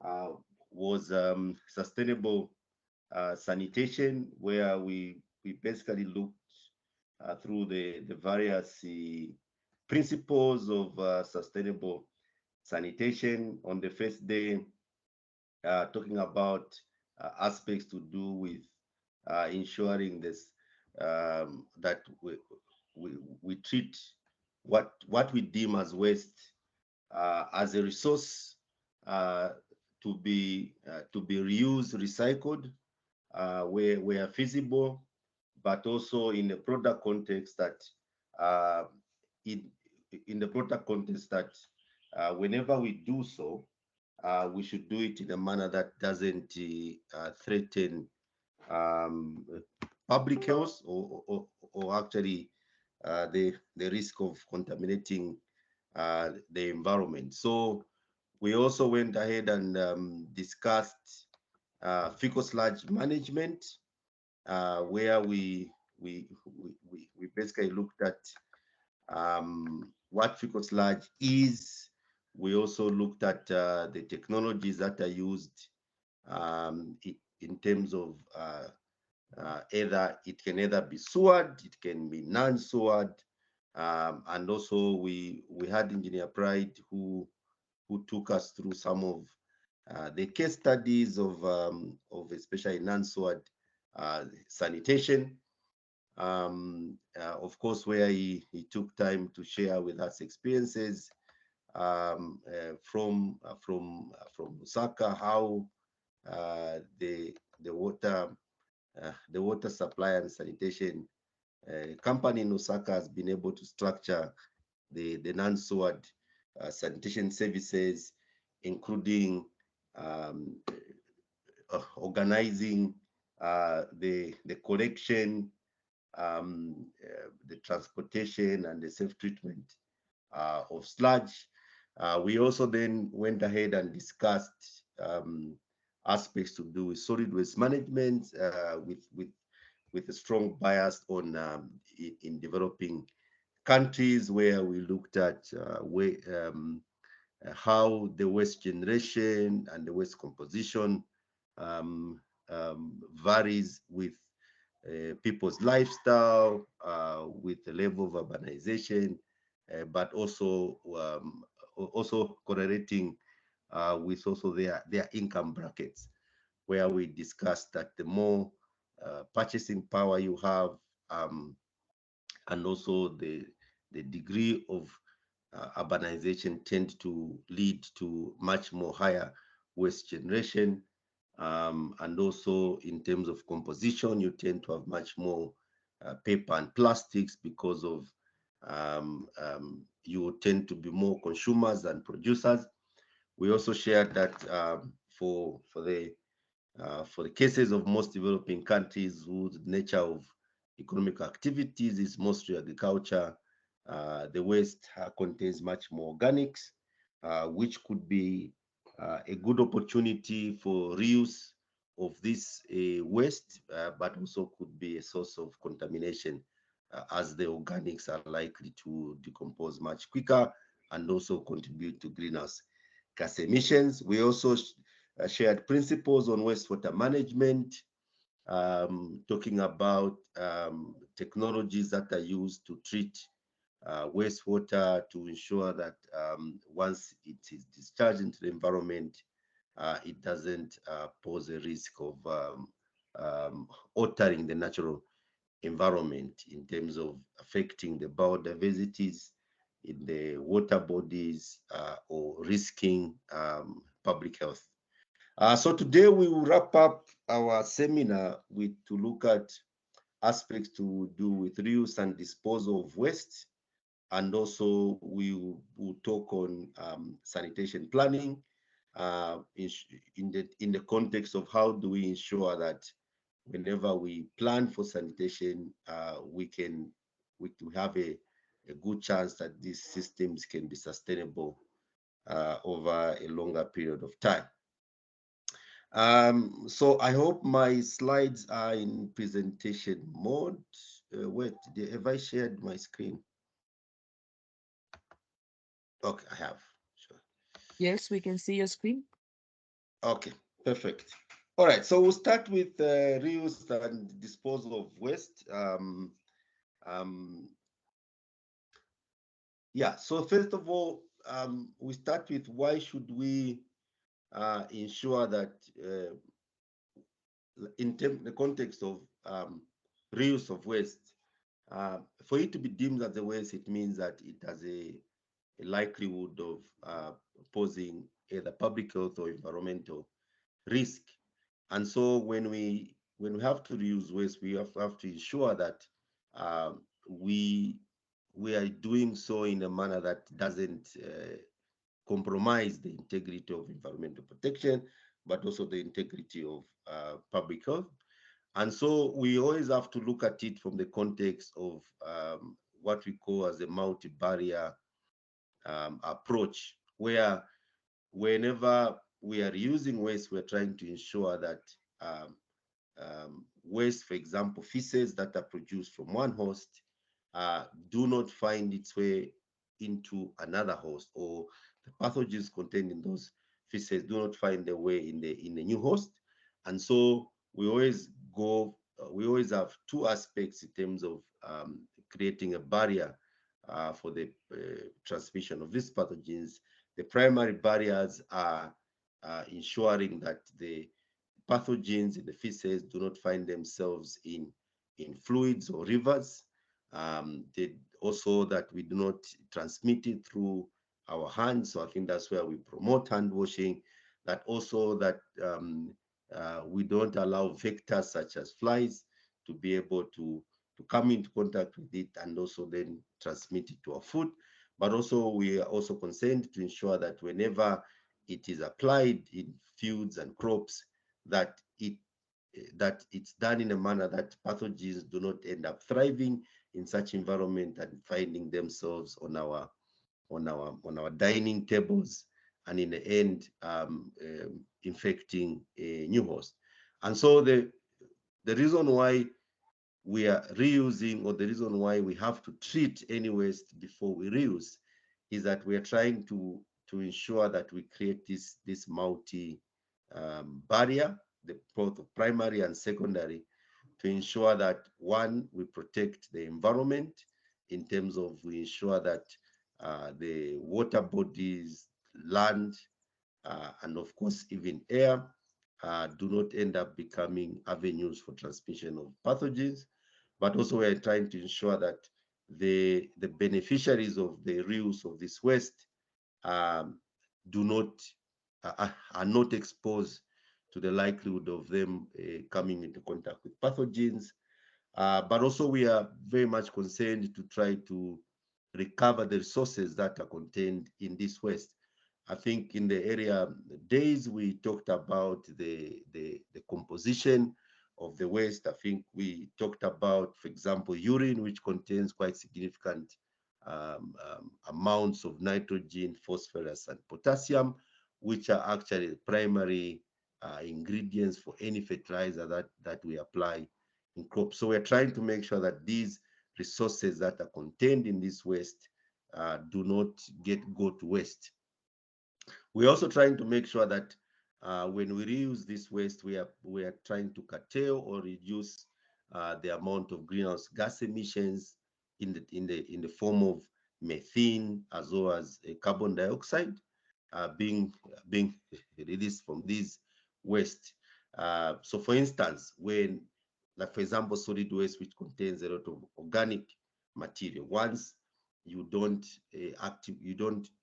uh, was sustainable sanitation, where we basically looked through the various principles of sustainable sanitation. On the first day, talking about aspects to do with ensuring this that we treat what we deem as waste as a resource uh, to be reused, recycled where feasible, but also in a product context that uh, in in the product context that whenever we do so, we should do it in a manner that doesn't threaten um, public health or actually the risk of contaminating the environment. So we also went ahead and discussed fecal sludge management, where we basically looked at what fecal sludge is. We also looked at the technologies that are used in terms of either it can either be sewered, it can be non-sewered, and also we had Engineer Pride who took us through some of the case studies of especially non-sewered sanitation. Of course, where he took time to share with us experiences from Lusaka, how the water supply and sanitation company in Osaka has been able to structure the non-sewered sanitation services, including um, organizing the collection, the transportation, and the safe treatment of sludge. We also then went ahead and discussed aspects to do with solid waste management, with a strong bias on in developing countries, where we looked at how the waste generation and the waste composition um, varies with people's lifestyle, with the level of urbanization, but also correlating with also their income brackets, where we discussed that the more purchasing power you have, and also the degree of urbanization tend to lead to much more higher waste generation. And also in terms of composition, you tend to have much more paper and plastics because of you tend to be more consumers than producers. We also shared that for the cases of most developing countries whose nature of economic activities is mostly agriculture, the waste contains much more organics, which could be a good opportunity for reuse of this waste, but also could be a source of contamination, as the organics are likely to decompose much quicker and also contribute to greenhouse gas emissions. We also shared principles on wastewater management, talking about technologies that are used to treat wastewater to ensure that once it is discharged into the environment, it doesn't pose a risk of altering the natural environment in terms of affecting the biodiversities in the water bodies, or risking public health. So today we will wrap up our seminar with to look at aspects to do with reuse and disposal of waste, and also we will talk on sanitation planning in the context of how do we ensure that whenever we plan for sanitation, we have a good chance that these systems can be sustainable over a longer period of time. So I hope my slides are in presentation mode. Wait, have I shared my screen? Okay, I have. Sure. Yes, we can see your screen. Okay, perfect. All right, so we'll start with reuse and disposal of waste. Um, yeah, so first of all, we start with why should we ensure that the context of reuse of waste, for it to be deemed as a waste, it means that it has a likelihood of posing either public health or environmental risk. And so when we have to reuse waste, we have to ensure that um, we we are doing so in a manner that doesn't compromise the integrity of environmental protection, but also the integrity of public health. And so we always have to look at it from the context of what we call as a multi-barrier approach, where whenever we are using waste, we're trying to ensure that um, waste, for example, feces that are produced from one host, do not find its way into another host, or the pathogens contained in those feces do not find their way in the new host. And so we always have two aspects in terms of creating a barrier for the transmission of these pathogens. The primary barriers are ensuring that the pathogens in the feces do not find themselves in fluids or rivers. Also that we do not transmit it through our hands. So I think that's where we promote hand washing. That also that we don't allow vectors such as flies to be able to come into contact with it and also then transmit it to our food. But also we are also concerned to ensure that whenever it is applied in fields and crops, that it's done in a manner that pathogens do not end up thriving in such environment and finding themselves on our dining tables, and in the end infecting a new host. And so the reason why we are reusing, or the reason why we have to treat any waste before we reuse, is that we are trying to ensure that we create this multi barrier, the both primary and secondary, to ensure that one, we protect the environment in terms of we ensure that the water bodies, land, and of course even air do not end up becoming avenues for transmission of pathogens. But also we are trying to ensure that the beneficiaries of the reuse of this waste um, do not are not exposed to the likelihood of them coming into contact with pathogens. But also we are very much concerned to try to recover the resources that are contained in this waste. I think in the area days we talked about the composition of the waste. I think we talked about, for example, urine, which contains quite significant amounts of nitrogen, phosphorus, and potassium, which are actually the primary ingredients for any fertilizer that we apply in crops. So we're trying to make sure that these resources that are contained in this waste do not go to waste. We're also trying to make sure that when we reuse this waste, we are trying to curtail or reduce the amount of greenhouse gas emissions in the form of methane as well as carbon dioxide being released from these waste. So, for instance, when, like for example, solid waste, which contains a lot of organic material, once you don't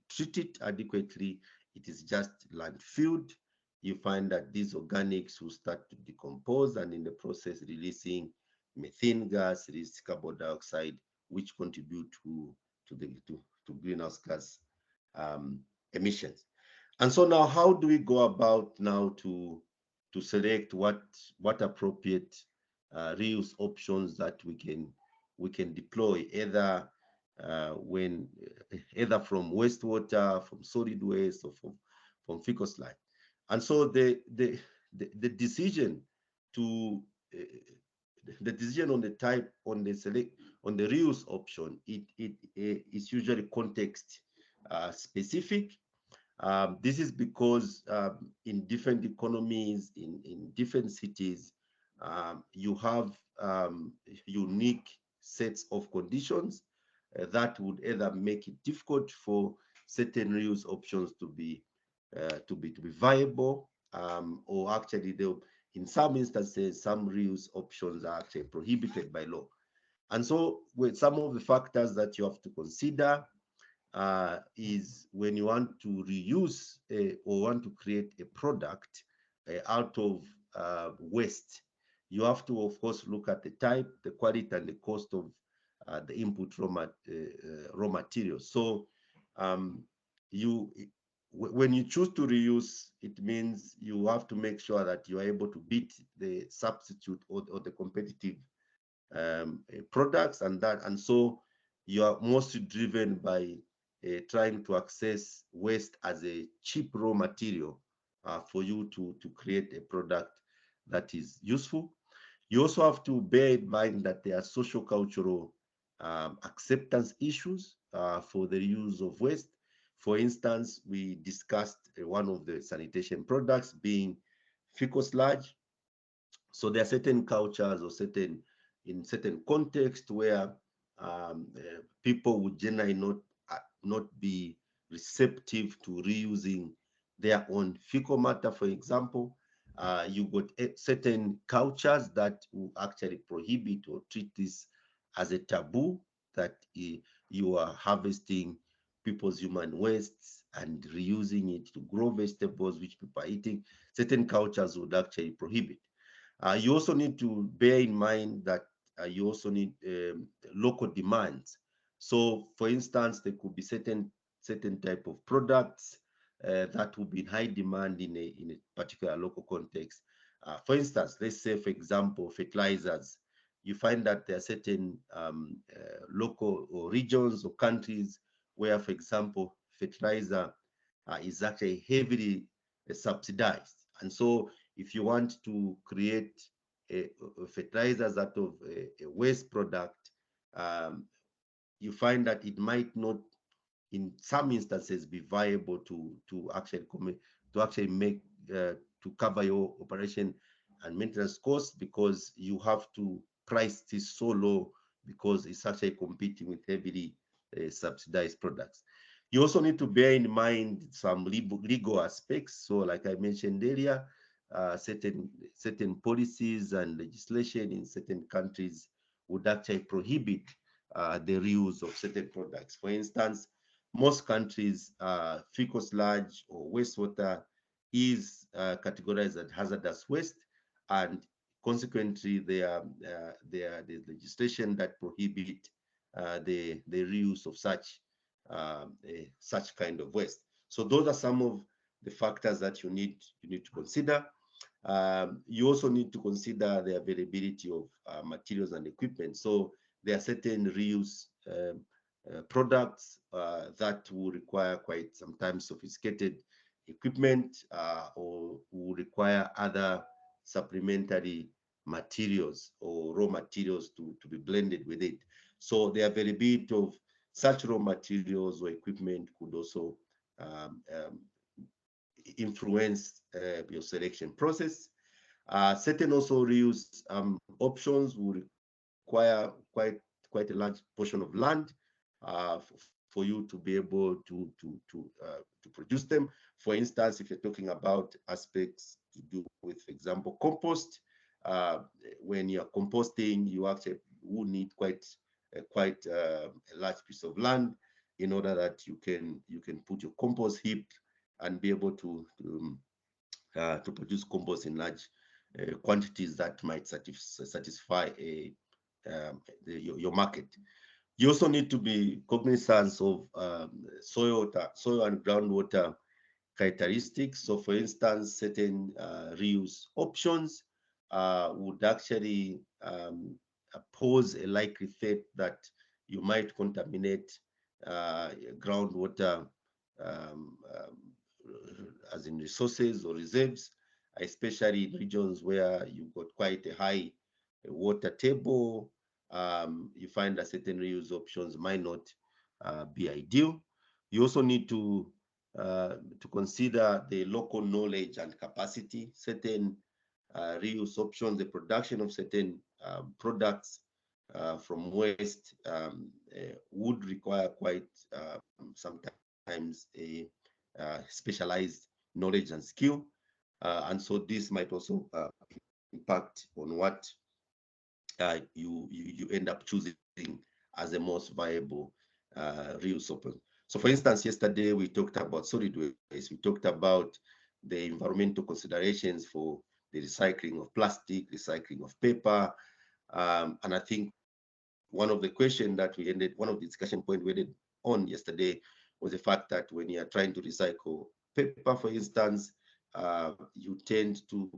treat it adequately, it is just landfilled. You find that these organics will start to decompose, and in the process releasing methane gas, release carbon dioxide, which contribute to greenhouse gas um, emissions. And so now, how do we go about now to select what appropriate reuse options that we can deploy, when either from wastewater, from solid waste, or from fecal slime. And so the decision to the decision on the type, on the reuse option, it is usually context specific. This is because in different economies, in different cities, you have unique sets of conditions that would either make it difficult for certain reuse options to be viable, or actually in some instances, some reuse options are actually prohibited by law. And so, with some of the factors that you have to consider is when you want to reuse or want to create a product out of waste, you have to, of course, look at the type, the quality, and the cost of the input raw materials. So, um, you when you choose to reuse, it means you have to make sure that you are able to beat the substitute or the competitive products, and so you are mostly driven by trying to access waste as a cheap raw material for you to create a product that is useful. You also have to bear in mind that there are social cultural acceptance issues for the use of waste. For instance, we discussed one of the sanitation products being fecal sludge. So there are certain cultures or in certain contexts where people would generally not be receptive to reusing their own fecal matter. For example, you got certain cultures that will actually prohibit or treat this as a taboo, that you are harvesting people's human wastes and reusing it to grow vegetables which people are eating. Certain cultures would actually prohibit. You also need to bear in mind that you also need local demands. So, for instance, there could be certain type of products that will be in high demand in a particular local context. For instance, let's say, for example, fertilizers. You find that there are certain local or regions or countries where, for example, fertilizer is actually heavily subsidized, and so if you want to create fertilizers out of a waste product, um, you find that it might not, in some instances, be viable to actually make to cover your operation and maintenance costs, because you have to price this so low because it's actually competing with heavily subsidized products. You also need to bear in mind some legal aspects. So, like I mentioned earlier, certain policies and legislation in certain countries would actually prohibit the reuse of certain products. For instance, most countries, fecal sludge or wastewater is categorized as hazardous waste, and consequently, there is legislation that prohibit the reuse of such kind of waste. So those are some of the factors that you need to consider. You also need to consider the availability of materials and equipment. So there are certain reuse products that will require quite sometimes sophisticated equipment, or will require other supplementary materials or raw materials to be blended with it. So the availability of such raw materials or equipment could also influence your selection process. Certain also reuse options will require quite a large portion of land for you to be able to produce them. For instance, if you're talking about aspects to do with, for example, compost, uh, when you're composting, you actually will need quite a large piece of land in order that you can put your compost heap and be able to produce compost in large quantities that might satisfy your market. You also need to be cognizant of soil and groundwater characteristics. So, for instance, certain reuse options would actually pose a likely threat that you might contaminate groundwater, um, um, as in resources or reserves, especially in regions where you've got quite a high water table. You find that certain reuse options might not be ideal. You also need to to consider the local knowledge and capacity, certain reuse options, the production of certain products from waste would require quite sometimes a specialized knowledge and skill. And so this might also impact on what you end up choosing as the most viable reuse option. So for instance, yesterday we talked about solid waste. We talked about the environmental considerations for the recycling of plastic, recycling of paper. And I think one of the questions that we ended, one of the discussion point we ended on yesterday was the fact that when you are trying to recycle paper, for instance, you tend to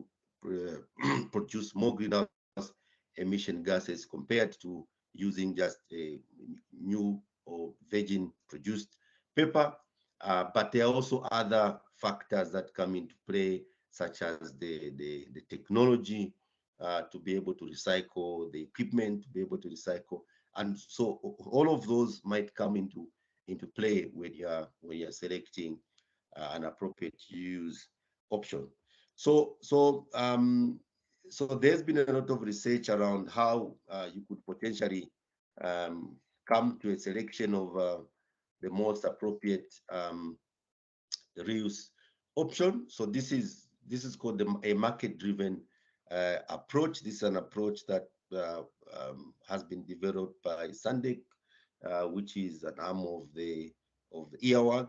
produce more greenhouse emission gases compared to using just a new or virgin produced paper. But there are also other factors that come into play, such as the technology to be able to recycle, the equipment to be able to recycle. And so all of those might come into play when you're selecting an appropriate use option. So there's been a lot of research around how you could potentially come to a selection of the most appropriate reuse option. So this is called a market-driven approach. This is an approach that has been developed by Sandek, which is an arm of the EAWAG,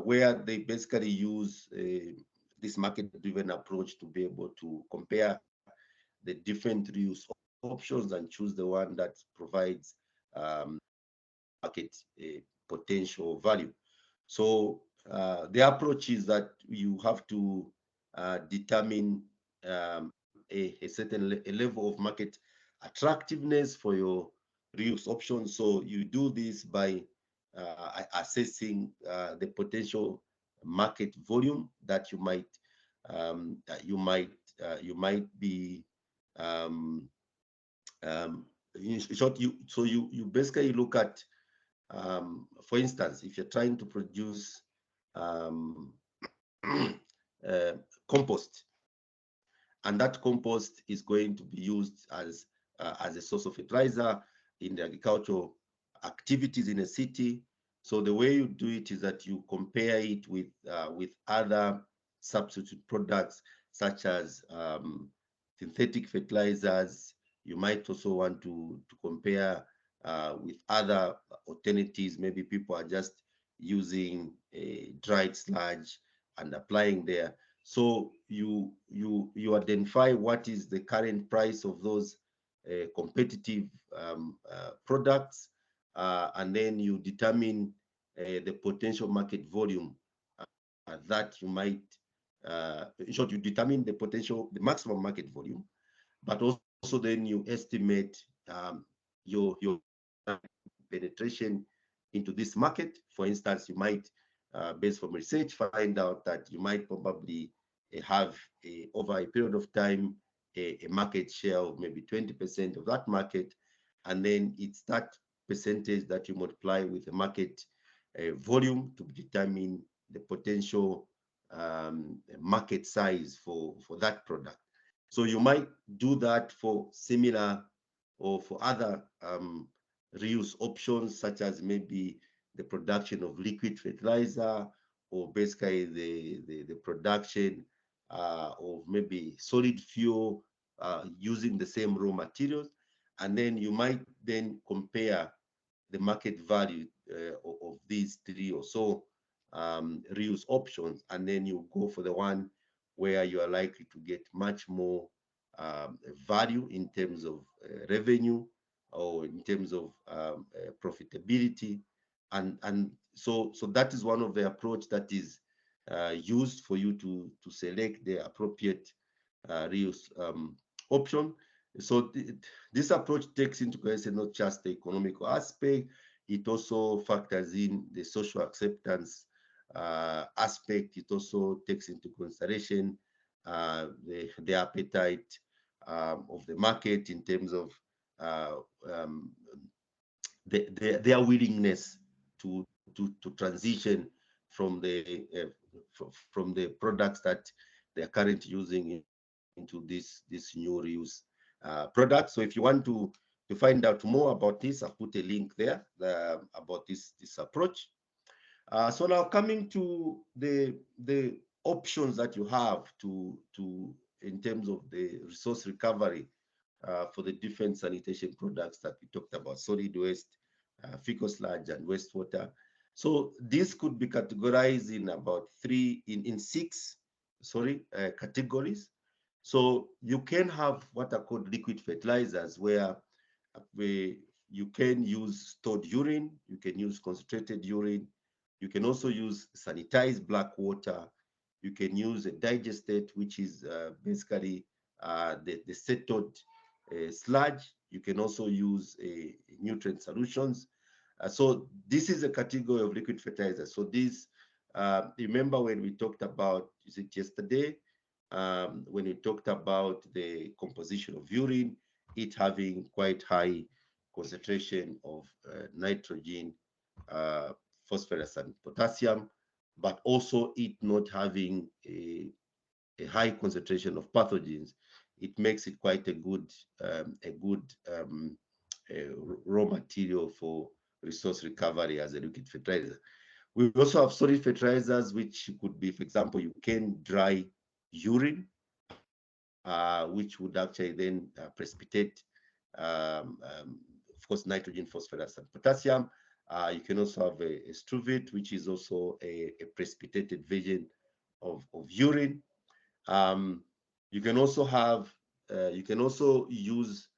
where they basically use this market-driven approach to be able to compare the different reuse options and choose the one that provides market potential value. So the approach is that you have to determine a certain level of market attractiveness for your reuse options. So you do this by assessing the potential market volume that you might be in short. You basically look at, for instance, if you're trying to produce compost, and that compost is going to be used as a source of fertilizer in the agricultural activities in a city. So the way you do it is that you compare it with other substitute products, such as synthetic fertilizers. You might also want to compare with other alternatives. Maybe people are just using a dried sludge and applying there. So you identify what is the current price of those competitive products, and then you determine the potential market volume that you might. In short, you determine the maximum market volume, but also then you estimate your penetration into this market. For instance, you might, based from research, find out that you might probably have over a period of time a market share of maybe 20% of that market, and then it's that percentage that you multiply with the market volume to determine the potential market size for that product. So you might do that for similar or for other reuse options, such as maybe the production of liquid fertilizer, or basically the production of maybe solid fuel using the same raw materials. And then you might then compare the market value of these three or so reuse options, and then you go for the one where you are likely to get much more value in terms of revenue, or in terms of profitability. And so that is one of the approach that is used for you to select the appropriate reuse option. So this approach takes into consideration not just the economical aspect, it also factors in the social acceptance aspect. It also takes into consideration the appetite of the market in terms of their willingness to transition from the from the products that they are currently using into this new reuse product. So if you want to find out more about this, I've put a link there about this approach. So now coming to the options that you have to in terms of the resource recovery for the different sanitation products that we talked about: solid waste, fecal sludge, and wastewater. So this could be categorized in about in six, categories. So you can have what are called liquid fertilizers, where you can use stored urine, you can use concentrated urine, you can also use sanitized black water, you can use a digestate, which is basically the settled sludge. You can also use nutrient solutions. So this is a category of liquid fertilizer. So this, remember when we talked about, is it yesterday, when we talked about the composition of urine, it having quite high concentration of nitrogen, phosphorus, and potassium, but also it not having a high concentration of pathogens. It makes it quite a good raw material for resource recovery as a liquid fertilizer. We also have solid fertilizers, which could be, for example, you can dry urine, which would actually then precipitate, of course, nitrogen, phosphorus, and potassium. You can also have a struvite, which is also a precipitated version of urine. You can also have, you can also use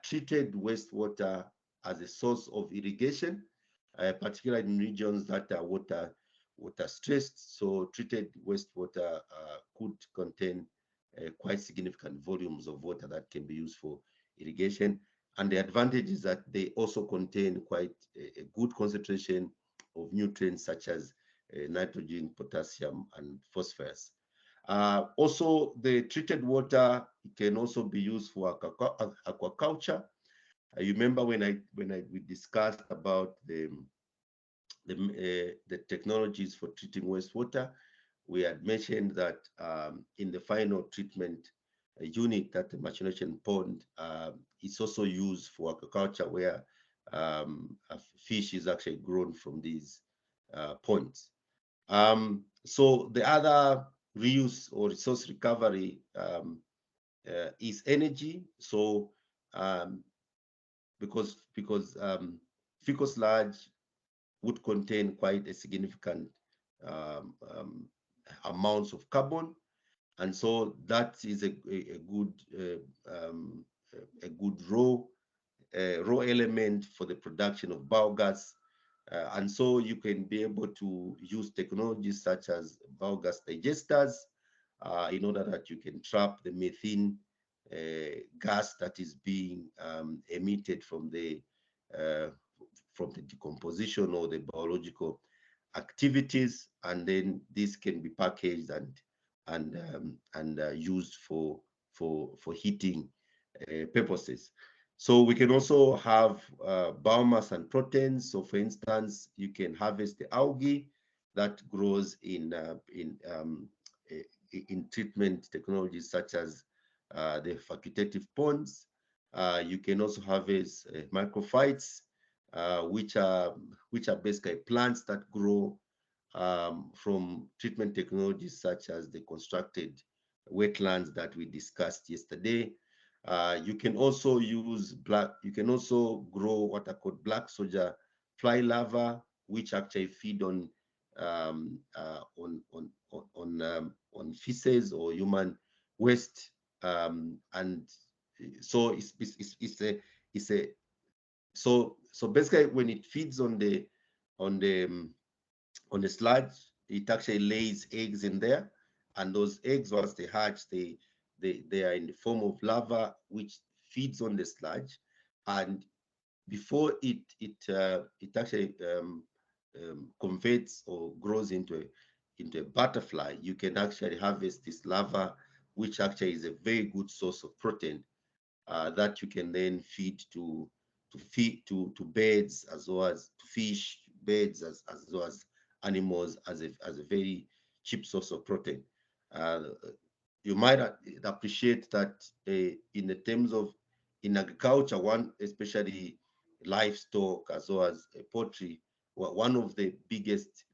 treated wastewater as a source of irrigation, particularly in regions that are water stressed. So treated wastewater could contain quite significant volumes of water that can be used for irrigation. And the advantage is that they also contain quite a good concentration of nutrients such as nitrogen, potassium, and phosphorus. Also, the treated water can also be used for aquaculture. You remember when we discussed about the technologies for treating wastewater, we had mentioned that in the final treatment unit at the maturation pond, it's also used for aquaculture, where a fish is actually grown from these ponds. So the other reuse or resource recovery is energy. So because fecal sludge would contain quite a significant um, um, amounts of carbon, and so that is a good raw element for the production of biogas. And so you can be able to use technologies such as biogas digesters in order that you can trap the methane gas that is being emitted uh, from the decomposition or the biological activities, and then this can be packaged and used for heating purposes. So we can also have biomass and proteins. So for instance, you can harvest the algae that grows in treatment technologies such as the facultative ponds. You can also harvest microphytes, which are basically plants that grow from treatment technologies such as the constructed wetlands that we discussed yesterday. You can also you can also grow what are called black soldier fly larvae, which actually feed um, uh, on on on feces or human waste, and so it's a so basically when it feeds on the on the sludge, it actually lays eggs in there, and those eggs, once they hatch, they are in the form of larva, which feeds on the sludge, and before it actually converts or grows into a butterfly, you can actually harvest this larva, which actually is a very good source of protein that you can then feed to birds, as well as to fish, birds, as well animals as a very cheap source of protein. Uh, you might appreciate that in the terms of in agriculture, one especially livestock as well as poultry, one of the biggest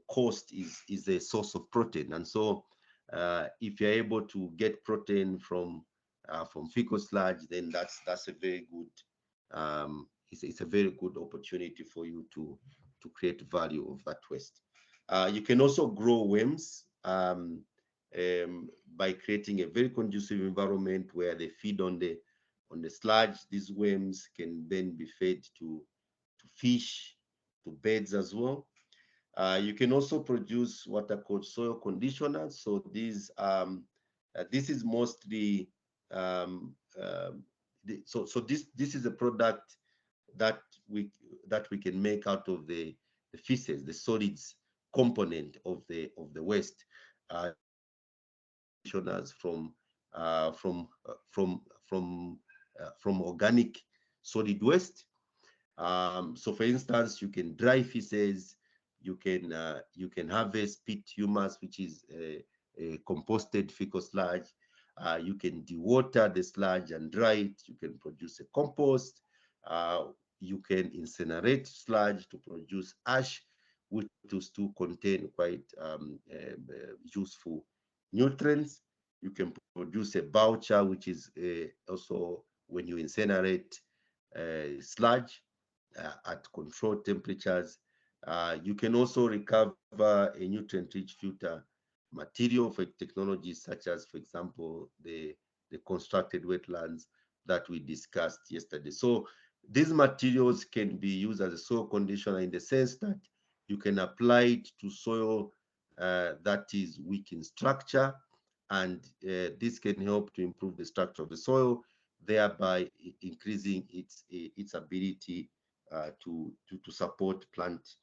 cost is the source of protein. And so if you're able to get protein from fecal sludge, then that's a very good it's a very good opportunity for you to create value of that waste. You can also grow worms by creating a very conducive environment where they feed on the sludge. These worms can then be fed to fish, to birds as well. You can also produce what are called soil conditioners. So this is mostly this is a product that we that we can make out of the feces, the solids component of the waste. Conditioners from organic solid waste. So for instance, you can dry feces, you can harvest pit humus, which is a composted fecal sludge. You can dewater the sludge and dry it. You can produce a compost. You can incinerate sludge to produce ash, which will still contain quite useful nutrients. You can produce a biochar, which is also when you incinerate sludge at controlled temperatures. You can also recover a nutrient-rich filter material for technologies such as, for example, the constructed wetlands that we discussed yesterday. So these materials can be used as a soil conditioner in the sense that you can apply it to soil that is weak in structure, and this can help to improve the structure of the soil, thereby increasing its ability to support plant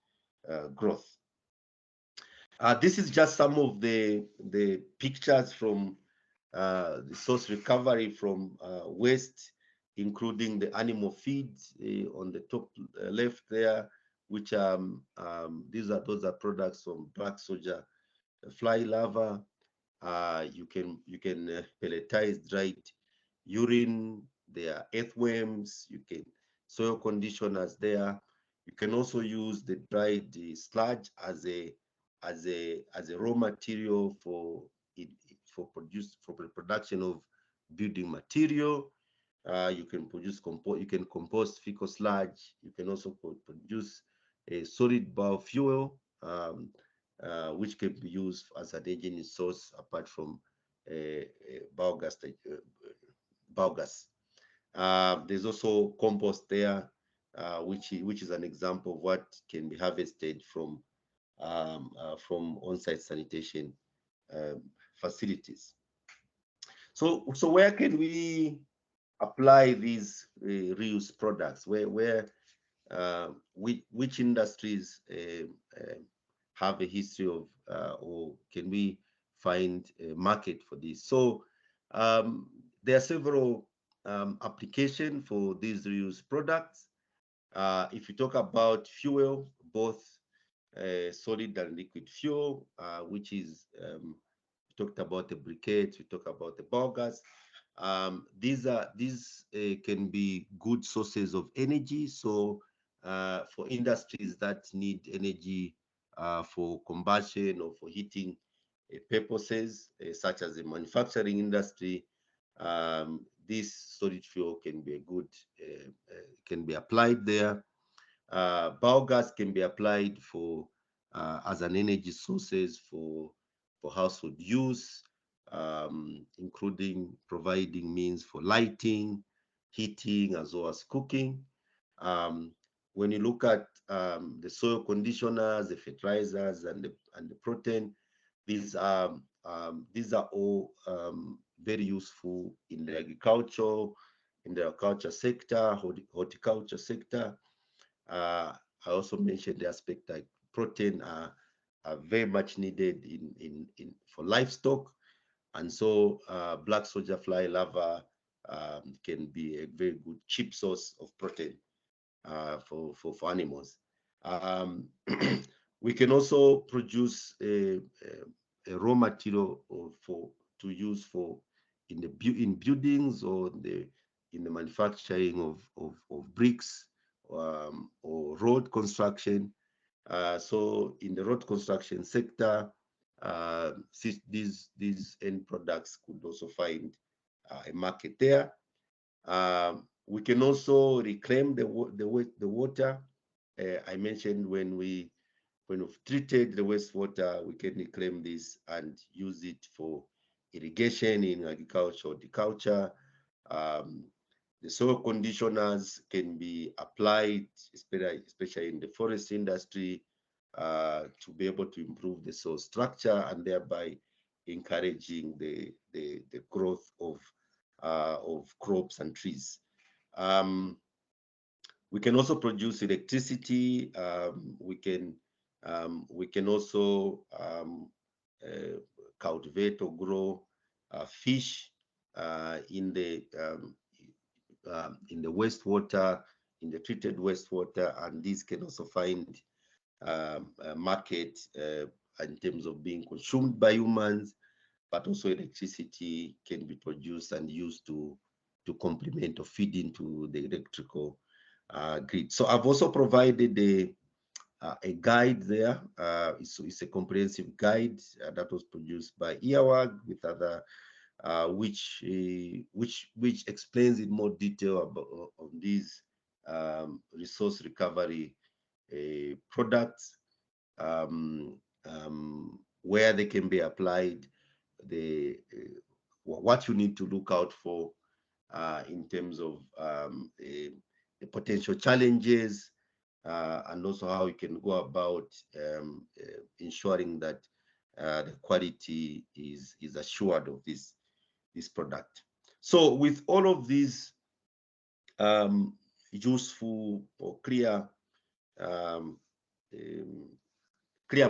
growth. This is just some of the pictures from the source recovery from waste, including the animal feed on the top left there, which those are products from black soldier fly larva. You can pelletize dried urine. There are earthworms. You can soil conditioners there. You can also use the dried sludge as a raw material for the production of building material. You can produce compost. You can compost fecal sludge. You can also produce a solid biofuel, which can be used as an energy source apart from biogas. Biogas. There's also compost there, which is an example of what can be harvested from on-site sanitation facilities. So where can we apply these reuse products? Which industries have a history of, or can we find a market for this? So there are several applications for these reuse products. If you talk about fuel, both solid and liquid fuel, which is we talked about the briquettes, we talk about the biogas. These can be good sources of energy. So for industries that need energy for combustion or for heating purposes, such as the manufacturing industry, this solid fuel can be a good can be applied there. Biogas can be applied for as an energy sources for household use, including providing means for lighting, heating, as well as cooking. When you look at the soil conditioners, the fertilizers, and the protein, these are all very useful in the agriculture sector, horticulture sector. I also mentioned the aspect that protein are very much needed in for livestock, and so black soldier fly larva can be a very good cheap source of protein for animals. We can also produce a raw material for to use for in buildings or in the manufacturing of bricks, or road construction. So in the road construction sector, these end products could also find a market there. We can also reclaim the water. I mentioned when we've treated the wastewater, we can reclaim this and use it for irrigation in agriculture, horticulture. Um, the soil conditioners can be applied, especially in the forest industry, to be able to improve the soil structure and thereby encouraging the growth of crops and trees. Um, we can also produce electricity. We can also cultivate or grow fish in the wastewater, in the treated wastewater, and these can also find a market in terms of being consumed by humans, but also electricity can be produced and used to complement or feed into the electrical grid. So I've also provided a guide there. It's a comprehensive guide that was produced by Earwag with other which explains in more detail about on these resource recovery products, where they can be applied, what you need to look out for in terms of the potential challenges, and also how you can go about ensuring that the quality is assured of this product. So with all of these useful or clear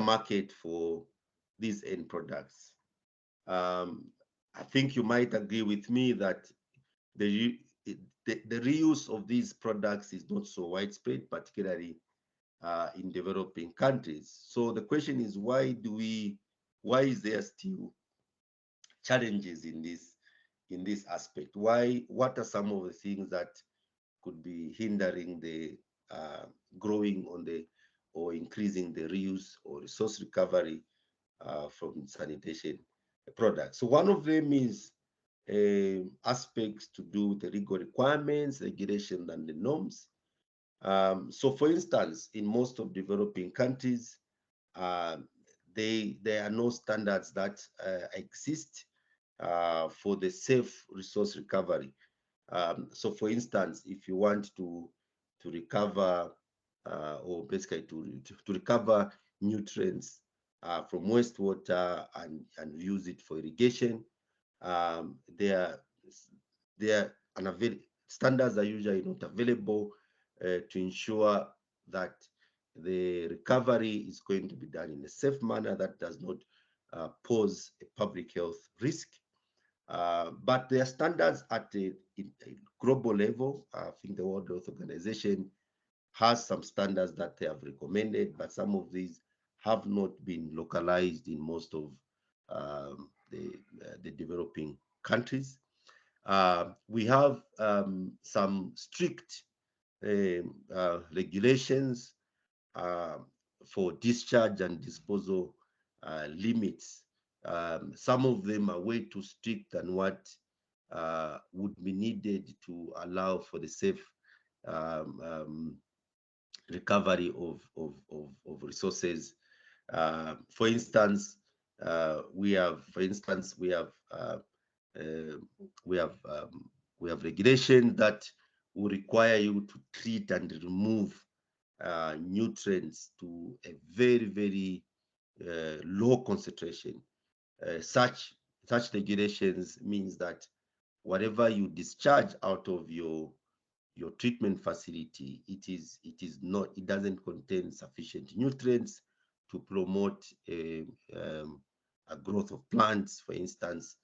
market for these end products, I think you might agree with me that the reuse of these products is not so widespread, particularly in developing countries. So the question is, why is there still challenges in this aspect? What are some of the things that could be hindering the growing or increasing the reuse or resource recovery from sanitation products? So one of them is aspects to do with the legal requirements, regulation, and the norms. So for instance, in most of developing countries, there are no standards that exist for the safe resource recovery. So for instance, if you want to recover or basically to recover nutrients from wastewater and use it for irrigation, there standards are usually not available to ensure that the recovery is going to be done in a safe manner that does not pose a public health risk. But there are standards at a global level. I think the World Health Organization has some standards that they have recommended, but some of these have not been localized in most of the developing countries. We have some strict regulations for discharge and disposal limits. Some of them are way too strict than what would be needed to allow for the safe recovery of resources. For instance, we have regulation that will require you to treat and remove nutrients to a very, very low concentration. Such regulations means that whatever you discharge out of your treatment facility, it doesn't contain sufficient nutrients to promote a growth of plants, for instance.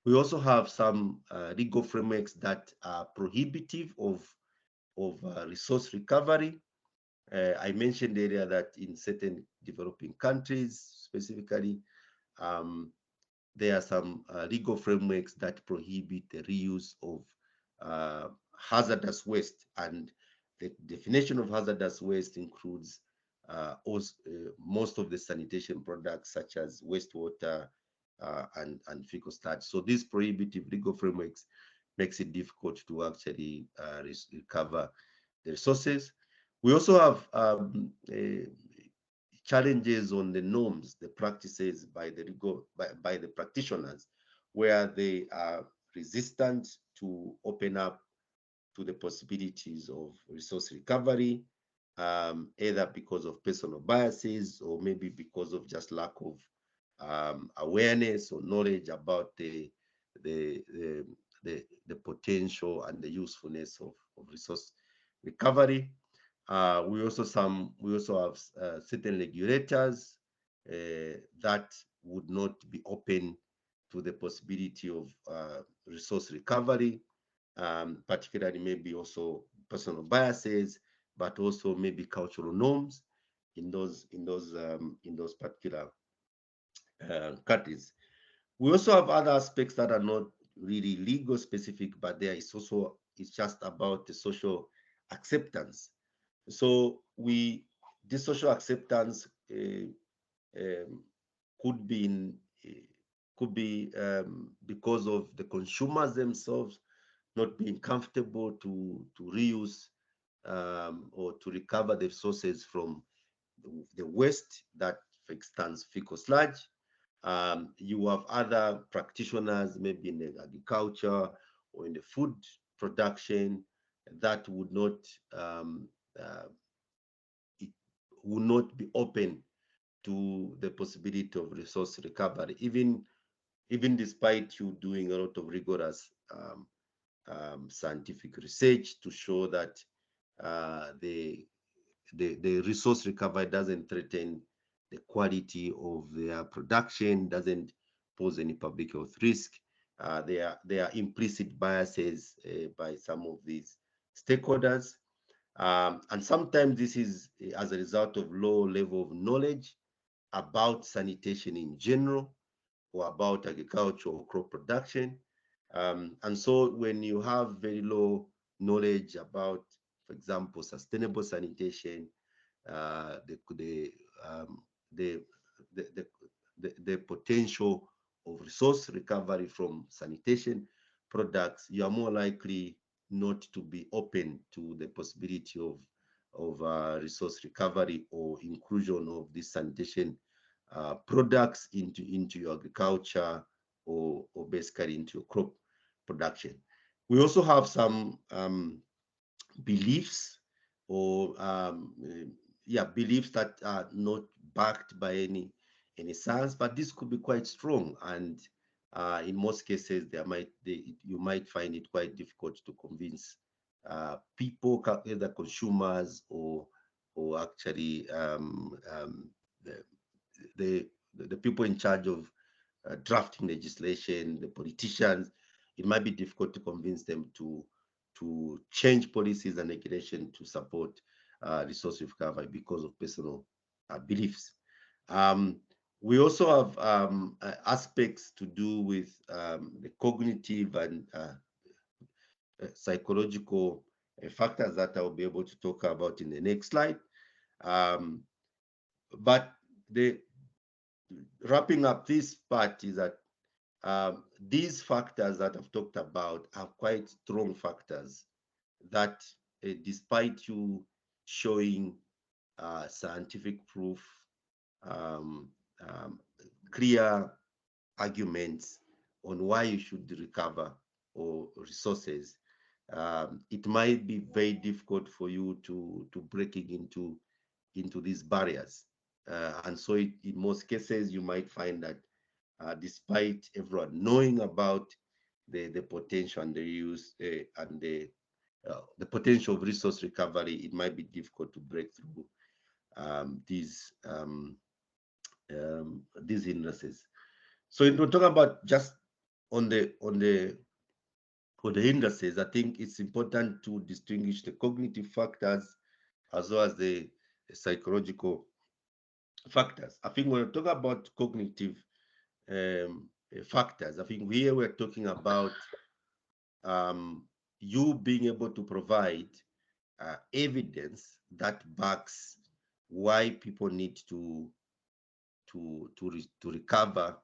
We also have some legal frameworks that are prohibitive of resource recovery. I mentioned earlier that in certain developing countries, specifically, um, there are some legal frameworks that prohibit the reuse of hazardous waste, and the definition of hazardous waste includes most of the sanitation products such as wastewater and fecal sludge. So these prohibitive legal frameworks makes it difficult to actually recover the resources. We also have challenges on the norms, the practices by the by the practitioners, where they are resistant to open up to the possibilities of resource recovery, either because of personal biases or maybe because of just lack of awareness or knowledge about the, the, the potential and the usefulness of resource recovery. We also have certain regulators that would not be open to the possibility of resource recovery, particularly maybe also personal biases, but also maybe cultural norms in those particular countries. We also have other aspects that are not really legal specific, but there is also it's just about the social acceptance. So this social acceptance um, could be in, could be because of the consumers themselves not being comfortable to reuse or to recover the resources from the waste that, for instance, fecal sludge. You have other practitioners, maybe in the agriculture or in the food production, that um, uh, would not be open to the possibility of resource recovery, even despite you doing a lot of rigorous scientific research to show that the resource recovery doesn't threaten the quality of their production, doesn't pose any public health risk. There are implicit biases by some of these stakeholders. And sometimes this is as a result of low level of knowledge about sanitation in general or about agriculture or crop production. And so when you have very low knowledge about, for example, sustainable sanitation, uh, the, the, um, the, the potential of resource recovery from sanitation products, you are more likely not to be open to the possibility of resource recovery or inclusion of this sanitation products into your agriculture or basically into your crop production. We also have some beliefs or yeah, beliefs that are not backed by any science, but this could be quite strong, and in most cases you might find it quite difficult to convince people, either consumers or actually the, the people in charge of drafting legislation, the politicians. It might be difficult to convince them to change policies and regulation to support resource recovery because of personal beliefs. Um, we also have aspects to do with the cognitive and psychological factors that I'll be able to talk about in the next slide. Um, but the wrapping up this part is that these factors that I've talked about are quite strong factors that, despite you showing scientific proof, um, um, clear arguments on why you should recover or resources, it might be very difficult for you to breaking into these barriers. And so in most cases, you might find that despite everyone knowing about the potential and the use and the potential of resource recovery, it might be difficult to break through um, these um, these hindrances. So if we're talking about just on the hindrances, I think it's important to distinguish the cognitive factors as well as psychological factors. I think when we talk about cognitive factors, I think here we're talking about um, you being able to provide evidence that backs why people need to recover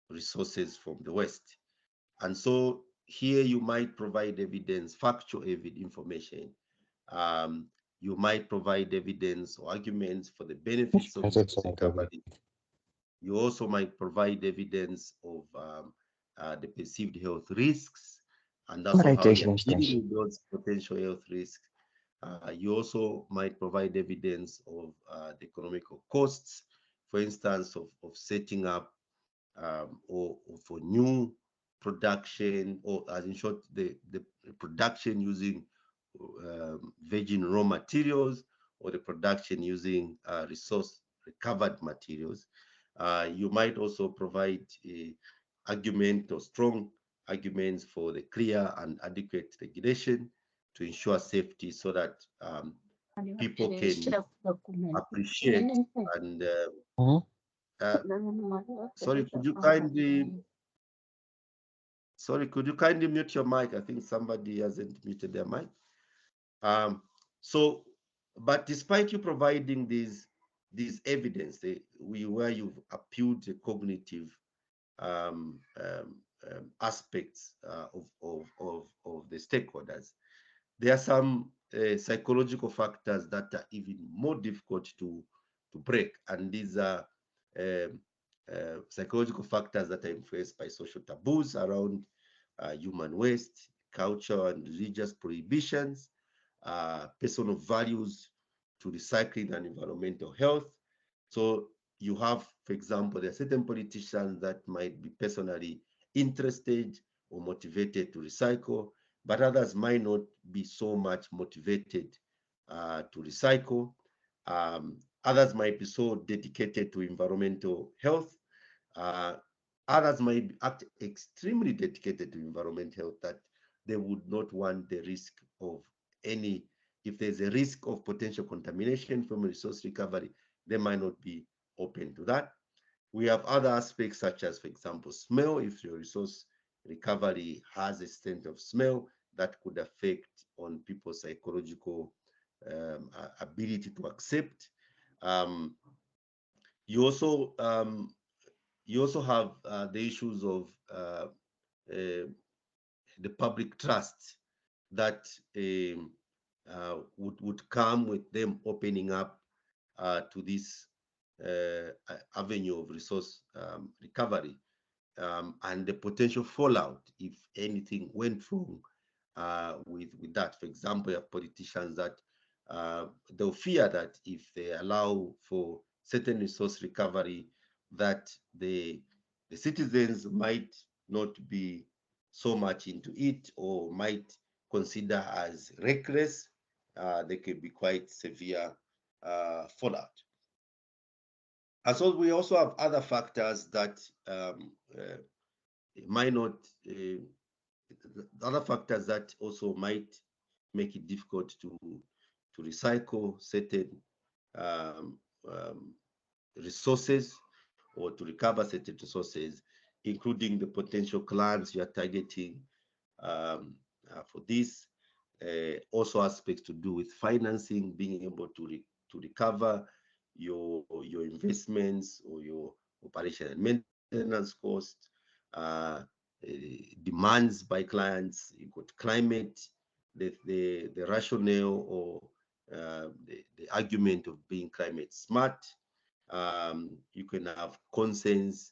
resources from the West. And so here you might provide evidence, factual information. Um, you might provide evidence or arguments for the benefits of resource recovery. You also might provide evidence of the perceived health risks and also how you're dealing with those potential health risks. You also might provide evidence of the economical costs, for instance, of setting up or for new production, or as in short, the production using virgin raw materials or the production using resource recovered materials. You might also provide a argument or strong arguments for the clear and adequate regulation to ensure safety so that people can appreciate and uh, sorry, could you kindly mute your mic? I think somebody hasn't muted their mic. Um, so, but despite you providing these evidence, where you've appealed the cognitive um, um, aspects of the stakeholders, there are some psychological factors that are even more difficult to break, and these are um, psychological factors that are influenced by social taboos around human waste, cultural and religious prohibitions, personal values to recycling and environmental health. So you have, for example, there are certain politicians that might be personally interested or motivated to recycle, but others might not be so much motivated to recycle. Others might be so dedicated to environmental health. Uh, Others might be extremely dedicated to environmental health that they would not want the risk of any, if there's a risk of potential contamination from resource recovery, they might not be open to that. We have other aspects such as, for example, smell. If your resource recovery has a extent of smell, that could affect on people's psychological ability to accept. Um, you also have the issues of the public trust that would come with them opening up to this avenue of resource recovery, and the potential fallout if anything went wrong with that. For example, you have politicians that they'll fear that if they allow for certain resource recovery, that the citizens might not be so much into it or might consider as reckless. There could be quite severe fallout. And so we also have other factors that might not, other factors that also might make it difficult to recycle certain um, um, resources or to recover certain resources, including the potential clients you are targeting for this. Also aspects to do with financing, being able to recover your investments or your operation and maintenance cost, uh, demands by clients. You got climate, the rationale or the argument of being climate smart. You can have concerns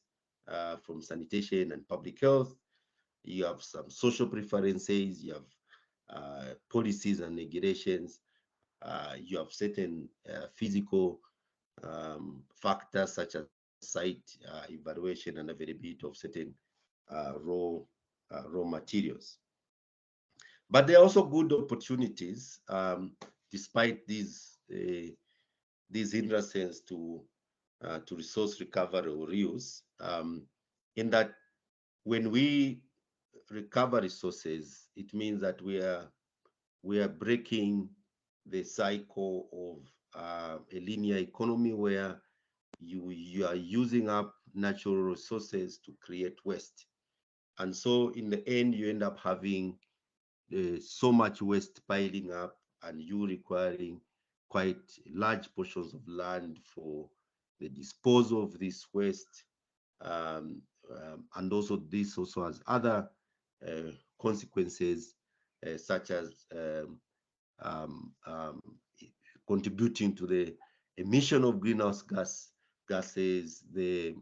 from sanitation and public health. You have some social preferences. You have policies and regulations. You have certain physical factors such as site evaluation and availability of certain raw materials. But there are also good opportunities, despite these hindrances to resource recovery or reuse, in that when we recover resources, it means that we are breaking the cycle a linear economy where you are using up natural resources to create waste. And so in the end, you end up having so much waste piling up, and you requiring quite large portions of land for the disposal of this waste. And also this also has other uh, consequences, such as contributing to the emission of greenhouse gases, the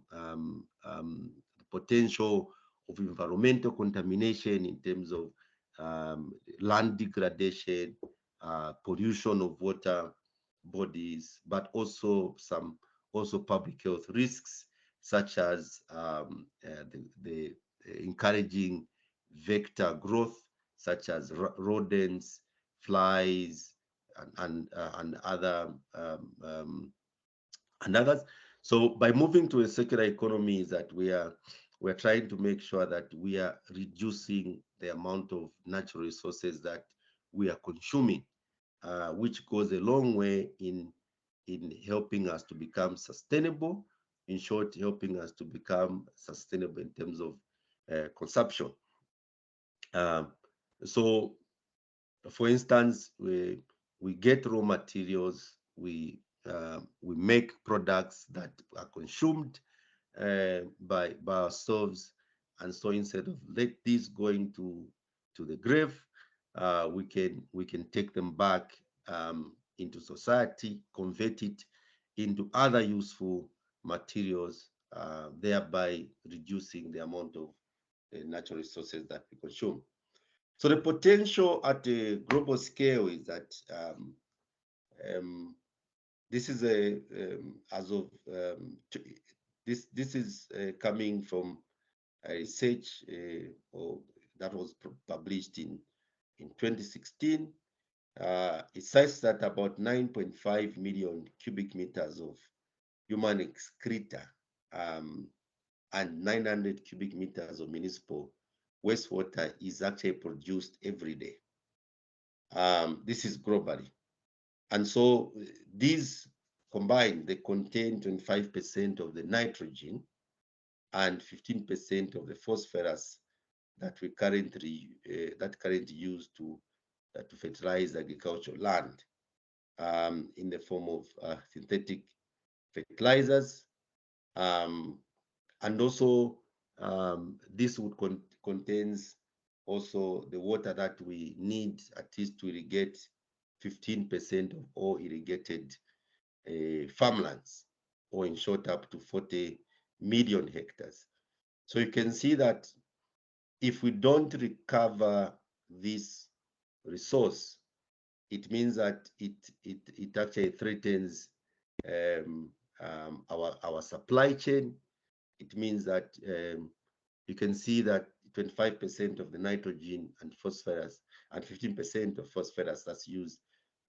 potential of environmental contamination in terms of land degradation, pollution of water bodies, but also some public health risks, such as the encouraging vector growth, such as rodents, flies, and other and others. So by moving to a circular economy, is that we're trying to make sure that we are reducing the amount of natural resources that we are consuming, which goes a long way in helping us to become sustainable. In short, helping us to become sustainable in terms of consumption. Um, so, for instance, we get raw materials, we make products that are consumed by ourselves, and so instead of let these going to the grave, we can take them back into society, convert it into other useful materials, thereby reducing the amount of natural resources that we consume. So the potential at a global scale is that um, this is as of this is coming from a research that was published in 2016. It cites that about 9.5 million cubic meters of human excreta um, and 900 cubic meters of municipal wastewater is actually produced every day. This is globally. And so these combined, they contain 25% of the nitrogen and 15% of the phosphorus that we currently use to fertilize agricultural land in the form of synthetic fertilizers. And also this would contains also the water that we need at least to irrigate 15% of all irrigated farmlands, or in short, up to 40 million hectares. So you can see that if we don't recover this resource, it means that it actually threatens our supply chain. It means that you can see that 25% of the nitrogen and phosphorus and 15% of phosphorus that's used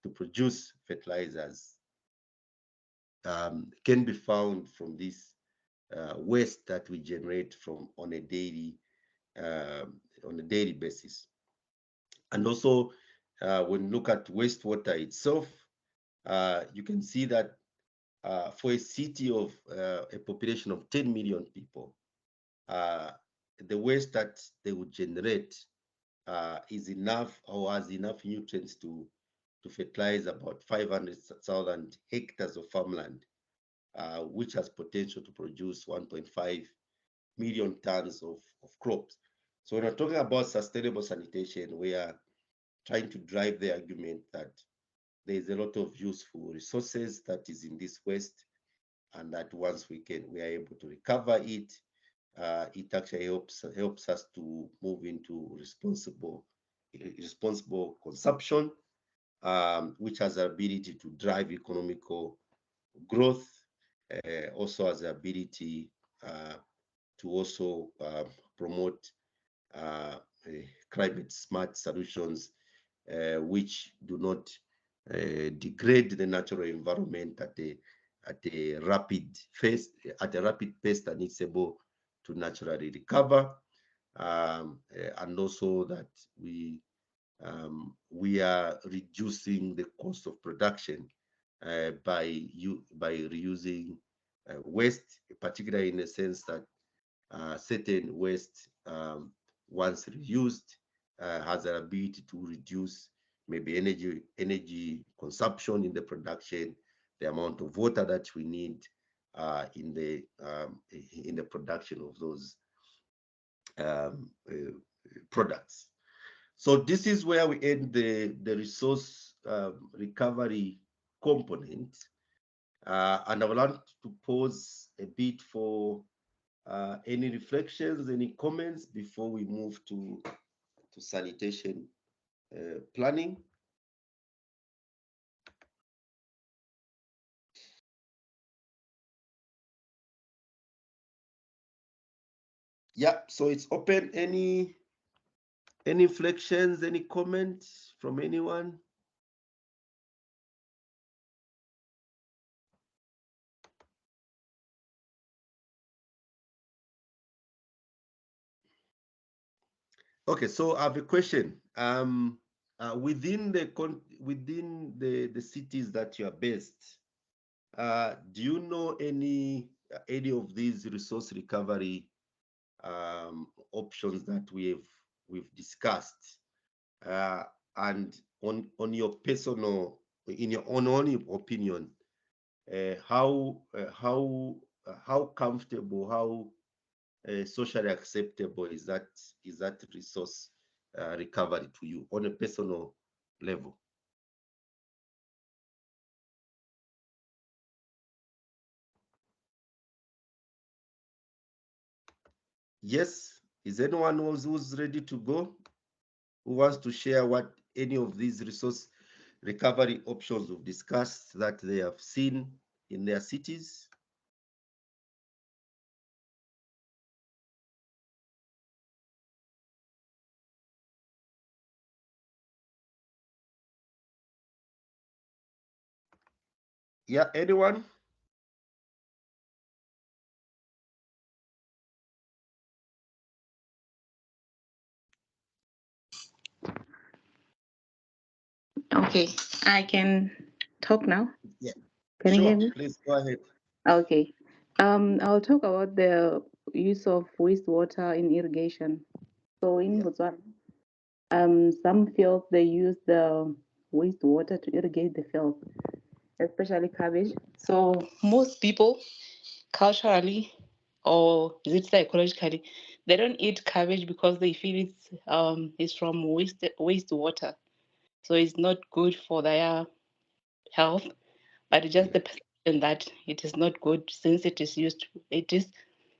to produce fertilizers can be found from this waste that we generate from on a daily basis. And also, when you look at wastewater itself, you can see that for a city of a population of 10 million people, the waste that they would generate is enough, or has enough nutrients to fertilize about 500,000 hectares of farmland, which has potential to produce 1.5 million tons of crops. So when we're talking about sustainable sanitation, we are trying to drive the argument that there is a lot of useful resources that is in this waste, and that once we are able to recover it, it actually helps us to move into responsible consumption, which has the ability to drive economical growth, also has the ability to also promote climate smart solutions, which do not degrade the natural environment at a rapid pace, and it's able to naturally recover, and also that we are reducing the cost of production by reusing waste, particularly in the sense that certain waste, once reused, has an ability to reduce maybe energy consumption in the production, the amount of water that we need in the production of those products. So this is where we end the resource recovery component. And I would like to pause a bit for any reflections, any comments before we move to sanitation planning. Yeah, so it's open. Any reflections, any comments from anyone? Okay, so I have a question. Within the cities that you are based, do you know any of these resource recovery options that we've discussed? And on your personal, in your own opinion, how comfortable, how socially acceptable is that resource recovery to you on a personal level? Yes, is anyone who's ready to go, who wants to share what any of these resource recovery options we've discussed that they have seen in their cities? Yeah, anyone? Okay, I can talk now. Yeah, Can you hear sure. me? Please go ahead. Okay. I'll talk about the use of wastewater in irrigation. So in Yeah. Botswana, some fields they use the wastewater to irrigate the field, especially cabbage. So most people culturally or is it psychologically, they don't eat cabbage because they feel it's from wastewater. So it's not good for their health, but it's just Yeah. the perception that it is not good since it is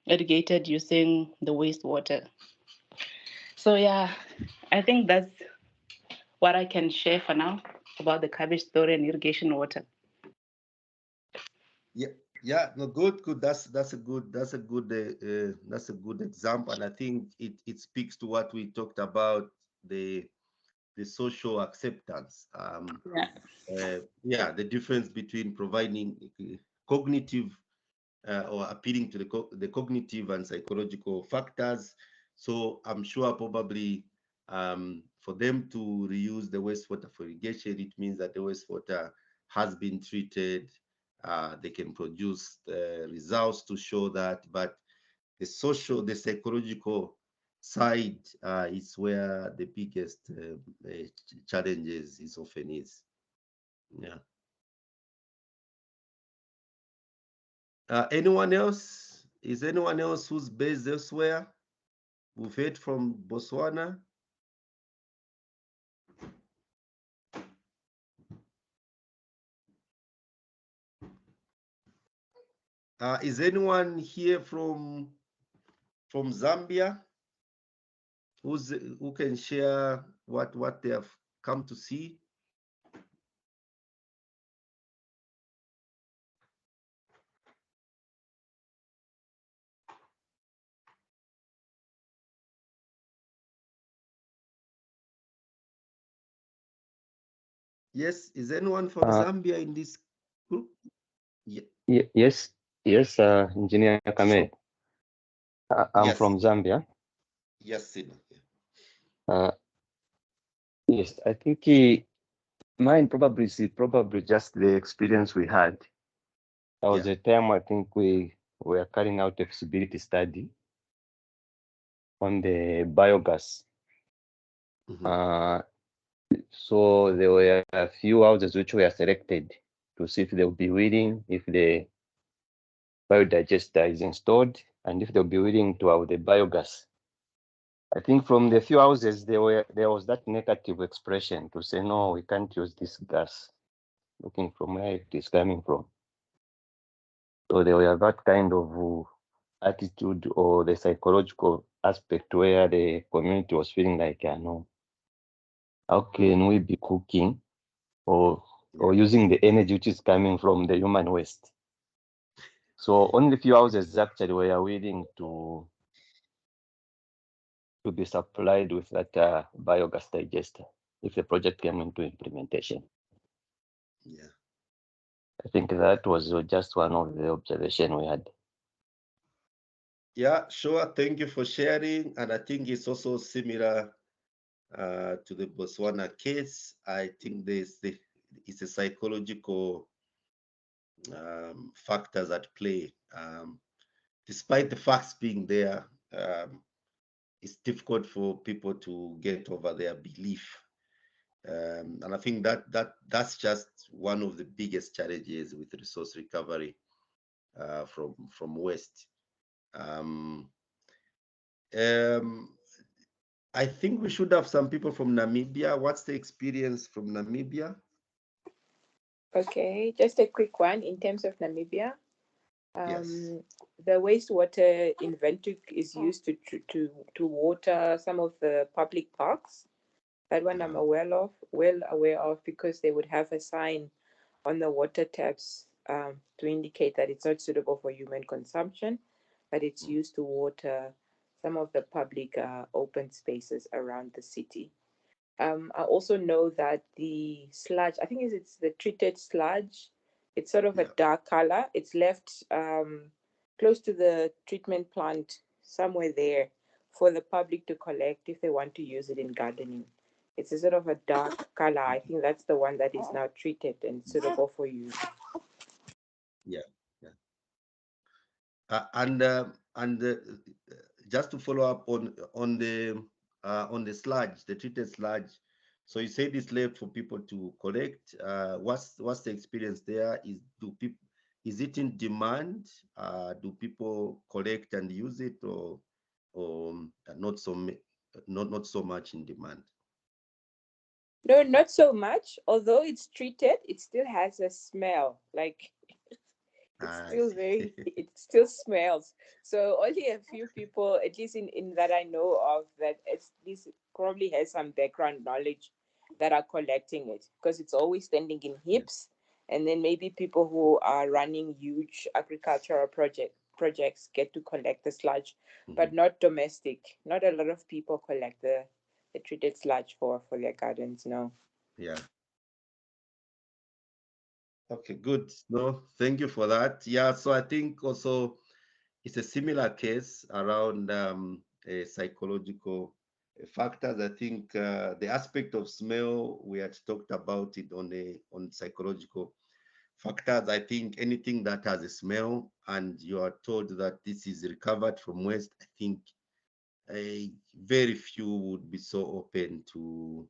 irrigated using the wastewater. So yeah, I think that's what I can share for now about the cabbage story and irrigation water. Yeah, yeah, no, good, good. That's a good that's a good example, and I think it speaks to what we talked about, the social acceptance. Yeah. Yeah, the difference between providing cognitive or appealing to the cognitive and psychological factors. So I'm sure probably for them to reuse the wastewater for irrigation, it means that the wastewater has been treated. They can produce results to show that, but the social, the psychological side is where the biggest challenges is often is. Yeah. Anyone else? Is anyone else who's based elsewhere? We've heard from Botswana. Is anyone here from Zambia who can share what they have come to see? Yes, is anyone from Zambia in this group? Yeah, Yes, yes, Engineer Kameya. sure. I'm Yes, from Zambia. yes, Sina. Uh, yes, I think Mine probably is probably just the experience we had. There was Yeah. a time I think we were carrying out a feasibility study on the biogas. Mhm. So there were a few houses which were selected to see if they'll be willing, if the biodigester is installed, and if they'll be willing to have the biogas. I think from the few houses there was that negative expression to say no, we can't use this gas, looking from where it is coming from. So there were that kind of attitude or the psychological aspect where the community was feeling like, no, how can we be cooking or using the energy which is coming from the human waste? So only few houses actually were willing to be supplied with that biogas digester if the project came into implementation. Yeah. I think that was just one of the observation we had. Yeah, sure. Thank you for sharing. And I think it's also similar to the Botswana case. I think it's a psychological factors at play. Despite the facts being there, it's difficult for people to get over their belief. And I think that's just one of the biggest challenges with resource recovery from waste. Um, um, I think we should have some people from Namibia. What's the experience from Namibia? Okay, just a quick one in terms of Namibia. Yes. The wastewater in Windhoek is used to water some of the public parks. That one I'm well aware of because they would have a sign on the water taps to indicate that it's not suitable for human consumption, but it's used to water some of the public open spaces around the city. I also know that the sludge, I think it's the treated sludge, it's sort of a Yeah. dark color. It's left close to the treatment plant, somewhere there, for the public to collect if they want to use it in gardening. It's a sort of a dark color. I think that's the one that is now treated and suitable for use. Yeah. Yeah. And just to follow up on the sludge, the treated sludge. So you said it's left for people to collect. What's the experience there? Is it in demand? Do people collect and use it, or not so much in demand? No, not so much. Although it's treated, it still has a smell. Like it's I still see. very, it still smells. So only a few people, at least in that I know of, that it's this probably has some background knowledge that are collecting it because it's always standing in Yeah. heaps. And then maybe people who are running huge agricultural projects get to collect the sludge, but Mhm. not domestic. Not a lot of people collect the treated sludge for their gardens, no. Yeah. Okay, good. No, thank you for that. Yeah, so I think also it's a similar case around psychological factors. I think the aspect of smell, we had talked about it on psychological factors. I think anything that has a smell and you are told that this is recovered from waste, I think very few would be so open to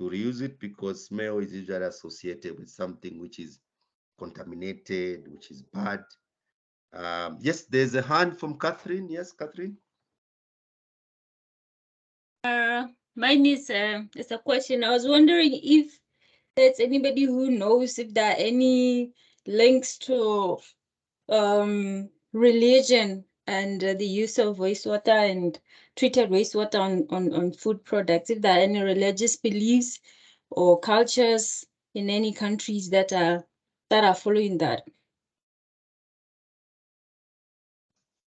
reuse it because smell is usually associated with something which is contaminated, which is bad. Yes, there's a hand from Catherine. Yes, Catherine. Mine is a question. I was wondering if there's anybody who knows if there are any links to religion and the use of wastewater and treated wastewater on food products. If there are any religious beliefs or cultures in any countries that are following that.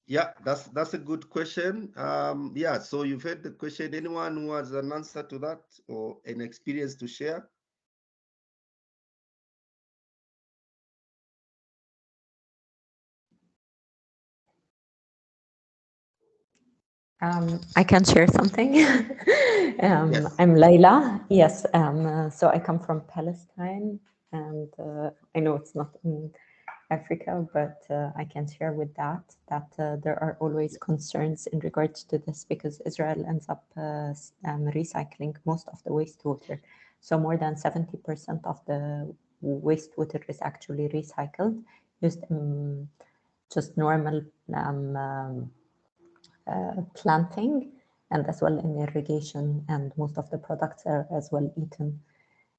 Yeah, that's a good question. Yeah, so you've heard the question. Anyone who has an answer to that or an experience to share? I can share something. Yes. I'm Layla. Yes. So I come from Palestine, and I know it's not in Africa, but I can share with that there are always concerns in regards to this because Israel ends up recycling most of the wastewater. So more than 70% of the wastewater is actually recycled, used in just normal planting and as well in irrigation, and most of the products are as well eaten.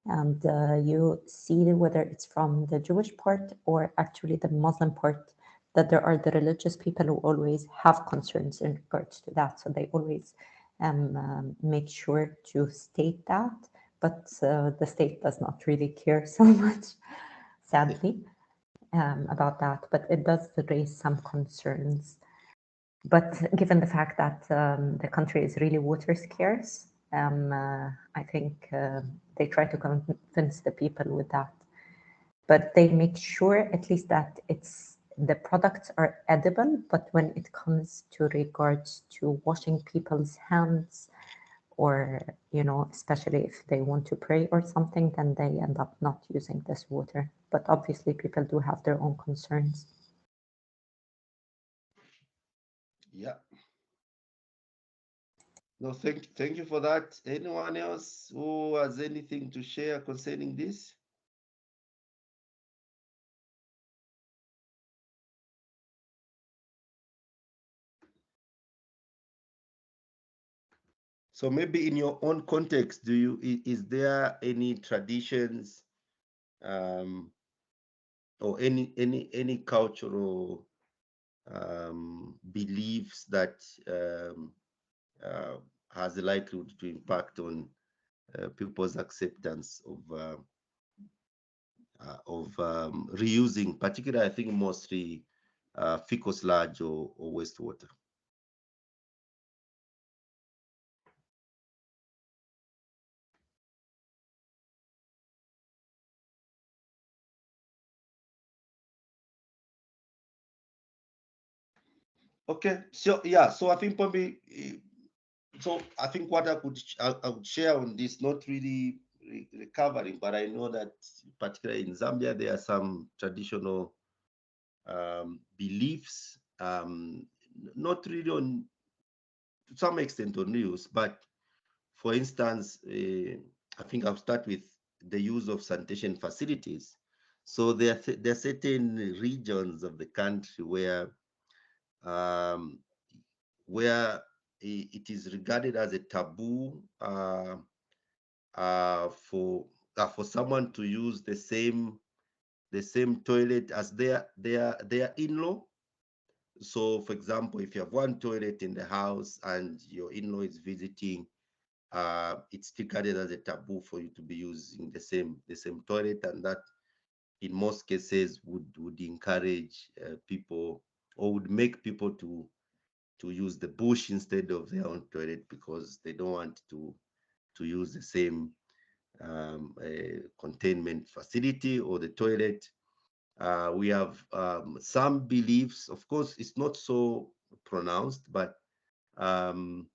And you see whether it's from the Jewish part or actually the Muslim part, that there are the religious people who always have concerns in regards to that. So they always make sure to state that, but the state does not really care so much, sadly, about that. But it does raise some concerns. But given the fact that the country is really water scarce, I think they try to convince the people with that. But they make sure at least that the products are edible, but when it comes to regards to washing people's hands, or especially if they want to pray or something, then they end up not using this water. But obviously people do have their own concerns. Yeah. No, thank you for that. Anyone else who has anything to share concerning this? So maybe in your own context, is there any traditions or any cultural beliefs that has the likelihood to impact on people's acceptance of reusing, particularly I think mostly fecal sludge or wastewater? Okay, so yeah, so I think probably, so I think what I would share on this, not really recovering, but I know that particularly in Zambia there are some traditional beliefs, not really on, to some extent, on reuse, but for instance, I think I'll start with the use of sanitation facilities. So there are certain regions of the country um, where it is regarded as a taboo for someone to use the same toilet as their in-law. So, for example, if you have one toilet in the house and your in-law is visiting, it's regarded as a taboo for you to be using the same toilet, and that in most cases would encourage people, or would make people to use the bush instead of their own toilet, because they don't want to use the same containment facility or the toilet. We have some beliefs, of course, it's not so pronounced, but um,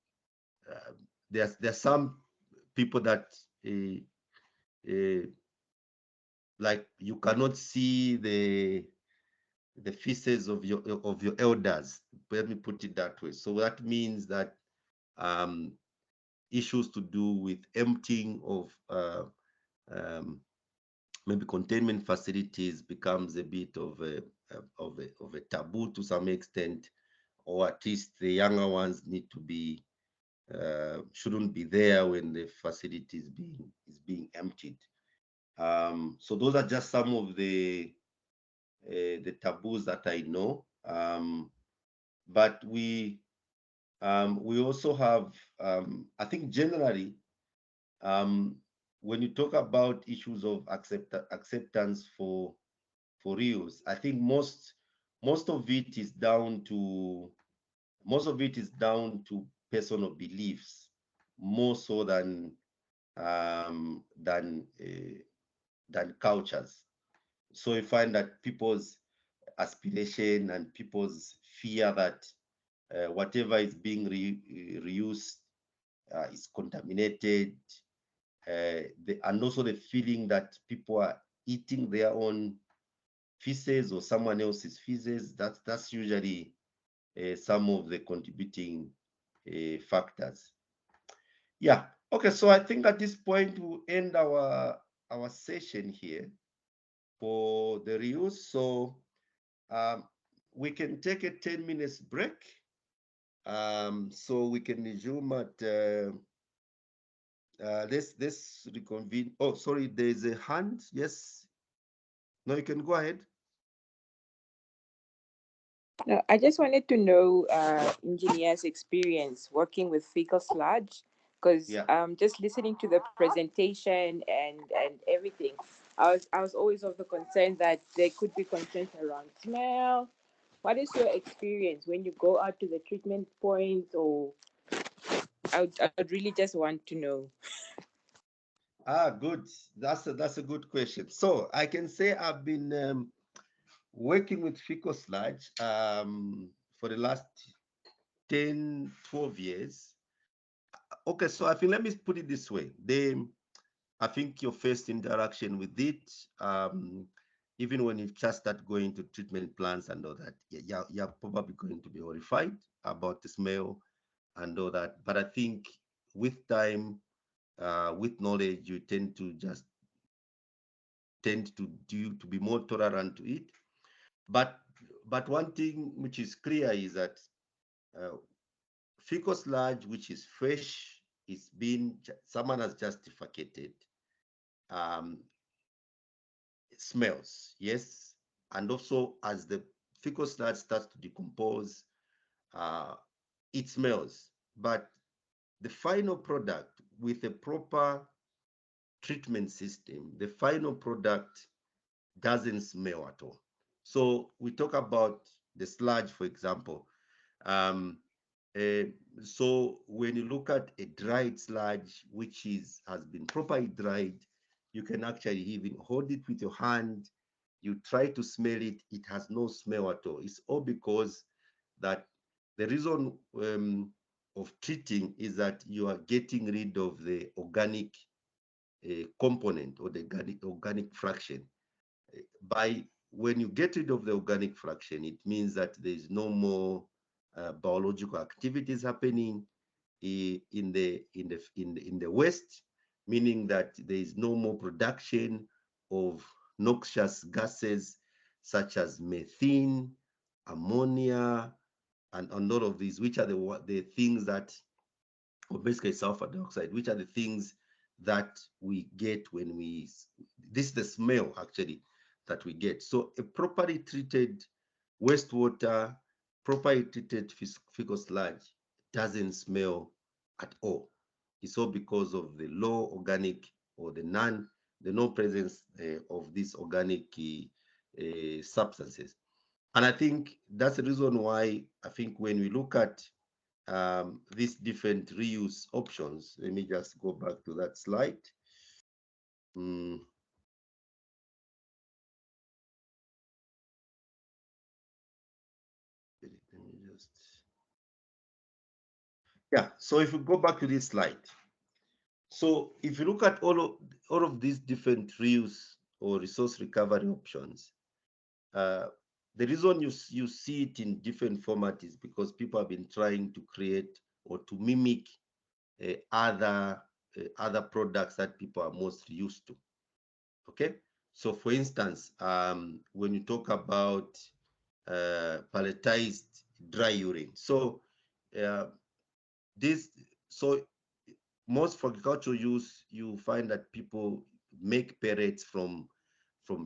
uh, there's some people that uh, like you cannot see the feces of your elders. Let me put it that way. So that means that um, issues to do with emptying of um, maybe containment facilities becomes a bit of a taboo to some extent, or at least the younger ones need to be shouldn't be there when the facility is being emptied. So those are just some of the taboos that I know. But we also have, I think generally, when you talk about issues of acceptance for reuse, I think most of it is down to personal beliefs, more so than cultures. So you find that people's aspiration and people's fear that whatever is being reused is contaminated, and also the feeling that people are eating their own feces or someone else's feces. That's usually some of the contributing factors. Yeah. Okay. So I think at this point we'll end our session here for the reuse. So um, we can take a 10 minutes break. So we can resume at let's reconvene. Oh, sorry, there's a hand. Yes. No, you can go ahead. No, I just wanted to know engineers' experience working with fecal sludge, because Yeah. just listening to the presentation and everything, I was always of the concern that there could be concerns around smell. What is your experience when you go out to the treatment points, or I'd really just want to know. Good. That's a good question. So I can say I've been working with fecal sludge for the last 10, 12 years. Okay, so I think let me put it this way. I think your first interaction with it, even when you just start going to treatment plants and all that, you're probably going to be horrified about the smell and all that. But I think with time, with knowledge, you tend to be more tolerant to it. But one thing which is clear is that uh, fecal sludge, which is fresh, someone has just defecated. Um, it smells, yes, and also as the fecal sludge starts to decompose, uh, it smells. But the final product, with a proper treatment system, the final product doesn't smell at all. So we talk about the sludge, for example. Um, uh, so when you look at a dried sludge, which has been properly dried, you can actually even hold it with your hand. You try to smell it; it has no smell at all. It's all because that the reason of treating is that you are getting rid of the organic component or the organic fraction. By when you get rid of the organic fraction, it means that there is no more biological activities happening in the waste, meaning that there is no more production of noxious gases such as methane, ammonia, and all of these, which are the things that, or basically sulfur dioxide, which are the things that we get when this is the smell actually that we get. So a properly treated wastewater, properly treated fecal sludge doesn't smell at all. It's all because of the low organic or the no presence of these organic substances. And I think that's the reason why I think when we look at these different reuse options. Let me just go back to that slide. Mm. Let me just, yeah. So if we go back to this slide, so if you look at all of these different reuse or resource recovery options, uh, the reason you see it in different formats is because people have been trying to create or to mimic other products that people are most used to. Okay, so for instance, when you talk about palletized dry urine, so uh, this so most for agricultural use, you find that people make pellets from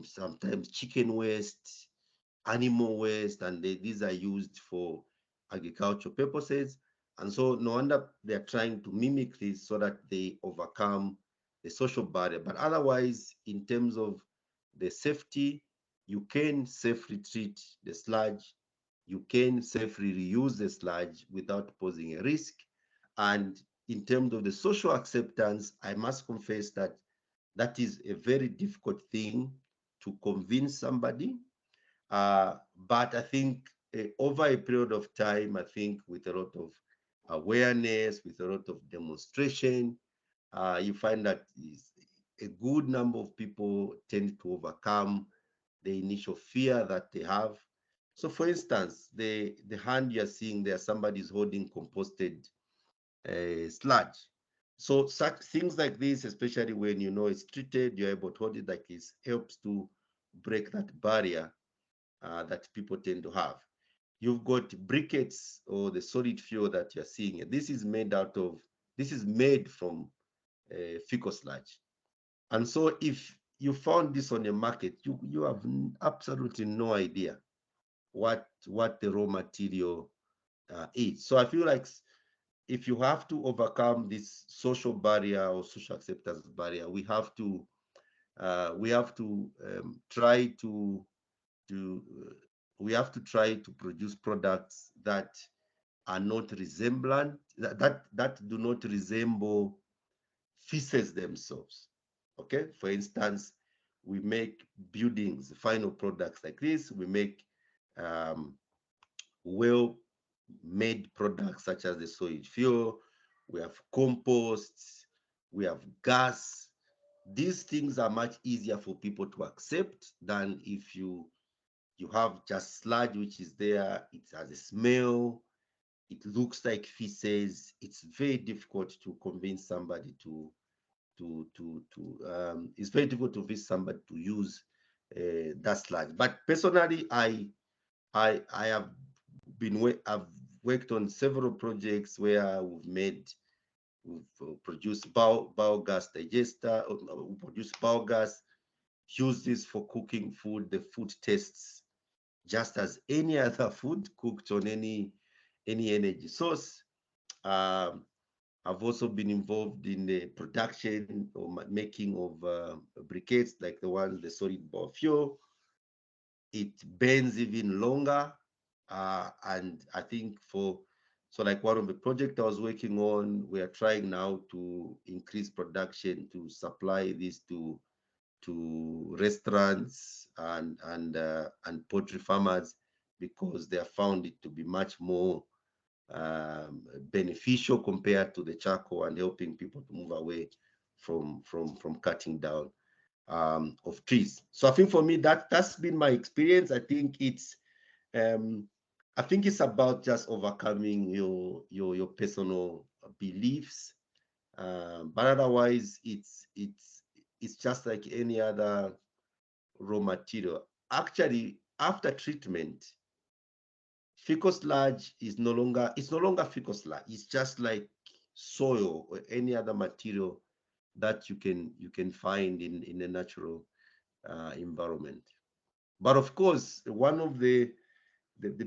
sometimes chicken waste, animal waste, and these are used for agricultural purposes. And so no wonder they're trying to mimic this so that they overcome the social barrier. But otherwise, in terms of the safety, you can safely treat the sludge, you can safely reuse the sludge without posing a risk. And in terms of the social acceptance, I must confess that that is a very difficult thing to convince somebody. But I think over a period of time, I think with a lot of awareness, with a lot of demonstration, you find that a good number of people tend to overcome the initial fear that they have. So for instance, the hand you're seeing there, somebody's holding composted sludge. So such things like this, especially when you know it's treated, you're able to hold it like this, helps to break that barrier that people tend to have. You've got briquettes or the solid fuel that you're seeing. This is made from fecal sludge. And so if you found this on the market, you have absolutely no idea what the raw material is. So I feel like if you have to overcome this social barrier or social acceptance barrier, we have to try to produce products that are not resemblant, that do not resemble feces themselves. Okay, for instance, we make buildings, final products like this. We make well-made products such as the solid fuel. We have composts. We have gas. These things are much easier for people to accept than if you have just sludge, which is there. It has a smell. It looks like feces. It's very difficult to convince somebody it's very difficult to convince somebody to use that sludge. But personally, I've worked on several projects where we've produced biogas digester, we produce biogas, use this for cooking food. The food tastes just as any other food cooked on any energy source. I've also been involved in the production or making of briquettes like the solid biofuel. It burns even longer. And I think like one of the projects I was working on, we are trying now to increase production to supply this to restaurants and poultry farmers, because they have found it to be much more beneficial compared to the charcoal, and helping people to move away from cutting down of trees. So I think for me that's been my experience. I think it's about just overcoming your personal beliefs, but otherwise it's just like any other raw material. Actually, after treatment, fecal sludge is no longer fecal sludge. It's just like soil or any other material that you can find in a natural environment. But of course, one of the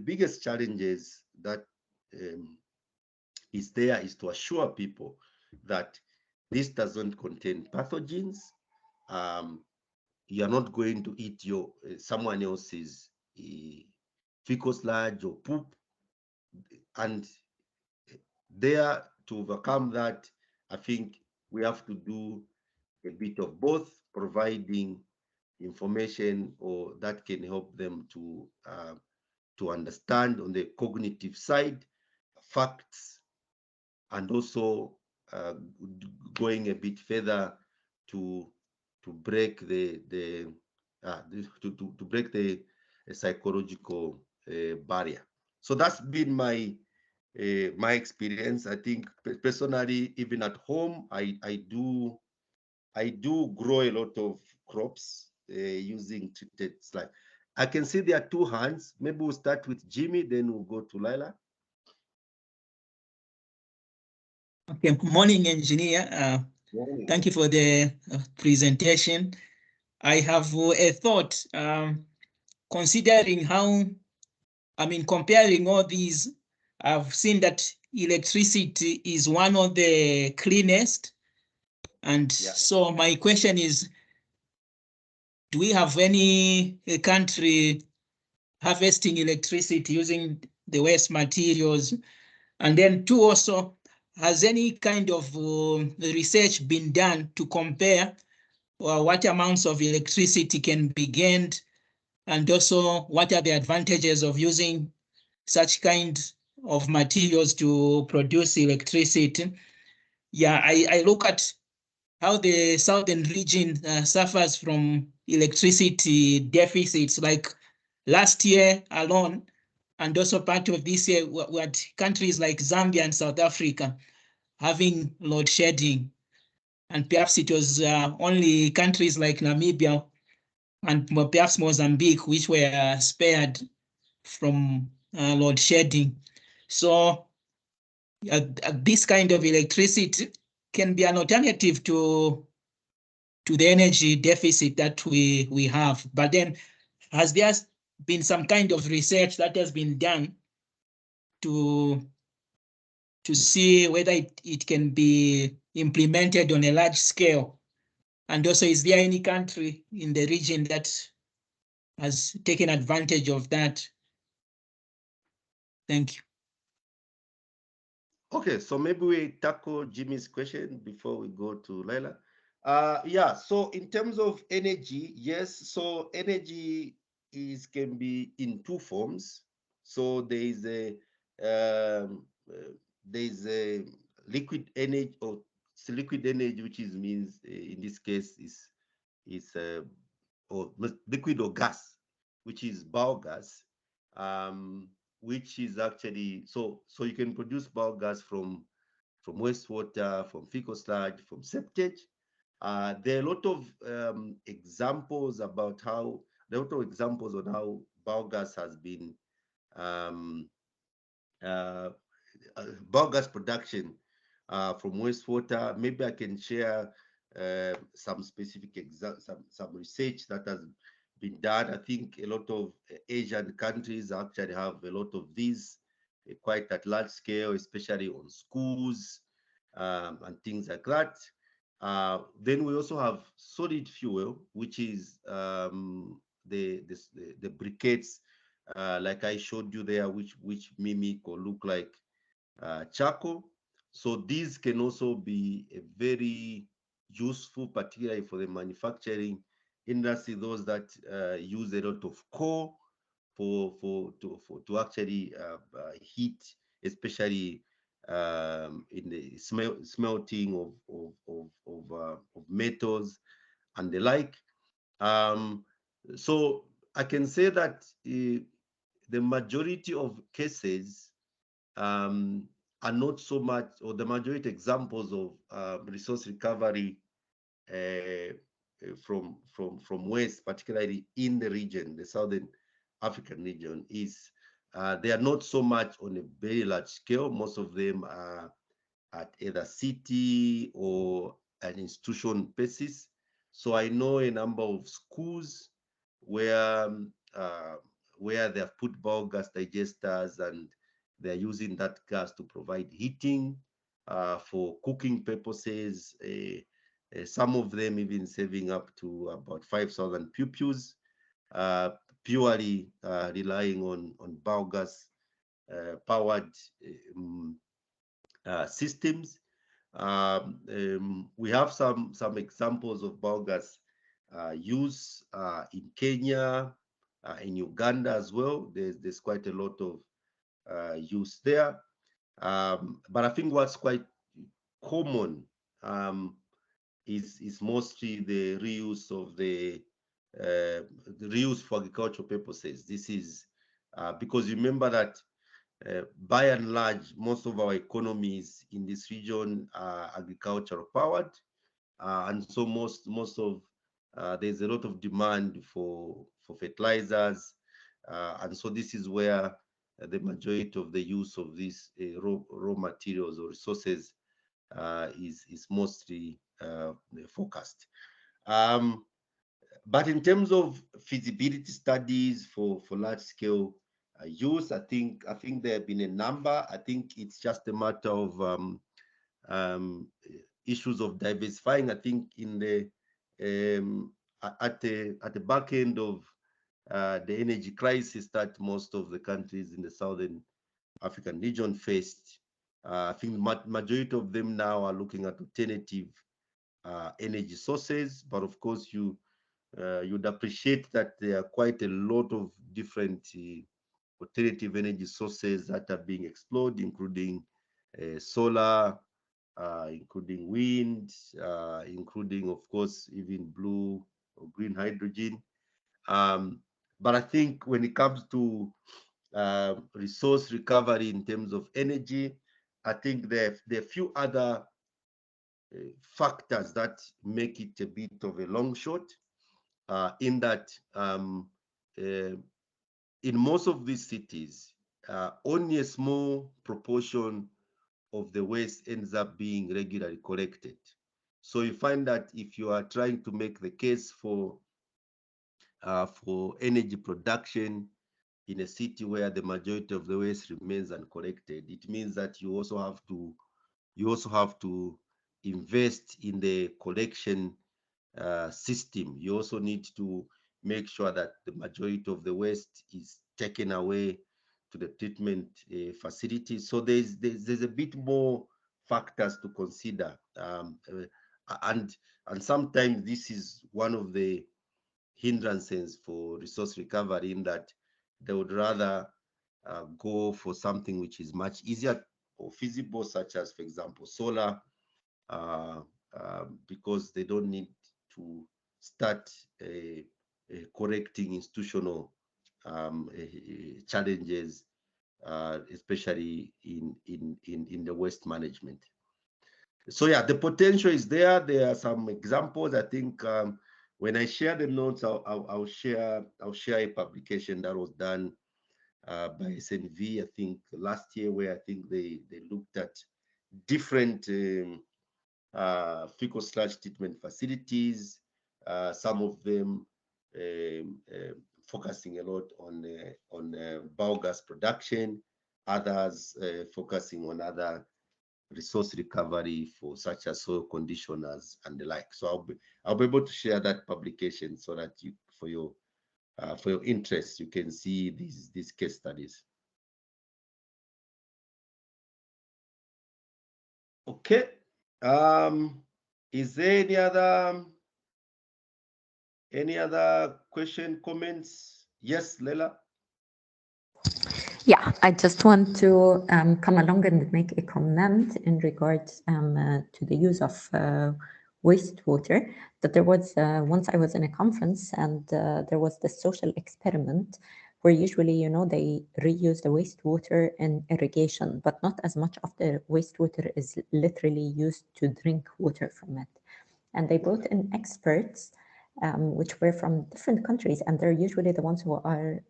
biggest challenges that is to assure people that this doesn't contain pathogens. You are not going to eat someone else's fecal sludge or poop, and there, to overcome that, I think we have to do a bit of both, providing information or that can help them to understand on the cognitive side facts, and also going a bit further to break the psychological barrier. So that's been my experience. I think personally, even at home, I do grow a lot of crops using treated sludge. I can see there are two hands. Maybe we'll start with Jimmy, then we'll go to Lila. Okay, good morning, engineer. Thank you for the presentation. I have a thought, considering how, comparing all these, I've seen that electricity is one of the cleanest. And so my question is, do we have any country harvesting electricity using the waste materials? And then two, also, has any kind of research been done to compare what amounts of electricity can be gained, and also what are the advantages of using such kind of materials to produce electricity. Yeah, I look at how the southern region suffers from electricity deficits. Like last year alone, and also part of this year, we had countries like Zambia and South Africa having load shedding. And perhaps it was only countries like Namibia and perhaps Mozambique which were spared from load shedding. So this kind of electricity can be an alternative to the energy deficit that we have. But then, has there been some kind of research that has been done to see whether it can be implemented on a large scale? And also, is there any country in the region that has taken advantage of that? Thank you. Okay, so maybe we tackle Jimmy's question before we go to Laila. Yeah, so in terms of energy, yes, so energy can be in two forms. So there is a liquid energy, or liquid energy, which means in this case is or liquid or gas, which is biogas. Which is actually, so you can produce biogas from wastewater, from fecal sludge, from septage. There are a lot of examples about how, there are a lot of examples on how biogas has been, biogas production from wastewater. Maybe I can share some specific some research that has been done. I think a lot of Asian countries actually have a lot of these quite at large scale, especially on schools and things like that. Then we also have solid fuel, which is the briquettes, like I showed you there, which mimic or look like charcoal. So these can also be a very useful, particularly for the manufacturing industry, those that use a lot of coal to actually heat, especially in the smelting of metals and the like. So I can say that the majority of cases are not so much, or the majority examples of resource recovery from waste, particularly in the region, the Southern African region, is they are not so much on a very large scale. Most of them are at either city or an institution basis. So I know a number of schools where they have put biogas digesters, and they're using that gas to provide heating for cooking purposes. Some of them even saving up to about 5,000 pupils, purely relying on biogas powered systems. We have some examples of biogas use in Kenya, in Uganda as well. There's quite a lot of use there. But I think what's quite common is mostly the reuse of the reuse for agricultural purposes. This is because remember that by and large, most of our economies in this region are agricultural powered, and so most of there's a lot of demand for fertilizers, and so this is where the majority of the use of these raw materials or resources is mostly focused. But in terms of feasibility studies for large scale use, I think there have been a number. I think it's just a matter of issues of diversifying. I think in the at the back end of the energy crisis that most of the countries in the Southern African region faced, I think majority of them now are looking at alternative energy sources. But of course, you'd appreciate that there are quite a lot of different alternative energy sources that are being explored, including solar, including wind, including, of course, even blue or green hydrogen. But I think when it comes to resource recovery in terms of energy, I think there are a few other factors that make it a bit of a long shot, in that in most of these cities, only a small proportion of the waste ends up being regularly collected. So you find that if you are trying to make the case for energy production in a city where the majority of the waste remains uncollected, it means that you also have to invest in the collection system. You also need to make sure that the majority of the waste is taken away to the treatment facility. So there's a bit more factors to consider, and sometimes this is one of the hindrances for resource recovery, in that they would rather go for something which is much easier or feasible, such as, for example, solar, because they don't need to start correcting institutional challenges, especially in the waste management. So yeah, the potential is there. There are some examples. I think when I share the notes, I'll share a publication that was done by SNV, I think last year, where I think they looked at different fecal sludge treatment facilities, some of them focusing a lot on biogas production, others focusing on other resource recovery for such as soil conditioners and the like. So I'll be able to share that publication so that you, for your interest, you can see these case studies. Okay. Is there any other question, comments? Yes, Leila. Yeah, I just want to come along and make a comment in regards to the use of wastewater. That there was once I was in a conference, and there was this social experiment where usually, you know, they reuse the wastewater in irrigation, but not as much of the wastewater is literally used to drink water from it. And they brought in experts, which were from different countries, and they're usually the ones who are,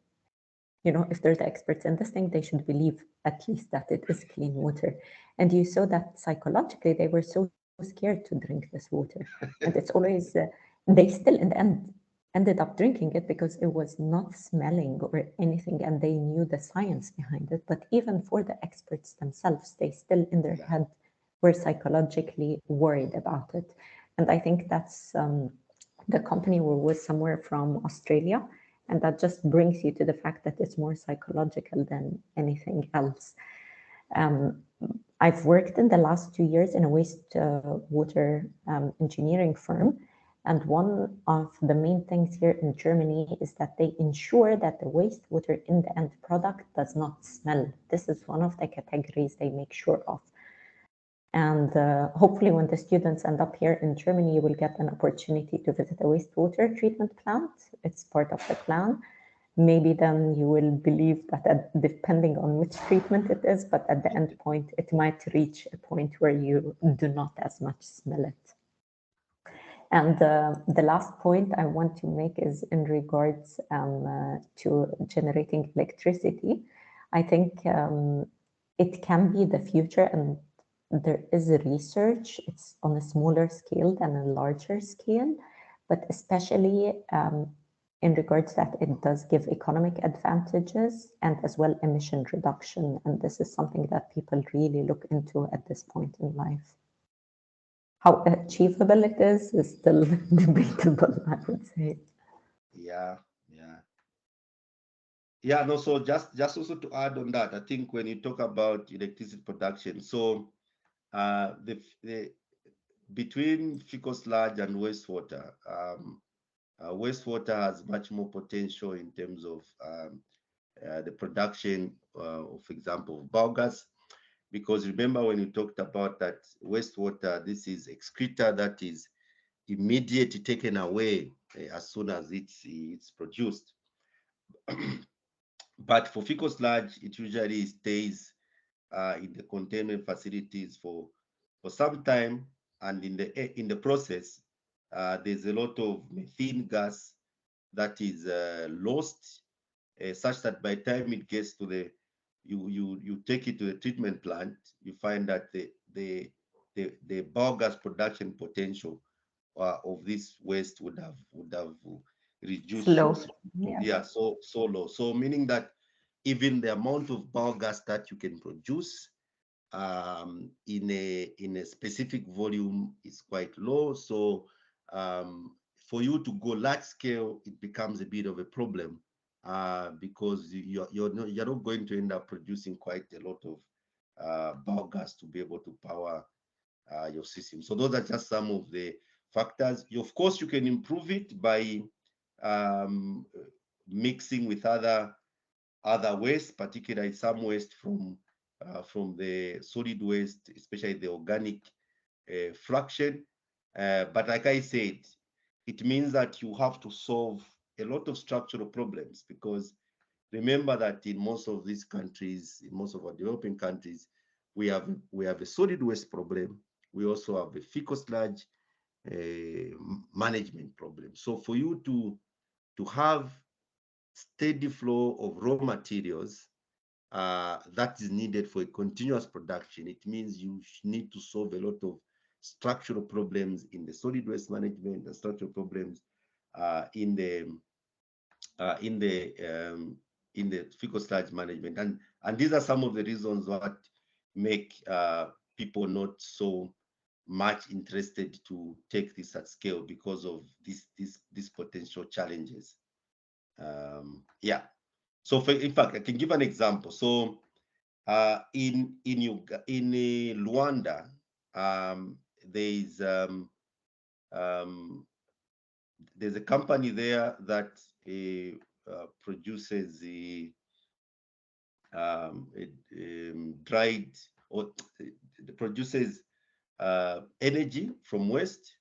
you know, if they're the experts in this thing, they should believe at least that it is clean water. And you saw that psychologically, they were so scared to drink this water. And it's always, they still in the end ended up drinking it because it was not smelling or anything, and they knew the science behind it. But even for the experts themselves, they still in their head were psychologically worried about it. And I think that's the company was somewhere from Australia. And that just brings you to the fact that it's more psychological than anything else. I've worked in the last 2 years in a wastewater engineering firm. And one of the main things here in Germany is that they ensure that the wastewater in the end product does not smell. This is one of the categories they make sure of. And hopefully when the students end up here in Germany, you will get an opportunity to visit a wastewater treatment plant. It's part of the plan. Maybe then you will believe that depending on which treatment it is, but at the end point, it might reach a point where you do not as much smell it. And the last point I want to make is in regards to generating electricity. I think it can be the future, and there is research. It's on a smaller scale than a larger scale, but especially in regards that it does give economic advantages and as well emission reduction. And this is something that people really look into at this point in life. How achievable it is still debatable, I would say. Yeah, no, so just also to add on that, I think when you talk about electricity production, so between fecal sludge and wastewater, wastewater has much more potential in terms of the production, for example, of biogas. Because remember when you talked about that wastewater, this is excreta that is immediately taken away as soon as it's produced. But for fecal sludge, it usually stays in the containment facilities for some time, and in the process, there's a lot of methane gas that is lost, such that by the time it gets to you take it to the treatment plant, you find that the biogas production potential of this waste would have reduced Slow. yeah, so low. So meaning that even the amount of biogas that you can produce in a specific volume is quite low. So for you to go large scale, it becomes a bit of a problem because you're not going to end up producing quite a lot of biogas to be able to power your system. So those are just some of the factors. Of course, you can improve it by mixing with other waste, particularly some waste from the solid waste, especially the organic fraction. But like I said, it means that you have to solve a lot of structural problems, because remember that in most of these countries, in most of our developing countries, we have a solid waste problem. We also have a fecal sludge management problem. So for you to have steady flow of raw materials that is needed for a continuous production, it means you need to solve a lot of structural problems in the solid waste management and structural problems in the fecal sludge management, and these are some of the reasons that make people not so much interested to take this at scale, because of these potential challenges. Yeah. So in fact, I can give an example. So in Luanda, there's a company there that produces the dried, or produces energy from waste,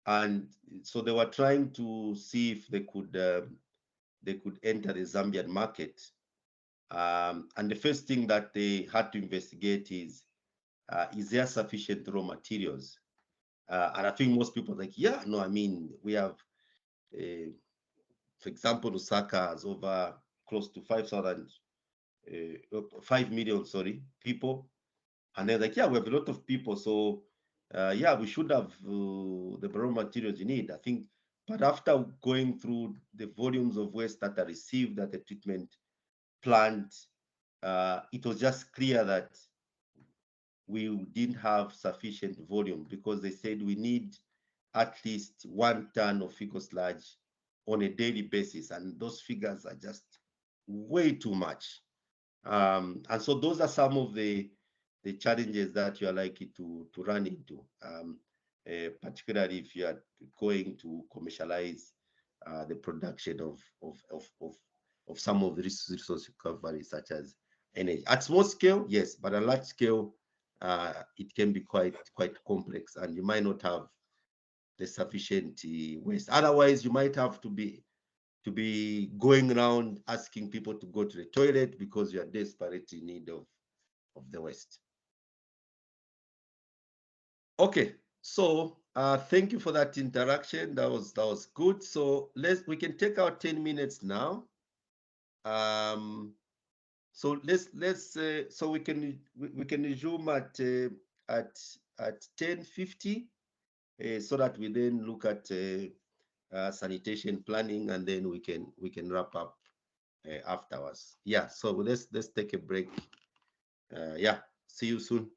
and so they were trying to see if they could enter the Zambian market. And the first thing that they had to investigate is there sufficient raw materials? And I think most people are like, yeah, no, I mean, we have, for example, Lusaka has over close to 5 million, people. And they're like, yeah, we have a lot of people. So yeah, we should have the raw materials you need, I think. But after going through the volumes of waste that are received at the treatment plant, it was just clear that we didn't have sufficient volume, because they said we need at least 1 ton of fecal sludge on a daily basis, and those figures are just way too much. And so those are some of the challenges that you are likely to run into, particularly if you are going to commercialize the production of some of the resource recovery, such as energy. At small scale, yes, but at large scale, it can be quite complex, and you might not have the sufficient waste. Otherwise, you might have to be going around asking people to go to the toilet because you are desperately in need of the waste. Okay, so thank you for that interaction. That was good. So we can take our 10 minutes now. So so we can resume at 10:50, so that we then look at sanitation planning, and then we can wrap up afterwards. Yeah, so let's take a break. Yeah, see you soon.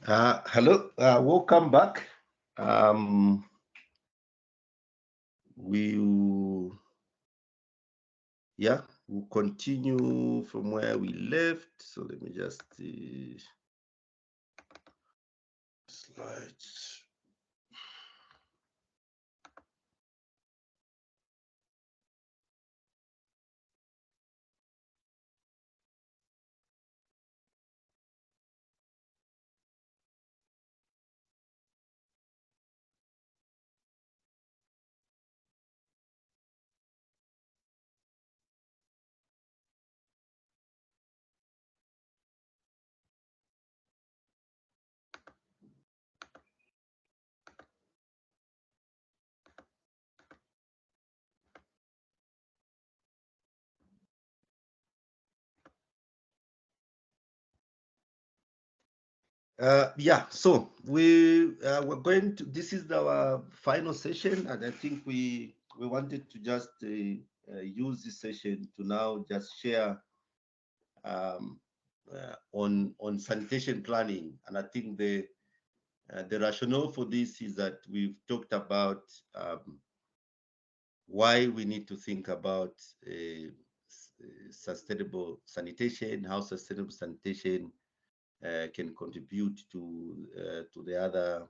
Hello, welcome back. We'll continue from where we left. So let me just slides. So we're going to, this is our final session, and I think we wanted to just use this session to now just share on sanitation planning. And I think the rationale for this is that we've talked about why we need to think about sustainable sanitation, how sustainable sanitation can contribute to the other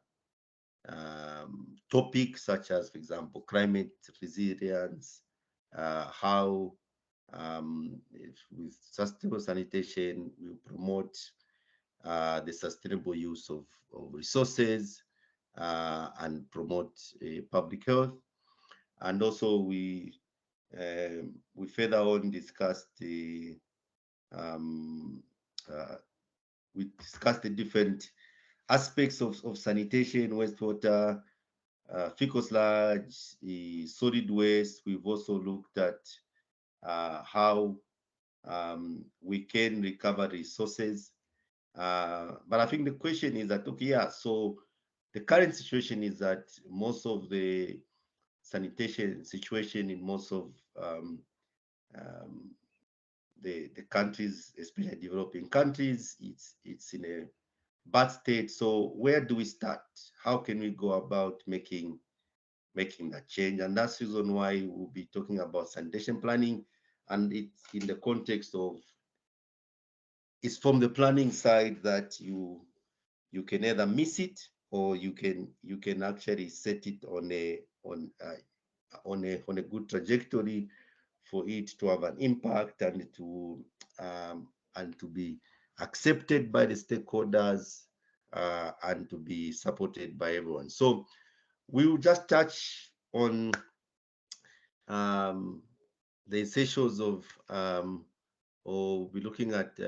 topics, such as, for example, climate resilience, how with sustainable sanitation we promote the sustainable use of resources and promote public health. And also we further on discussed the we discussed the different aspects of sanitation, wastewater, fecal sludge, solid waste. We've also looked at how we can recover resources. But I think the question is that, okay, so the current situation is that most of the sanitation situation in most of the countries, especially developing countries, it's in a bad state. So where do we start? How can we go about making that change? And that's the reason why we'll be talking about sanitation planning, and it's in the context of, it's from the planning side that you can either miss it, or you can actually set it on a good trajectory for it to have an impact and to be accepted by the stakeholders and to be supported by everyone. So we will just touch on the essentials of or we're looking at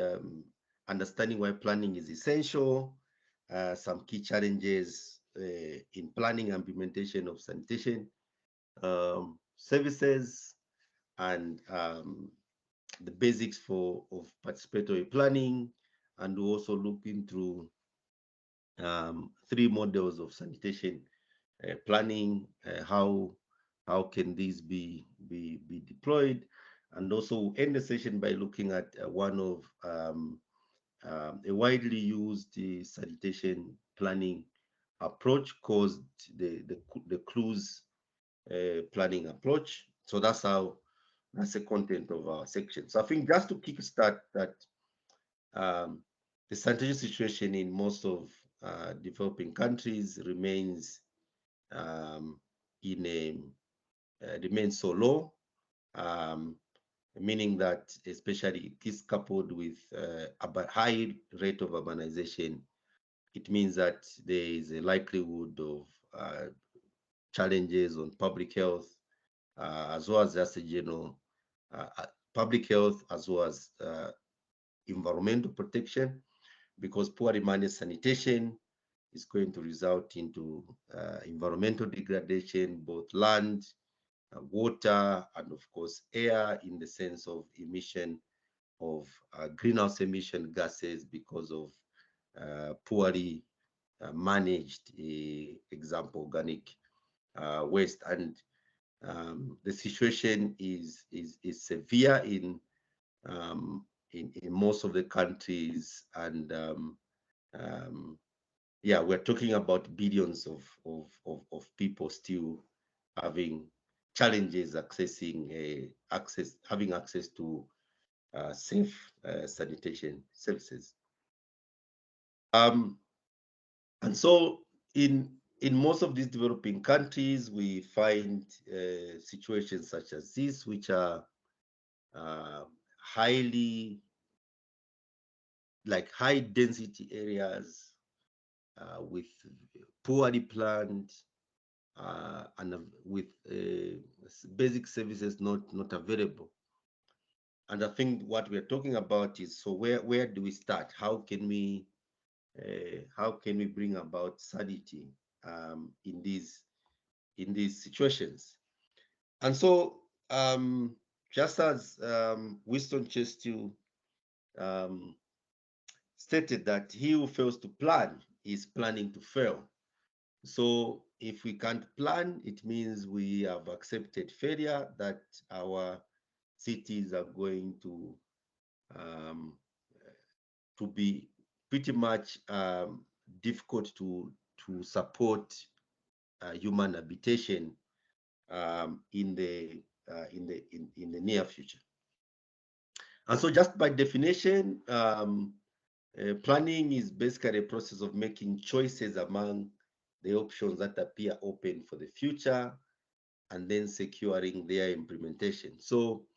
understanding why planning is essential, some key challenges in planning and implementation of sanitation services, and the basics of participatory planning. And we also look into 3 models of sanitation planning, how can these be deployed. And also end the session by looking at one of a widely used sanitation planning approach called the clues planning approach. So that's the content of our section. So I think just to kickstart that, the sanitation situation in most of developing countries remains remains so low, meaning that especially this coupled with a high rate of urbanization, it means that there is a likelihood of challenges on public health, as well as just a general public health, as well as environmental protection, because poorly managed sanitation is going to result into environmental degradation, both land, water, and of course air, in the sense of emission of greenhouse emission gases because of poorly managed, example, organic waste. And the situation is severe in most of the countries, and yeah, we're talking about billions of people still having challenges accessing having access to safe sanitation services. And so in most of these developing countries, we find situations such as this, which are highly, like high density areas with poorly planned and with basic services not available. And I think what we're talking about is, so where do we start? How can we bring about sanity in these situations? And so, just as Winston Churchill stated that he who fails to plan is planning to fail. So if we can't plan, it means we have accepted failure, that our cities are going to be pretty much difficult to support human habitation in the near future. And so, just by definition, planning is basically a process of making choices among the options that appear open for the future, and then securing their implementation. So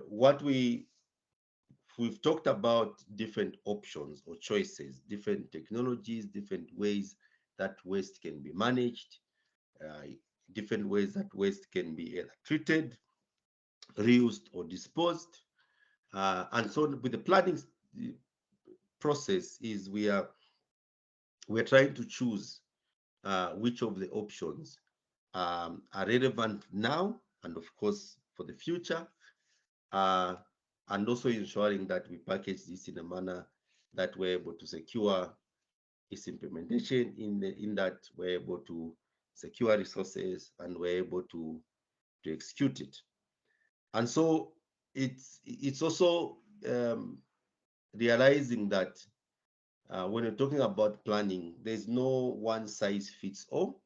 what we've talked about different options or choices, different technologies, different ways that waste can be managed, different ways that waste can be either treated, reused, or disposed. And so with the planning process is we're trying to choose which of the options are relevant now, and of course for the future, and also ensuring that we package this in a manner that we're able to secure its implementation, in that we're able to secure resources and we're able to execute it. And so it's also realizing that when you're talking about planning, there's no one size fits all.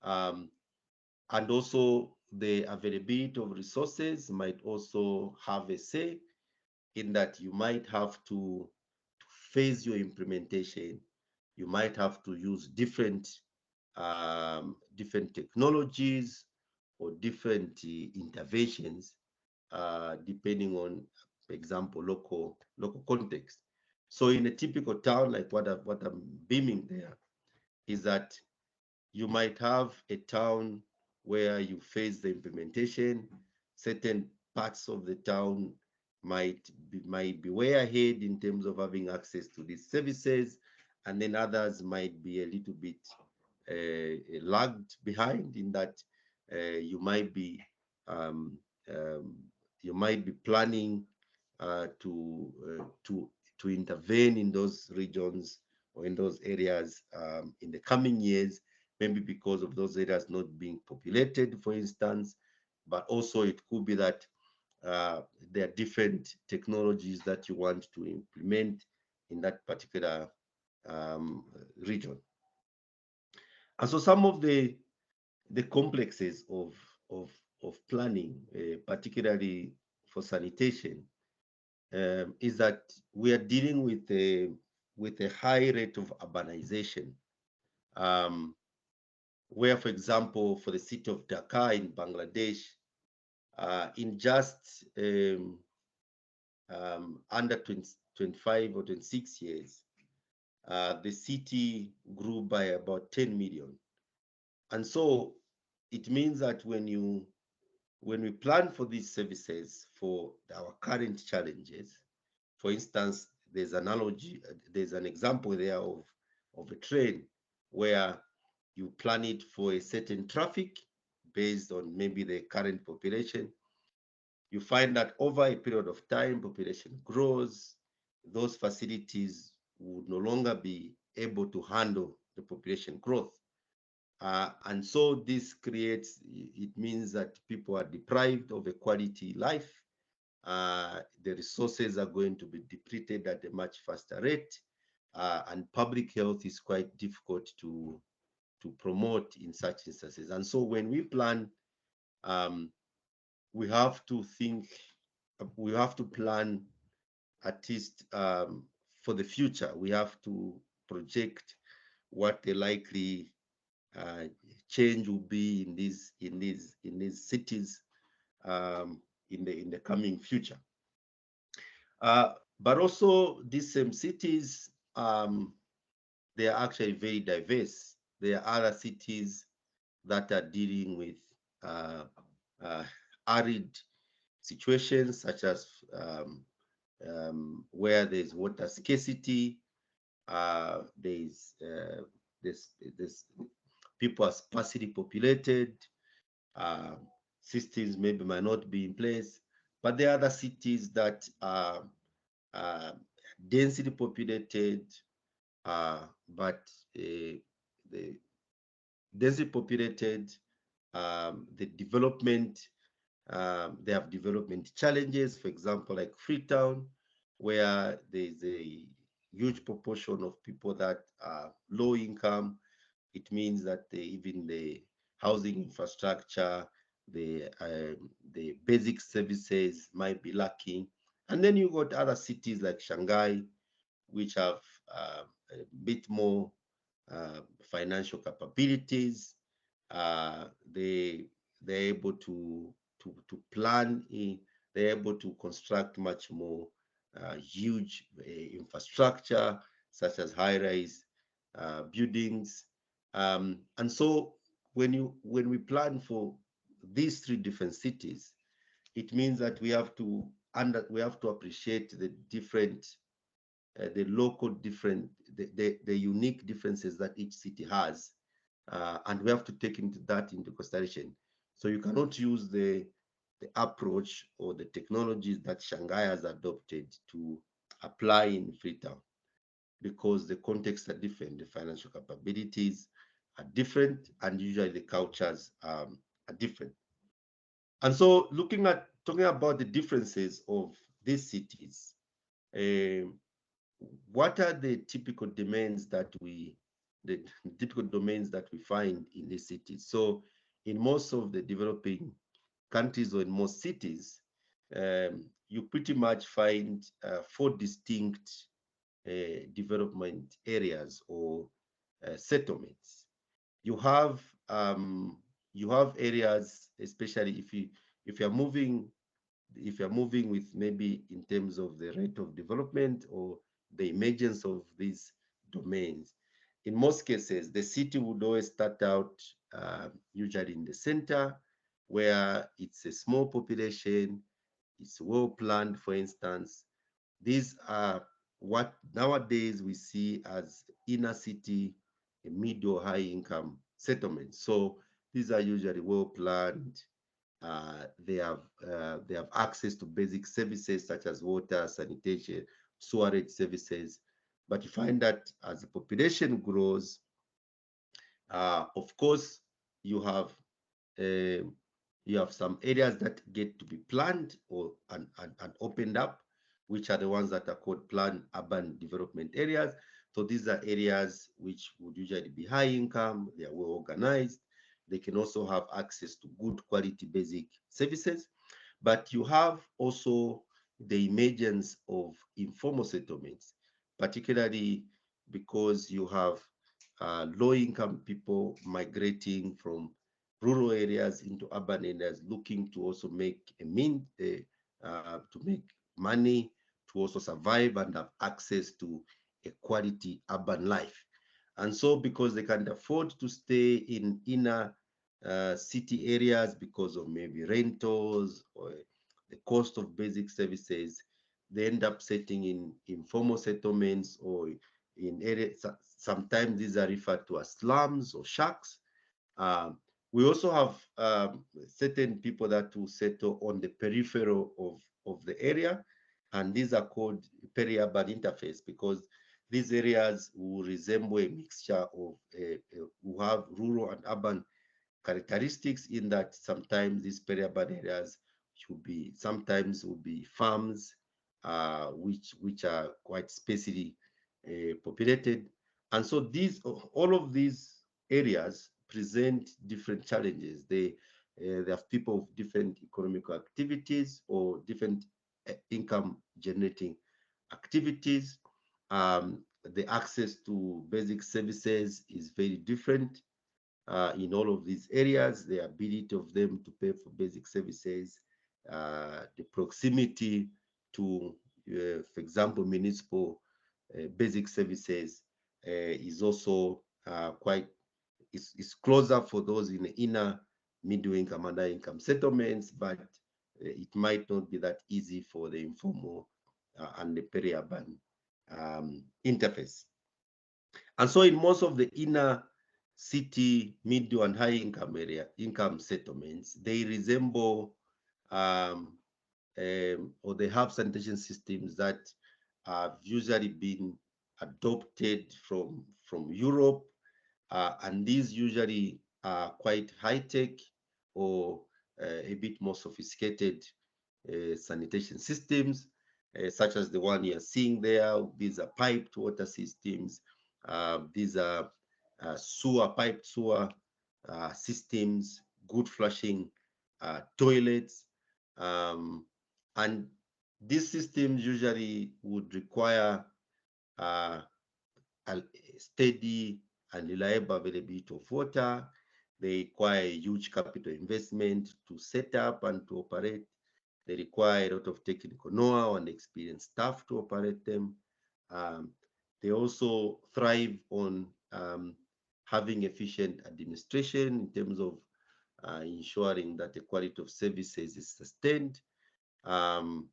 And also the availability of resources might also have a say, in that you might have to phase your implementation. You might have to use different technologies or different interventions depending on, for example, local context. So in a typical town, like what I'm beaming there, is that you might have a town where you phase the implementation. Certain parts of the town might be way ahead in terms of having access to these services, and then others might be a little bit lagged behind, in that you might be planning to intervene in those regions or in those areas in the coming years, maybe because of those areas not being populated, for instance. But also it could be that there are different technologies that you want to implement in that particular region. And so some of the complexes of planning, particularly for sanitation, is that we are dealing with a high rate of urbanization, where, for example, for the city of Dhaka in Bangladesh, in just under 25 or 26 years, the city grew by about 10 million. And so it means that when we plan for these services for our current challenges, for instance, there's an example there of a train where you plan it for a certain traffic based on maybe the current population. You find that over a period of time, population grows, those facilities would no longer be able to handle the population growth. And so this it means that people are deprived of a quality life. The resources are going to be depleted at a much faster rate. and public health is quite difficult to promote in such instances. And so when we plan, we have to think, we have to plan at least for the future. We have to project what the likely change will be in these cities in the coming future. But also these same cities, they are actually very diverse. There are other cities that are dealing with arid situations, such as where there's water scarcity, there's people are sparsely populated, systems maybe might not be in place, but there are other cities that are densely populated, but the densely populated, the development, they have development challenges, for example, like Freetown, where there's a huge proportion of people that are low income. It means that even the housing infrastructure, the basic services might be lacking. And then you got other cities like Shanghai, which have a bit more financial capabilities. They're able to plan. They're able to construct much more huge infrastructure, such as high-rise buildings. And so when we plan for these three different cities, it means that we have to appreciate the different, the local different, the unique differences that each city has, and we have to take that into consideration. So you cannot use the approach or the technologies that Shanghai has adopted to apply in Freetown, because the contexts are different, the financial capabilities are different, and usually the cultures are different. And so talking about the differences of these cities, what are the typical domains that we find in these cities? So in most of the developing countries, or in most cities, you pretty much find 4 distinct development areas or settlements. You have areas, especially if you're moving with, maybe in terms of the rate of development or the emergence of these domains. In most cases, the city would always start out usually in the center, where it's a small population, it's well planned, for instance. These are what nowadays we see as inner city, middle high income settlements. So these are usually well planned. They have access to basic services such as water, sanitation, sewerage services. But you find that as the population grows, of course, you have some areas that get to be planned or and opened up, which are the ones that are called planned urban development areas. So these are areas which would usually be high income, they are well organized, they can also have access to good quality basic services. But you have also the emergence of informal settlements, particularly because you have low-income people migrating from rural areas into urban areas, looking to also make to make money, to also survive and have access to a quality urban life. And so, because they can't afford to stay in inner city areas because of maybe rentals or the cost of basic services, they end up settling in informal settlements or in areas. Sometimes these are referred to as slums or shacks. We also have certain people that will settle on the peripheral of the area, and these are called peri-urban interface, because these areas will resemble a mixture of will have rural and urban characteristics, in that sometimes these peri-urban areas sometimes will be farms, which are quite spacely populated. And so all of these areas present different challenges. They have people of different economic activities or different income generating activities. The access to basic services is very different in all of these areas. The ability of them to pay for basic services, the proximity to, for example, municipal basic services is also is closer for those in the inner middle income and high income settlements, but it might not be that easy for the informal and the peri-urban interface. And so in most of the inner city, middle and high income settlements, they resemble or they have sanitation systems that have usually been adopted from Europe, and these usually are quite high-tech or a bit more sophisticated sanitation systems, such as the one you're seeing there. These are piped water systems. These are piped sewer systems, good flushing toilets. And these systems usually would require a steady and reliable availability of water. They require a huge capital investment to set up and to operate. They require a lot of technical know-how and experienced staff to operate them. They also thrive on having efficient administration in terms of ensuring that the quality of services is sustained. And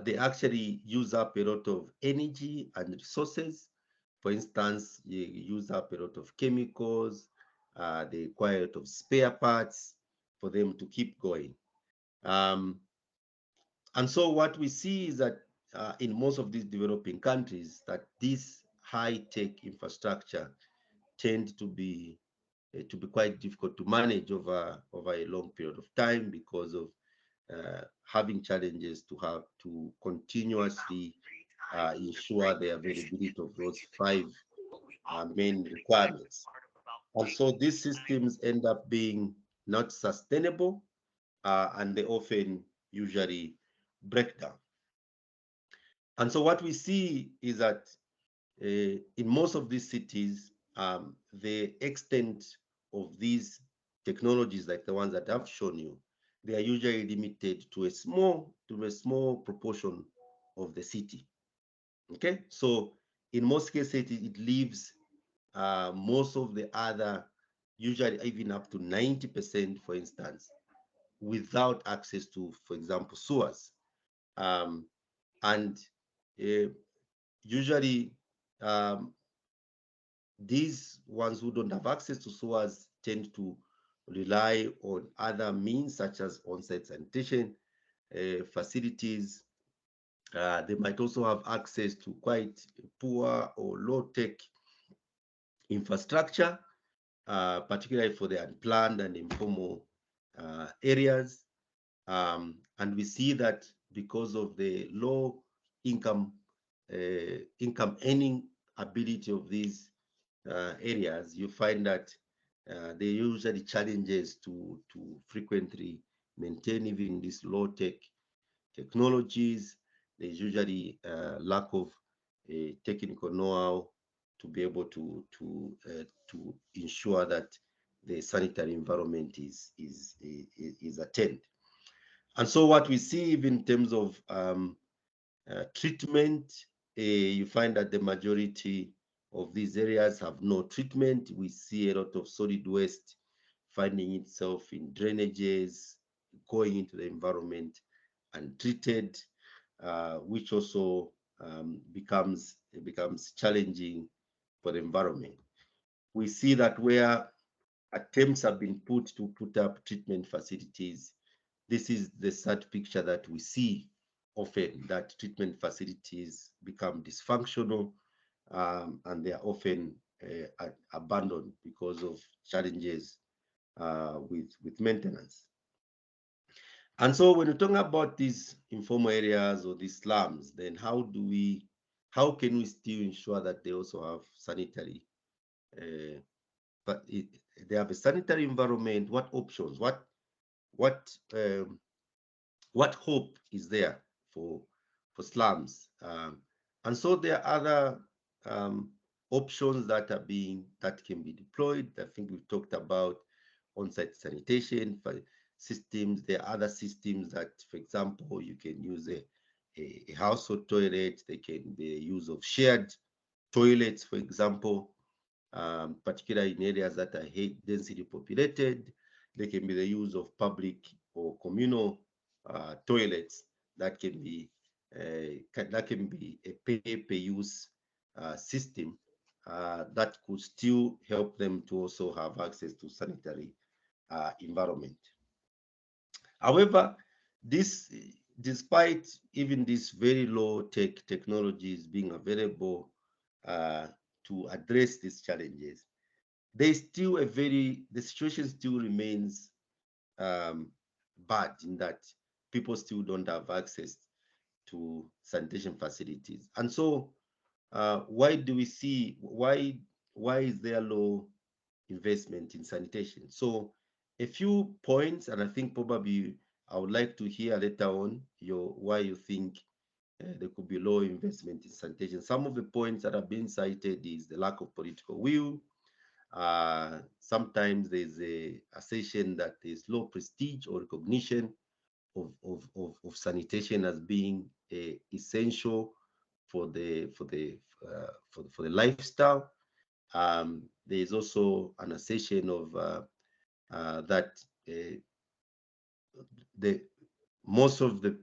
they actually use up a lot of energy and resources. For instance, you use up a lot of chemicals. They require a lot of spare parts for them to keep going. And so what we see is that in most of these developing countries, that this high-tech infrastructure tend to be quite difficult to manage over a long period of time because of having challenges to continuously ensure the availability of those five main requirements. And so these systems end up being not sustainable, and they often usually break down. And so what we see is that in most of these cities, the extent of these technologies, like the ones that I've shown you, they are usually limited to a small proportion of the city. Okay, so in most cases, it leaves most of the other, usually even up to 90%, for instance, without access to, for example, sewers. And usually these ones who don't have access to sewers tend to rely on other means, such as on-site sanitation facilities. They might also have access to quite poor or low-tech infrastructure, particularly for the unplanned and informal areas. And we see that because of the low income earning ability of these areas, you find that there are usually challenges to frequently maintain even these low-tech technologies. There's usually lack of technical know-how to be able to ensure that the sanitary environment is attained. And so what we see even in terms of treatment, you find that the majority of these areas have no treatment. We see a lot of solid waste finding itself in drainages, going into the environment untreated, which also becomes challenging for the environment. We see that where attempts have been put to put up treatment facilities, this is the sad picture that we see often, that treatment facilities become dysfunctional, and they are often abandoned because of challenges with maintenance. And so when we're talking about these informal areas or these slums, then how do we how can we still ensure that they also have sanitary, but they have a sanitary environment? What options? What what hope is there for slums? And so there are other options that can be deployed. I think we've talked about on-site sanitation systems. There are other systems that, for example, you can use a household toilet. There can be a use of shared toilets, for example, particularly in areas that are densely populated. There can be the use of public or communal toilets that can be a pay-per-use system that could still help them to also have access to sanitary environment. However, this, despite even these very low-tech technologies being available to address these challenges, there's still the situation still remains bad in that people still don't have access to sanitation facilities. And so why is there low investment in sanitation? So a few points, and I think probably I would like to hear later on why you think there could be low investment in sanitation. Some of the points that have been cited is the lack of political will. Sometimes there's a assertion that there's low prestige or recognition of sanitation as being essential for the lifestyle. There is also an assertion of that most of the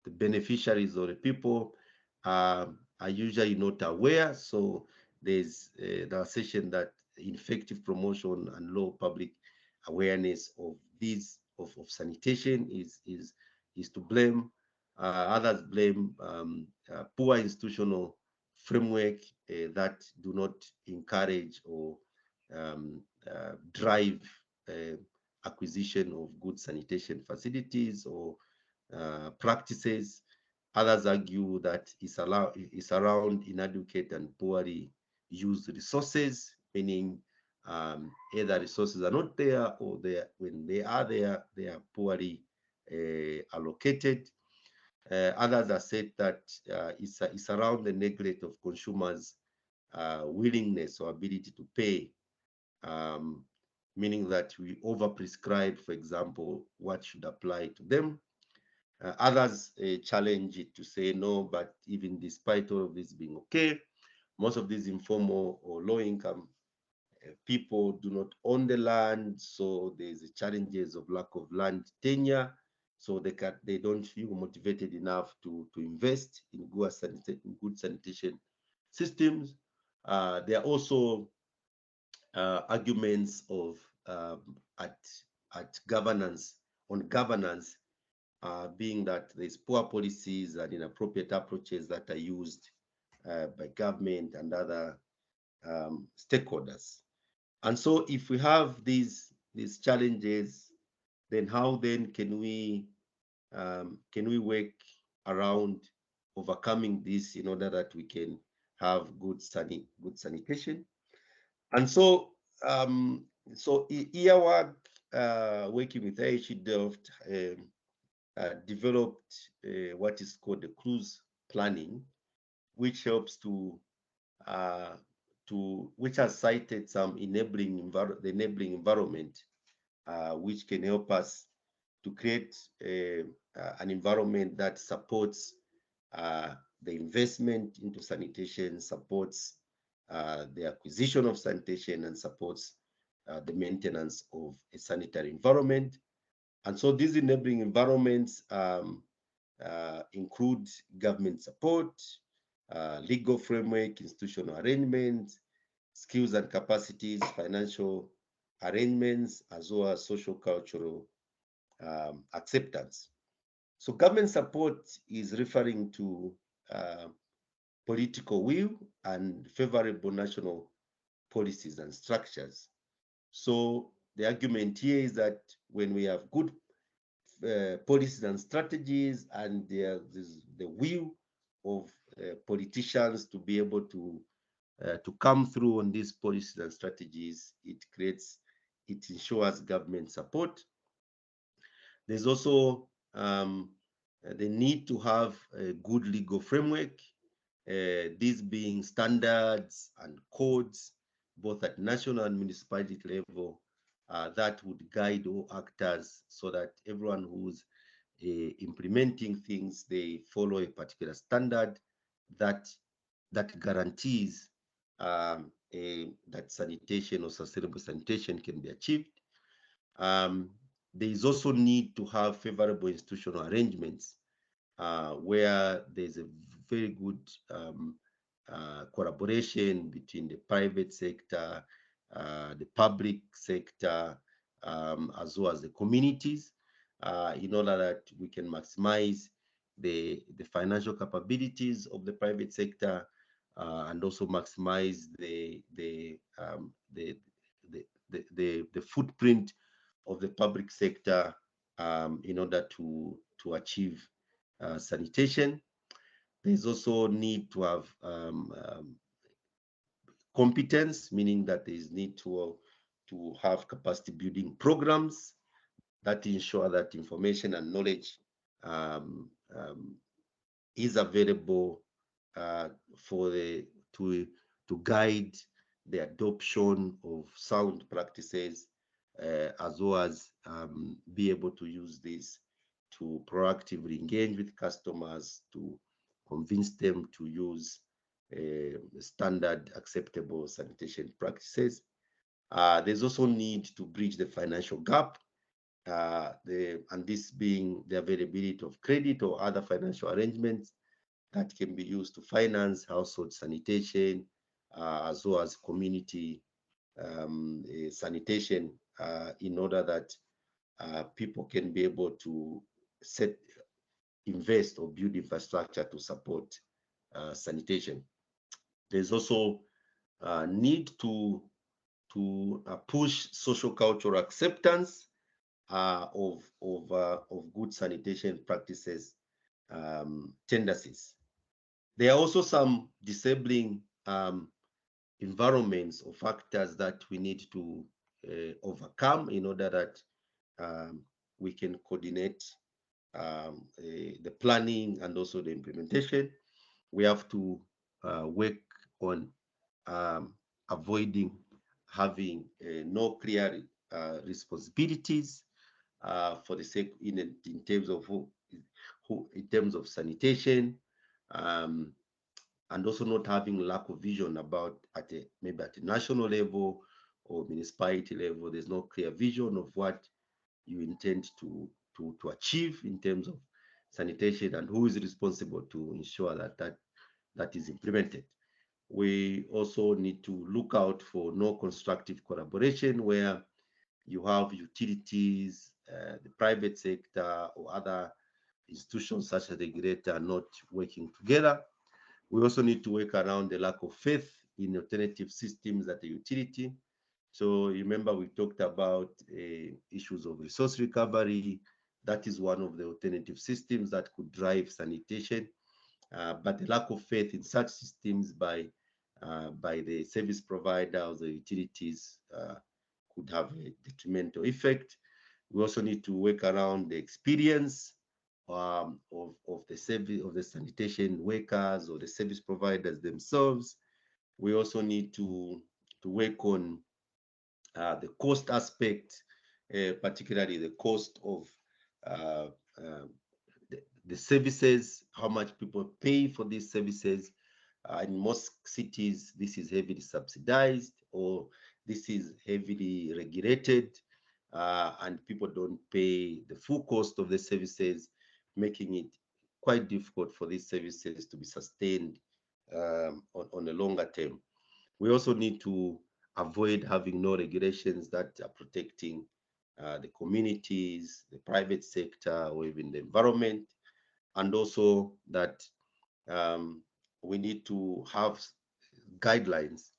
beneficiaries or the people are usually not aware. So there's the assertion that ineffective promotion and low public awareness of sanitation is to blame. Others blame poor institutional framework that do not encourage or drive acquisition of good sanitation facilities or practices. Others argue that it's around inadequate and poorly used resources, meaning either resources are not there or when they are there, they are poorly allocated. Others have said that it's around the neglect of consumers' willingness or ability to pay, meaning that we overprescribe, for example, what should apply to them. Others challenge it to say no, but even despite all of this being okay, most of these informal or low-income people do not own the land, so there's the challenges of lack of land tenure, so they don't feel motivated enough to invest in good sanitation systems. There are also arguments of at governance being that there's poor policies and inappropriate approaches that are used by government and other stakeholders. And so if we have these challenges, then how then can we work around overcoming this in order that we can have good sanitation? And so EAWAG, working with IHE Delft, developed what is called the cruise planning, which helps which has cited some enabling environment, which can help us to create an environment that supports the investment into sanitation, supports the acquisition of sanitation, and supports the maintenance of a sanitary environment. And so these enabling environments include government support, legal framework, institutional arrangements, skills and capacities, financial arrangements, as well as social cultural acceptance. So government support is referring to political will and favorable national policies and structures. So the argument here is that when we have good policies and strategies and there's the will of politicians to be able to come through on these policies and strategies. It ensures government support. There's also the need to have a good legal framework, these being standards and codes, both at national and municipality level, that would guide all actors so that everyone who's implementing things, they follow a particular standard that guarantees that sanitation or sustainable sanitation can be achieved. There is also need to have favorable institutional arrangements where there's a very good collaboration between the private sector, the public sector, as well as the communities, in order that we can maximize the financial capabilities of the private sector, and also maximize the footprint of the public sector in order to achieve sanitation. There's also need to have competence, meaning that there is need to have capacity building programs that ensure that information and knowledge is available to guide the adoption of sound practices, as well as be able to use this to proactively engage with customers, to convince them to use standard acceptable sanitation practices. There's also need to bridge the financial gap, and this being the availability of credit or other financial arrangements that can be used to finance household sanitation, as well as community sanitation, in order that people can be able to invest or build infrastructure to support sanitation. There's also need to push social cultural acceptance of good sanitation practices tendencies. There are also some disabling environments or factors that we need to overcome in order that we can coordinate the planning and also the implementation. We have to work on avoiding having no clear responsibilities for the sake in terms of in terms of sanitation, and also not having lack of vision about maybe at a national level or municipality level. There's no clear vision of what you intend to achieve in terms of sanitation and who is responsible to ensure that is implemented. We also need to look out for no constructive collaboration where you have utilities, the private sector, or other institutions such as the regulator not working together. We also need to work around the lack of faith in alternative systems at the utility. So remember, we talked about issues of resource recovery. That is one of the alternative systems that could drive sanitation. But the lack of faith in such systems by the service providers or the utilities could have a detrimental effect. We also need to work around the experience of the service of the sanitation workers or the service providers themselves. We also need to work on the cost aspect, particularly the cost of the services, how much people pay for these services. In most cities, this is heavily subsidized or this is heavily regulated, and people don't pay the full cost of the services, making it quite difficult for these services to be sustained on a longer term. We also need to avoid having no regulations that are protecting the communities, the private sector, or even the environment, and also that we need to have guidelines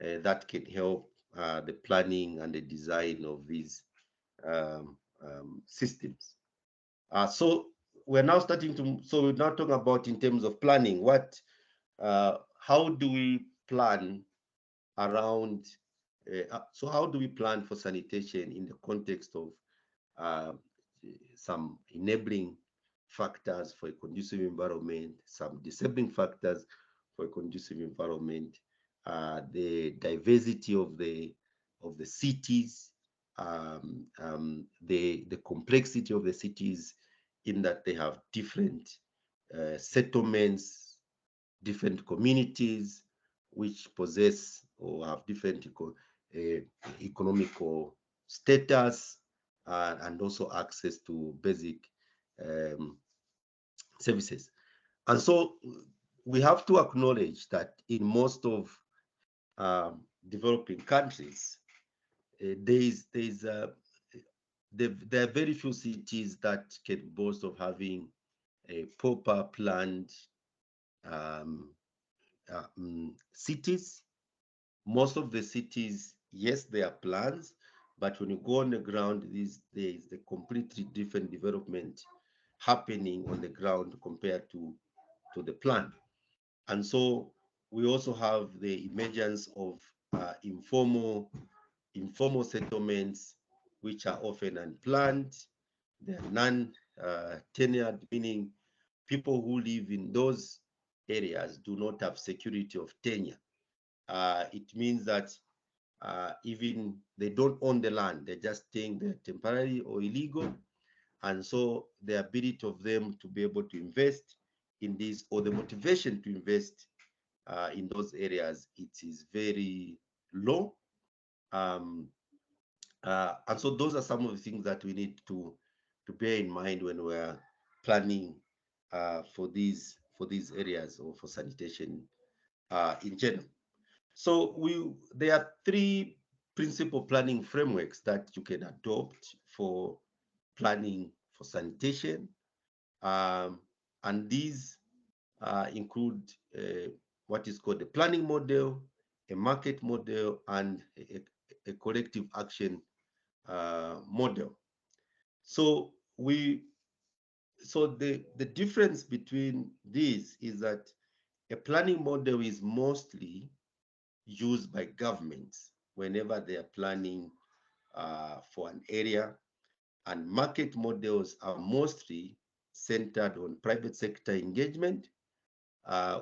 that can help the planning and the design of these systems. So we're now starting to, so we're now talking about in terms of planning, what how do we plan around, so how do we plan for sanitation in the context of uh, some enabling factors for a conducive environment, some disabling factors for a conducive environment, the diversity of the cities, the complexity of the cities in that they have different settlements, different communities which possess or have different economical status, and also access to basic um, services. And so we have to acknowledge that in most of developing countries, there are very few cities that can boast of having a proper planned um, cities. Most of the cities, yes, there are plans, but when you go on the ground, there is a completely different development happening on the ground compared to the plan. And so we also have the emergence of informal settlements, which are often unplanned. They're non-tenured, meaning people who live in those areas do not have security of tenure. It means that even they don't own the land, they're just staying there temporarily or illegal. And so the ability of them to be able to invest in this, or the motivation to invest in those areas, it is very low. And so those are some of the things that we need to bear in mind when we're planning for these areas, or for sanitation in general. So there are three principal planning frameworks that you can adopt for planning for sanitation. And these include what is called a planning model, a market model, and a collective action model. So the difference between these is that a planning model is mostly used by governments whenever they are planning for an area, and market models are mostly centered on private sector engagement,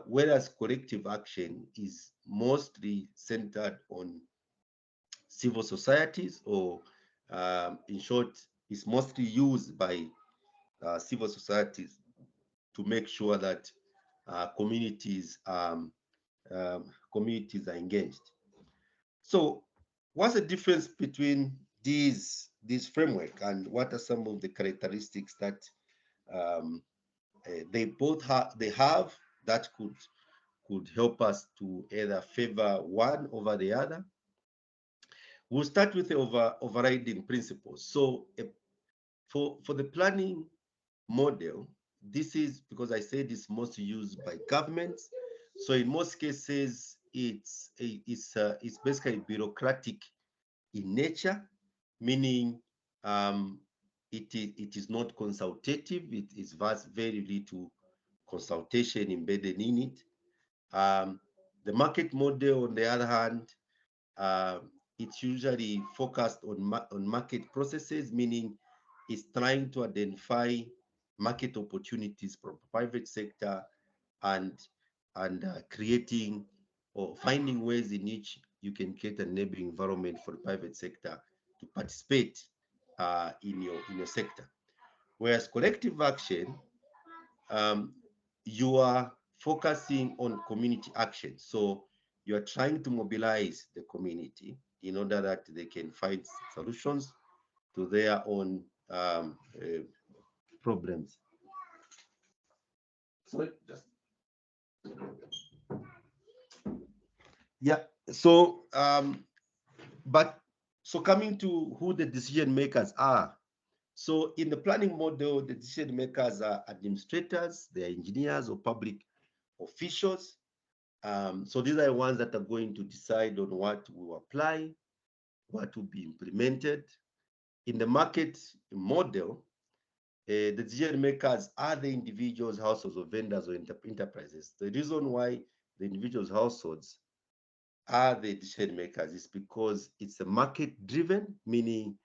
whereas collective action is mostly centered on civil societies, or in short, is mostly used by civil societies to make sure that communities are engaged. So what's the difference between these framework, and what are some of the characteristics that they have that could help us to either favor one over the other? We'll start with the overriding principles. So for the planning model, this is because I said it's mostly used by governments. So in most cases, it's basically bureaucratic in nature, meaning it is not consultative. It is very little consultation embedded in it. The market model, on the other hand, it's usually focused on market processes, meaning it's trying to identify market opportunities from the private sector, and creating or finding ways in which you can create an enabling environment for the private sector to participate in your sector. Whereas collective action, you are focusing on community action. So you are trying to mobilize the community in order that they can find solutions to their own problems. Sorry, just yeah. So so coming to who the decision makers are. So in the planning model, the decision makers are administrators, they are engineers or public officials. So these are the ones that are going to decide on what will apply, what will be implemented. In the market model, the decision makers are the individuals, households, or vendors, or enterprises. The reason why the individuals' households are the decision makers is because it's a market driven, meaning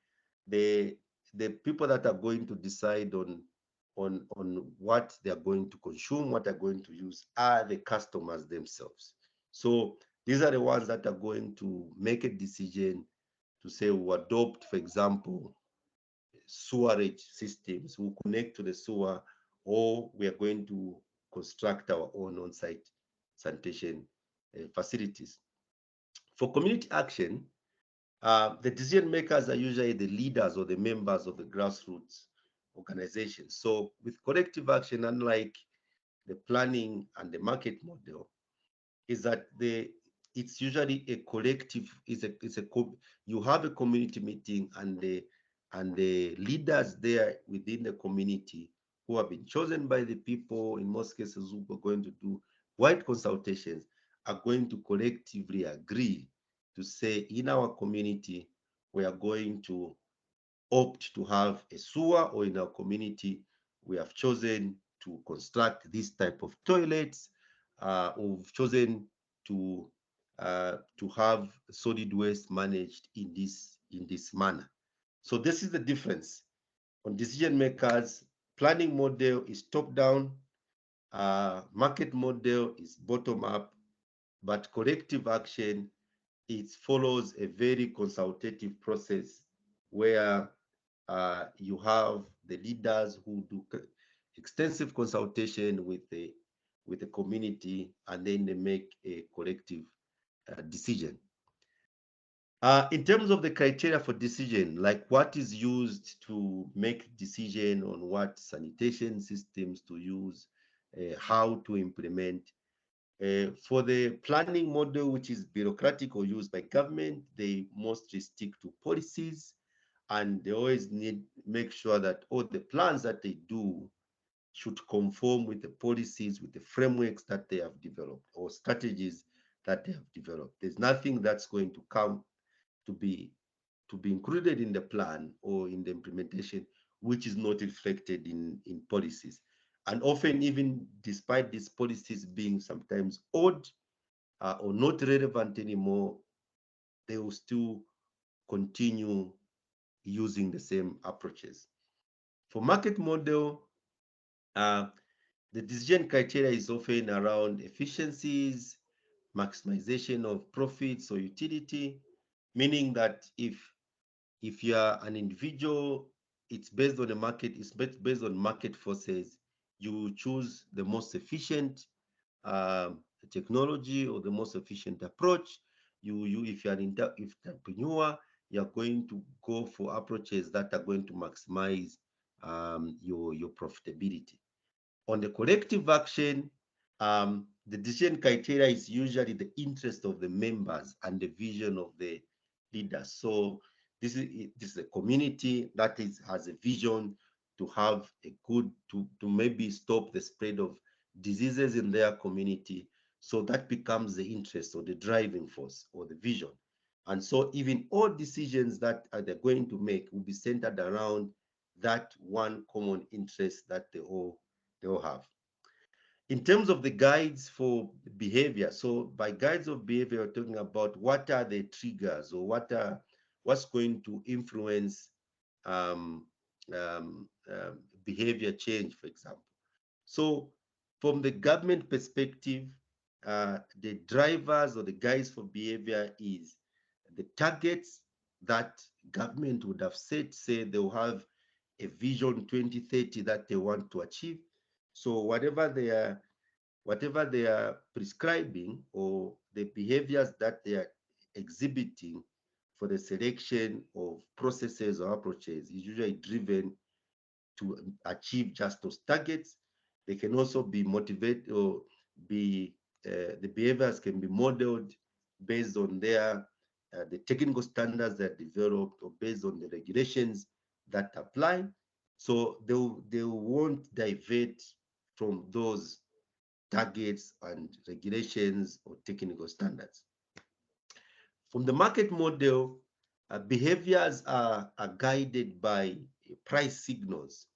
the people that are going to decide on what they are going to consume, what they're going to use, are the customers themselves. So these are the ones that are going to make a decision to say we adopt, for example, sewerage systems, we connect to the sewer, or we are going to construct our own on-site sanitation facilities. For community action, the decision makers are usually the leaders or the members of the grassroots organizations. So with collective action, unlike the planning and the market model, is that it's usually a collective, you have a community meeting, and the leaders there within the community who have been chosen by the people, in most cases who are going to do wide consultations, are going to collectively agree to say, in our community, we are going to opt to have a sewer, or in our community, we have chosen to construct this type of toilets, we've chosen to have solid waste managed in this manner. So this is the difference. On decision makers, planning model is top down, market model is bottom up, but collective action, it follows a very consultative process where you have the leaders who do extensive consultation with the community, and then they make a collective decision. In terms of the criteria for decision, like what is used to make decision on what sanitation systems to use, how to implement. For the planning model, which is bureaucratic or used by government, they mostly stick to policies, and they always make sure that all the plans that they do should conform with the policies, with the frameworks that they have developed, or strategies that they have developed. There's nothing that's going to come to be included in the plan or in the implementation which is not reflected in policies. And often, even despite these policies being sometimes old or not relevant anymore, they will still continue using the same approaches. For market model, the decision criteria is often around efficiencies, maximization of profits or utility, meaning that if you are an individual, it's based on the market, it's based on market forces. You choose the most efficient technology or the most efficient approach. If you're an entrepreneur, you're going to go for approaches that are going to maximize your profitability. On the collective action, the decision criteria is usually the interest of the members and the vision of the leaders. So this is a community that has a vision to have a good, to maybe stop the spread of diseases in their community. So that becomes the interest or the driving force or the vision. And so even all decisions that they're going to make will be centered around that one common interest that they all have. In terms of the guides for behavior, so by guides of behavior, we're talking about what are the triggers, or what's going to influence behavior change, for example. So from the government perspective, the drivers or the guides for behavior is the targets that government would have set. Say they'll have a vision 2030 that they want to achieve. So whatever they are prescribing, or the behaviors that they are exhibiting for the selection of processes or approaches, is usually driven to achieve just those targets. They can also be motivated, or the behaviors can be modeled based on the technical standards that are developed, or based on the regulations that apply. So they won't divert from those targets and regulations or technical standards. From the market model, behaviors are guided by price signals,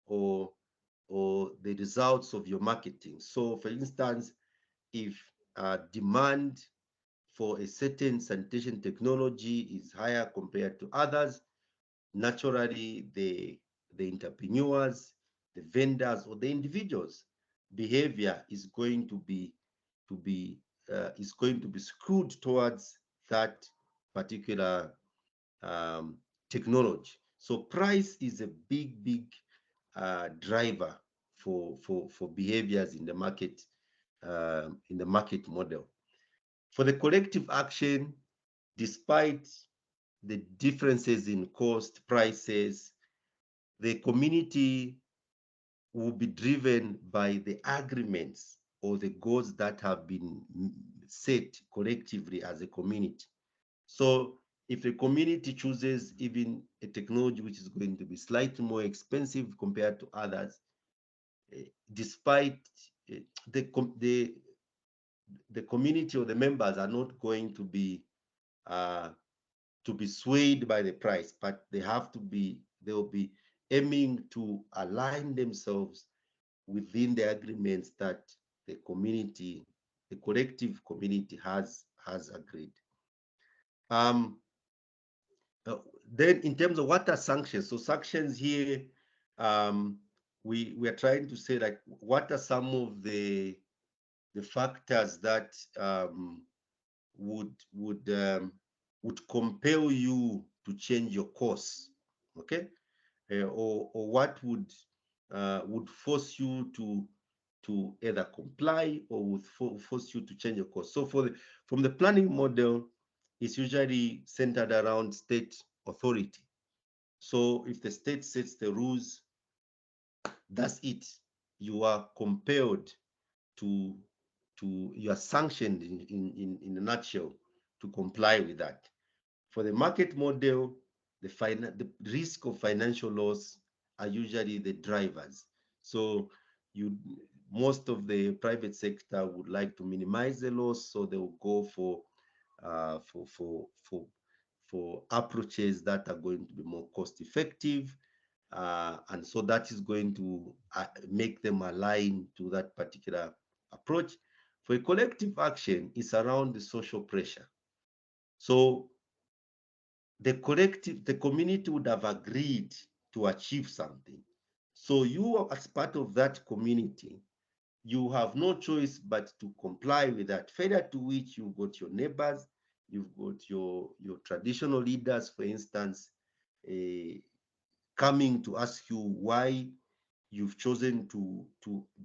or the results of your marketing. So for instance, if demand for a certain sanitation technology is higher compared to others, naturally the entrepreneurs, the vendors, or the individuals' behavior is going to be screwed towards that particular technology. So price is a big driver for behaviors in the market model. For the collective action, despite the differences in cost prices, the community will be driven by the agreements or the goals that have been set collectively as a community. So if a community chooses even a technology which is going to be slightly more expensive compared to others, despite the community or the members are not going to be swayed by the price, but they will be aiming to align themselves within the agreements that the community, the collective community has agreed. Then in terms of what are sanctions, so sanctions here, we are trying to say, like, what are some of the factors that would compel you to change your course, okay? Or what would force you to either comply or would force you to change your course. So from the planning model, it's usually centered around state authority. So if the state sets the rules, that's it. You are compelled to you are sanctioned in a nutshell to comply with that. For the market model, the risk of financial loss are usually the drivers. So most of the private sector would like to minimize the loss, so they will go for approaches that are going to be more cost effective, and so that is going to make them align to that particular approach. For a collective action, it's around the social pressure. So the community would have agreed to achieve something. So you, as part of that community, you have no choice but to comply with that. Further to which, you've got your neighbors, you've got your traditional leaders, for instance, coming to ask you why you've chosen to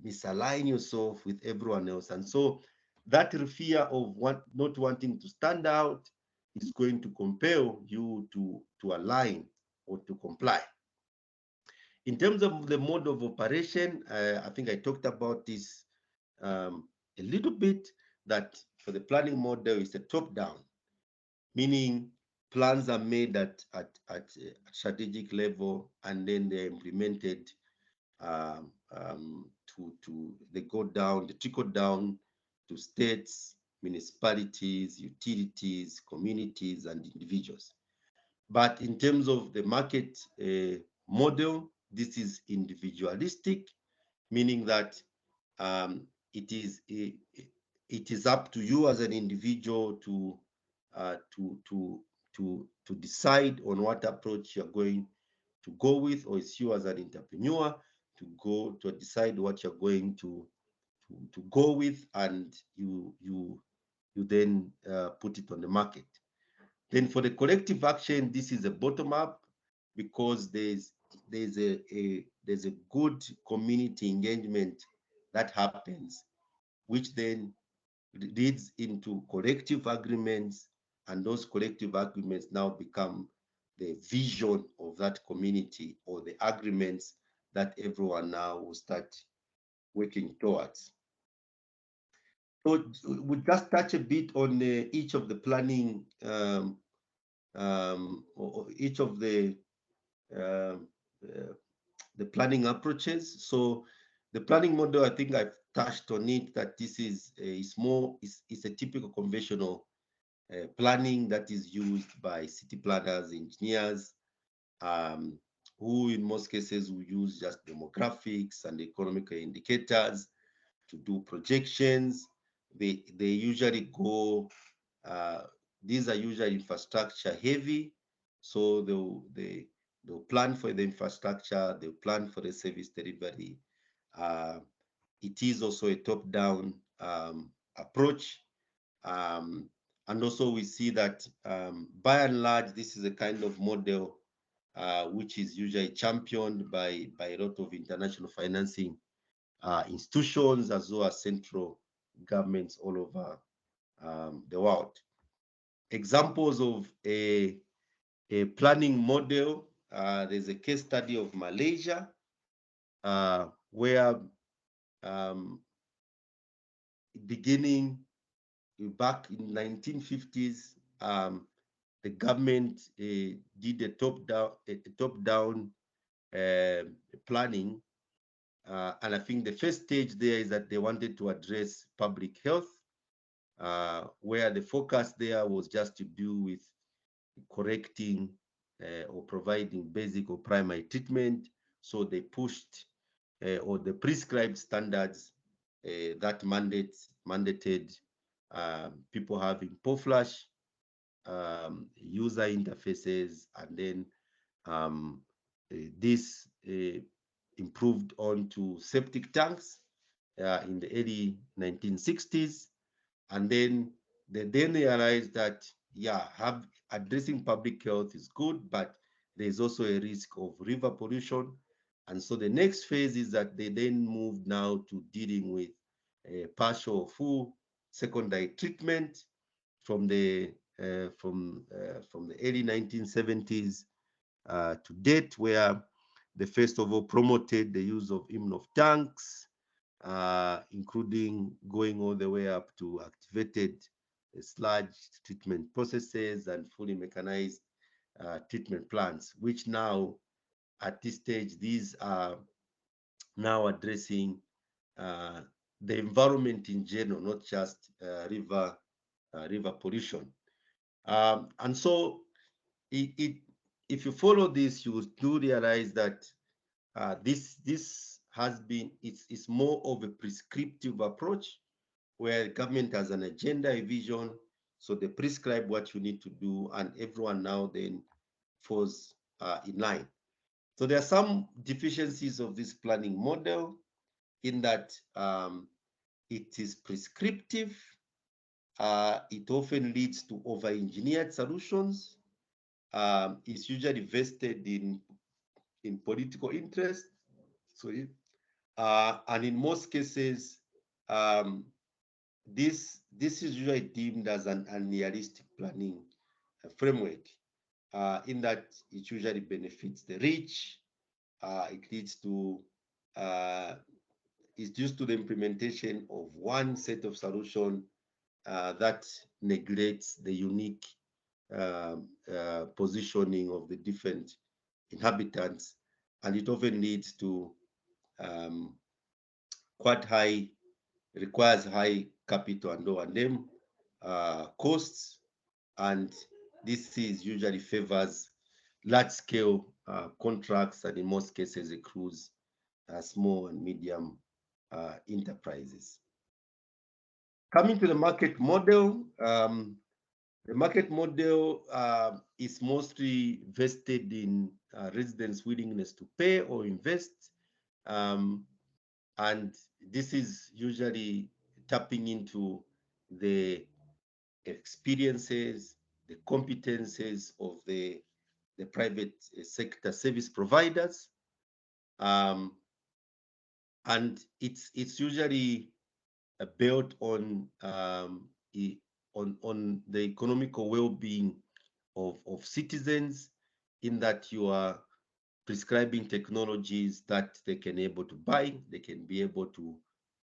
misalign yourself with everyone else. And so that fear of not wanting to stand out is going to compel you to align or to comply. In terms of the mode of operation, I think I talked about this a little bit, that for the planning model, it's a top-down, meaning plans are made at strategic level, and then they're implemented they go down, they trickle down to states, municipalities, utilities, communities, and individuals. But in terms of the market model, this is individualistic, meaning that it is up to you as an individual to decide on what approach you're going to go with, or it's you as an entrepreneur to decide what you're going to go with, and you then put it on the market. Then for the collective action, this is a bottom up, because there's a good community engagement that happens, which then leads into collective agreements, and those collective agreements now become the vision of that community, or the agreements that everyone now will start working towards. So we'll just touch a bit on each of the planning, or each of the planning approaches. So the planning model, I think I've touched on it, that this is a typical conventional planning that is used by city planners, engineers, who in most cases will use just demographics and economic indicators to do projections, they usually go, these are usually infrastructure heavy, so they'll plan for the infrastructure, they'll plan for the service delivery. It is also a top-down approach. And also we see that by and large, this is a kind of model which is usually championed by a lot of international financing institutions as well as central governments all over the world. Examples of a planning model, there's a case study of Malaysia, where beginning back in 1950s, the government did a top-down planning, and I think the first stage there is that they wanted to address public health, where the focus there was just to do with correcting or providing basic or primary treatment. So they pushed or the prescribed standards that mandated people having pore flush, user interfaces, and then this improved on to septic tanks in the early 1960s. And then they realized that, yeah, addressing public health is good, but there's also a risk of river pollution. And so the next phase is that they then moved now to dealing with partial or full secondary treatment from the early 1970s to date, where they first of all promoted the use of immunov tanks, including going all the way up to activated sludge treatment processes and fully mechanized treatment plants, which now, at this stage, these are now addressing the environment in general, not just river pollution. And so if you follow this, you do realize that this has been, it's more of a prescriptive approach where government has an agenda, a vision, so they prescribe what you need to do, and everyone now then falls in line. So there are some deficiencies of this planning model in that it is prescriptive. It often leads to over-engineered solutions. It's usually vested in political interest. So, and in most cases, this is usually deemed as an unrealistic planning framework, in that it usually benefits the rich. It leads to it's used to the implementation of one set of solution that neglects the unique positioning of the different inhabitants, and it often leads to requires high capital and O&M costs, and this usually favors large-scale contracts, and in most cases accrues small and medium enterprises. Coming to the market model, the market model is mostly vested in residents' willingness to pay or invest. And this is usually tapping into the experiences, the competences of the private sector service providers. And it's usually built on the economical well-being of citizens, in that you are prescribing technologies that they can able to buy, they can be able to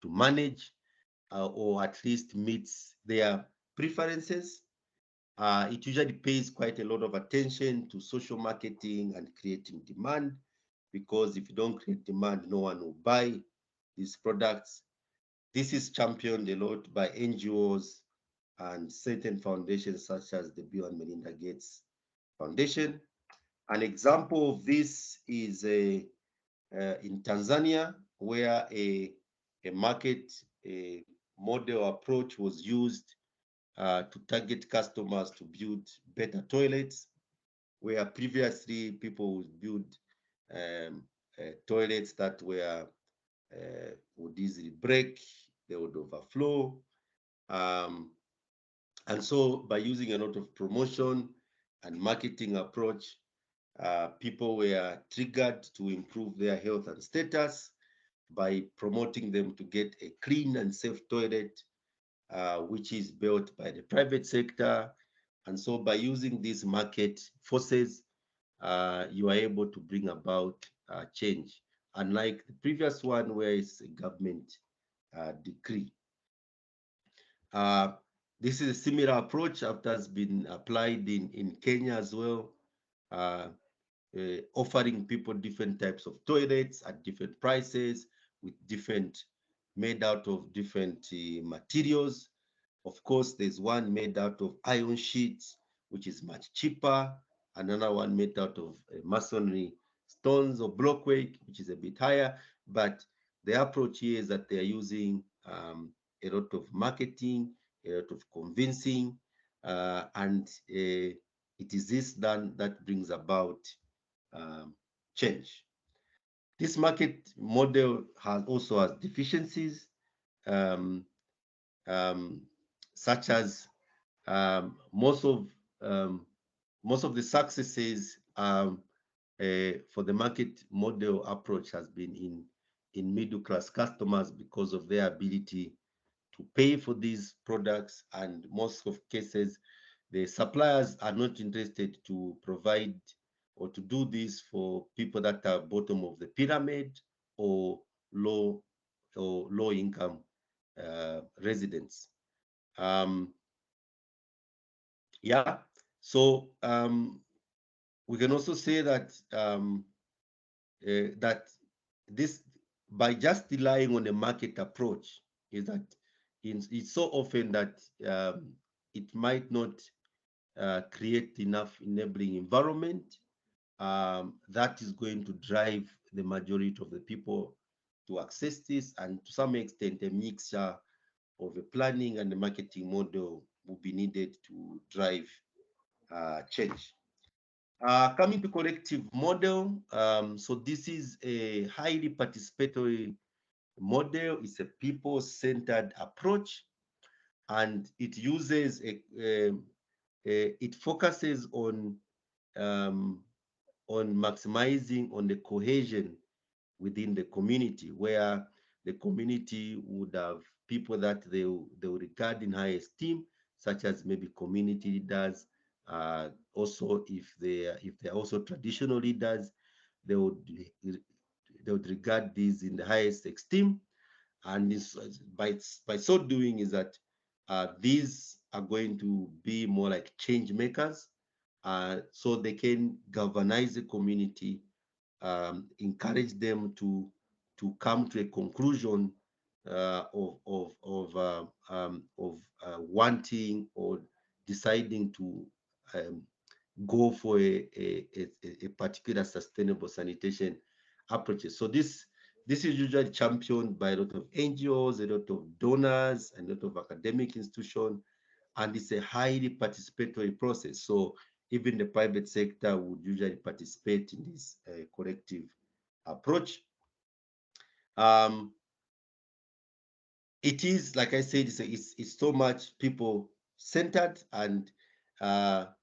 manage, or at least meets their preferences. It usually pays quite a lot of attention to social marketing and creating demand, because if you don't create demand, no one will buy these products. This is championed a lot by NGOs and certain foundations such as the Bill and Melinda Gates Foundation. An example of this is in Tanzania, where a market model approach was used to target customers to build better toilets, where previously people would build toilets that would easily break, they would overflow. And so by using a lot of promotion and marketing approach, people were triggered to improve their health and status by promoting them to get a clean and safe toilet, which is built by the private sector. And so by using these market forces, you are able to bring about change, unlike the previous one where it's a government decree. This is a similar approach after has been applied in Kenya as well, offering people different types of toilets at different prices with made out of different materials. Of course, there's one made out of iron sheets, which is much cheaper. Another one made out of masonry stones or blockwork, which is a bit higher. But the approach here is that they are using a lot of marketing, a lot of convincing, and it is this then that brings about change. This market model also has deficiencies, such as most of the successes for the market model approach has been in middle class customers because of their ability to pay for these products, and most of cases the suppliers are not interested to provide or to do this for people that are bottom of the pyramid or low income residents. Yeah, so we can also say that that this, by just relying on the market approach, is that it's so often that it might not create enough enabling environment that is going to drive the majority of the people to access this, and to some extent a mixture of a planning and the marketing model will be needed to drive change. Coming to collective model, so this is a highly participatory model. It's a people-centered approach, and it uses it focuses on maximizing on the cohesion within the community, where the community would have people that they will regard in high esteem, such as maybe community leaders. Also, if they are also traditional leaders, they would regard these in the highest esteem. And this, by so doing, is that these are going to be more like change makers, so they can galvanize the community, encourage them to come to a conclusion of wanting or deciding to go for a particular sustainable sanitation approaches. So this is usually championed by a lot of NGOs, a lot of donors, and a lot of academic institutions, and it's a highly participatory process. So even the private sector would usually participate in this collective approach. It is, like I said, it's so much people-centered, and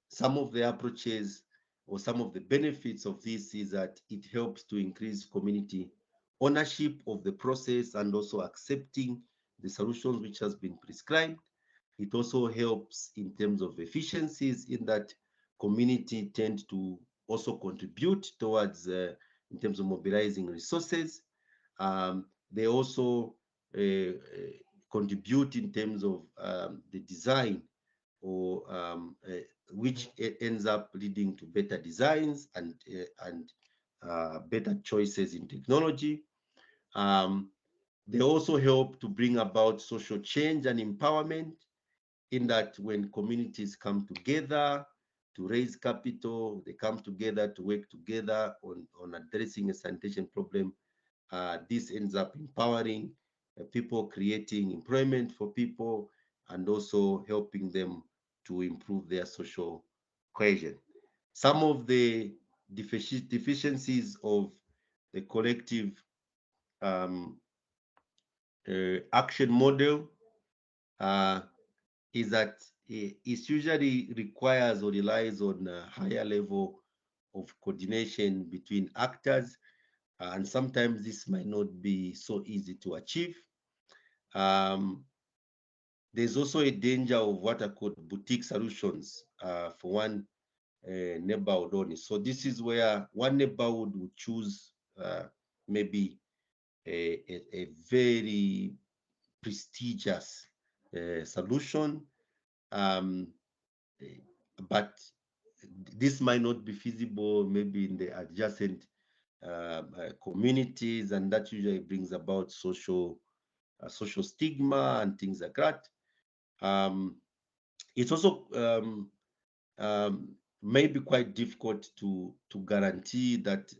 some of the approaches or some of the benefits of this is that it helps to increase community ownership of the process and also accepting the solutions which has been prescribed. It also helps in terms of efficiencies, in that community tend to also contribute towards in terms of mobilizing resources. They also contribute in terms of the design, or which ends up leading to better designs and better choices in technology. They also help to bring about social change and empowerment, in that when communities come together to raise capital, they come together to work together on addressing a sanitation problem. This ends up empowering people, creating employment for people, and also helping them to improve their social cohesion. Some of the deficiencies of the collective action model is that it usually requires or relies on a higher level of coordination between actors, and sometimes this might not be so easy to achieve. There's also a danger of what are called boutique solutions for one neighborhood only. So this is where one neighborhood would choose maybe a very prestigious solution, but this might not be feasible maybe in the adjacent communities, and that usually brings about social stigma and things like that. It's also may be quite difficult to guarantee that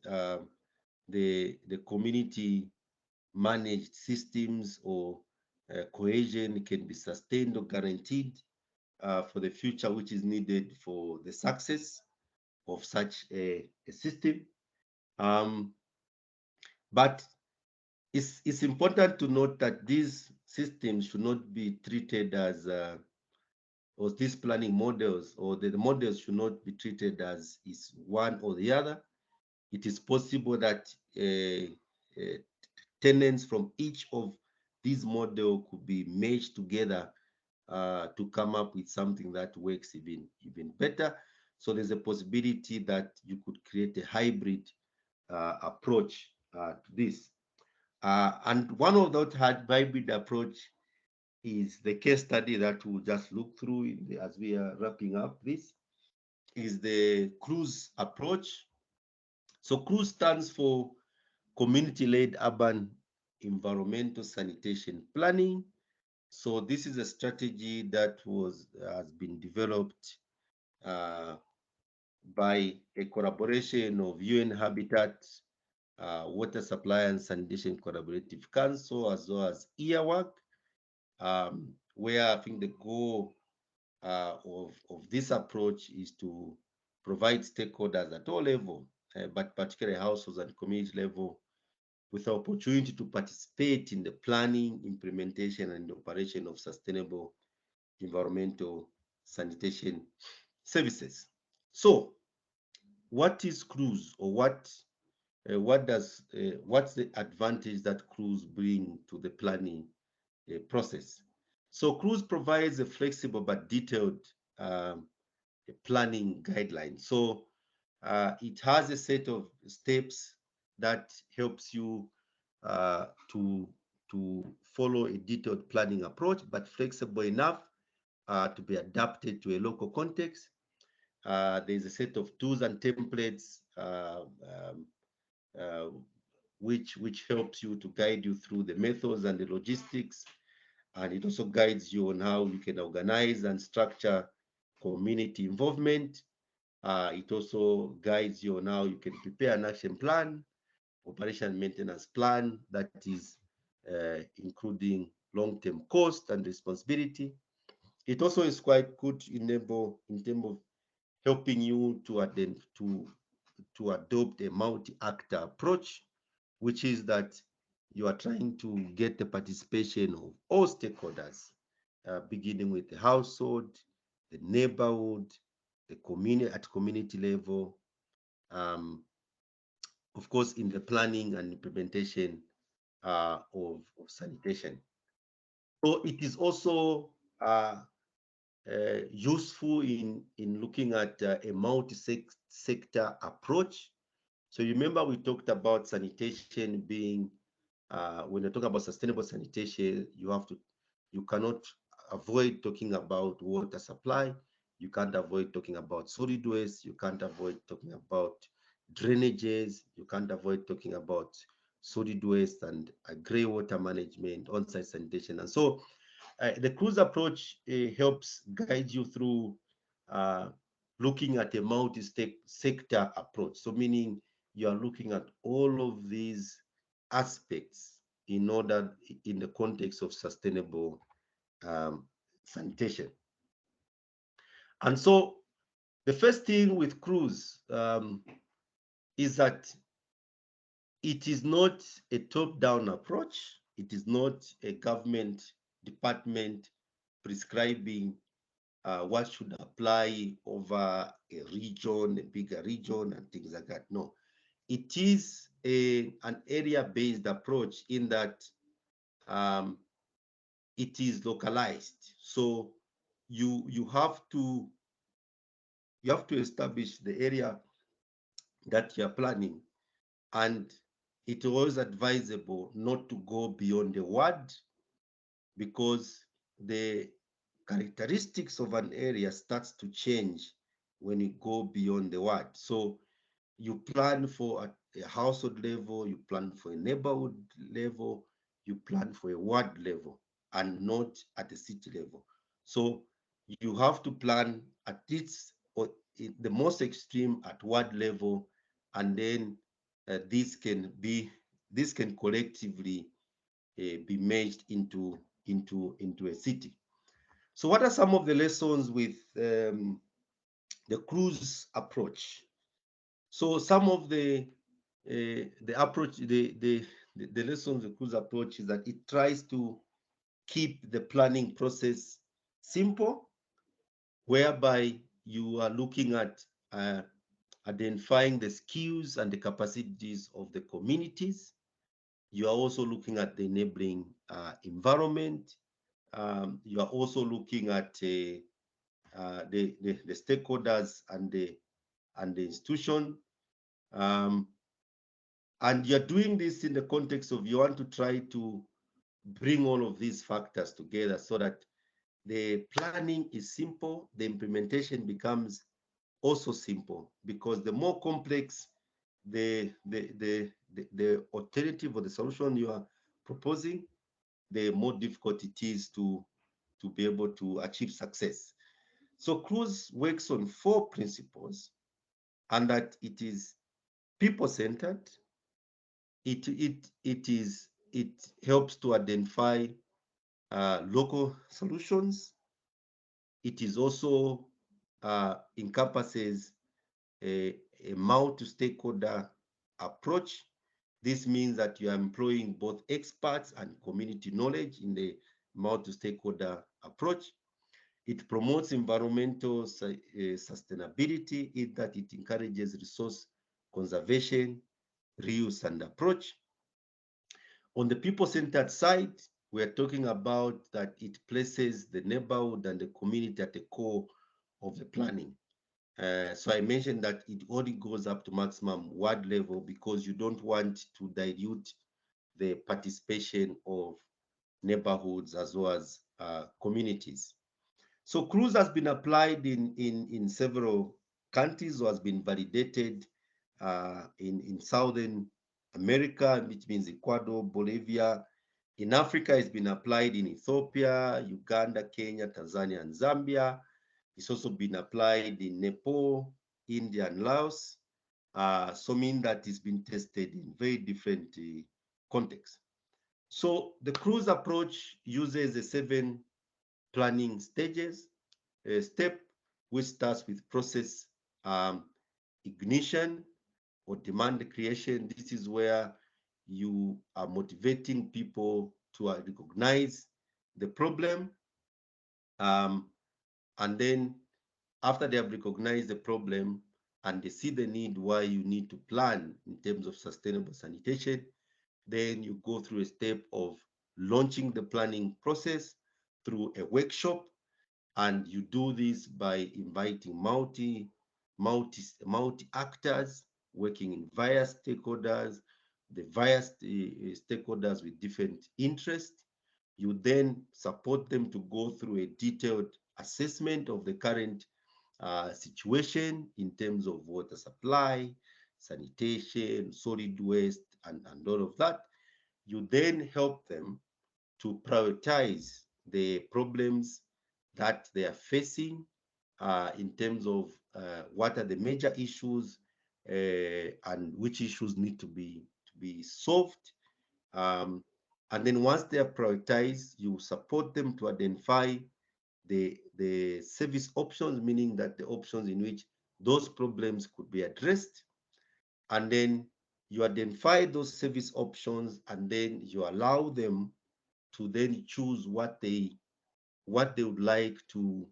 the community managed systems or cohesion can be sustained or guaranteed for the future, which is needed for the success of such a system. But it's important to note that these systems should not be treated as or these planning models, or the models should not be treated as is one or the other. It is possible that tenants from each of these models could be merged together to come up with something that works even better. So there's a possibility that you could create a hybrid approach to this. And one of those hybrid approach is the case study that we'll just look through as we are wrapping up this, is the CRUISE approach. So CRUISE stands for Community-Led Urban Environmental Sanitation Planning. So this is a strategy that has been developed by a collaboration of UN Habitat, Water Supply and Sanitation Collaborative Council, as well as EARWORK, where I think the goal of this approach is to provide stakeholders at all levels, but particularly households and community level, with the opportunity to participate in the planning, implementation, and operation of sustainable environmental sanitation services. So, what is CRUISE, or what's the advantage that CRUISE bring to the planning process? So CRUISE provides a flexible but detailed planning guideline. So it has a set of steps that helps you to follow a detailed planning approach, but flexible enough to be adapted to a local context. There's a set of tools and templates which helps you to guide you through the methods and the logistics, and it also guides you on how you can organize and structure community involvement. It also guides you on how you can prepare an action plan, operation and maintenance plan that is including long-term cost and responsibility. It also is quite good in terms of helping you to adopt a multi-actor approach, which is that you are trying to get the participation of all stakeholders, beginning with the household, the neighborhood, the community at community level, of course, in the planning and implementation of sanitation. So it is also useful in looking at a multi-sector approach. So you remember we talked about sanitation being, when you talk about sustainable sanitation, you cannot avoid talking about water supply. You can't avoid talking about solid waste. You can't avoid talking about drainages. You can't avoid talking about solid waste and grey water management, on-site sanitation. And so the CRUISE approach helps guide you through looking at a multi-sector approach. So meaning you are looking at all of these aspects in the context of sustainable sanitation. And so the first thing with crews is that it is not a top-down approach. It is not a government department prescribing what should apply over a region, a bigger region, and things like that. No, it is an area-based approach in that it is localized. So you have to establish the area that you're planning, and it was advisable not to go beyond the ward, because the characteristics of an area starts to change when you go beyond the ward. So you plan for a household level, you plan for a neighborhood level, you plan for a ward level, and not at the city level. So you have to plan at its, or the most extreme, at ward level, and then this can collectively be merged into a city. So what are some of the lessons with the cruise approach? So some of the approach, the lessons of the cruise approach is that it tries to keep the planning process simple, whereby you are looking at identifying the skills and the capacities of the communities. You are also looking at the enabling environment. You are also looking at the stakeholders and the institution. And you're doing this in the context of, you want to try to bring all of these factors together so that the planning is simple, the implementation becomes also simple, because the more complex the alternative or the solution you are proposing, the more difficult it is to be able to achieve success. So cruise works on 4 principles, and that it is people-centered. It helps to identify local solutions. It is also encompasses a multi-stakeholder approach. This means that you are employing both experts and community knowledge in the multi-stakeholder approach. It promotes environmental sustainability, in that it encourages resource conservation, reuse, and approach. On the people-centered side, we are talking about that it places the neighborhood and the community at the core of the planning. So I mentioned that it only goes up to maximum ward level, because you don't want to dilute the participation of neighborhoods as well as communities. So cruise has been applied in several countries, or has been validated in Southern America, which means Ecuador, Bolivia. In Africa, it's been applied in Ethiopia, Uganda, Kenya, Tanzania, and Zambia. It's also been applied in Nepal, India, and Laos. So mean that it's been tested in very different contexts. So the cruise approach uses a 7 planning stages. A step which starts with process ignition or demand creation. This is where you are motivating people to recognize the problem, and then after they have recognized the problem and they see the need why you need to plan in terms of sustainable sanitation, then you go through a step of launching the planning process through a workshop. And you do this by inviting multi actors working in various stakeholders, the various stakeholders with different interests. You then support them to go through a detailed assessment of the current situation in terms of water supply, sanitation, solid waste, and all of that. You then help them to prioritize the problems that they are facing in terms of what are the major issues and which issues need to be solved. And then once they are prioritized, you support them to identify the service options, meaning that the options in which those problems could be addressed. And then you identify those service options, and then you allow them to then choose what they would like to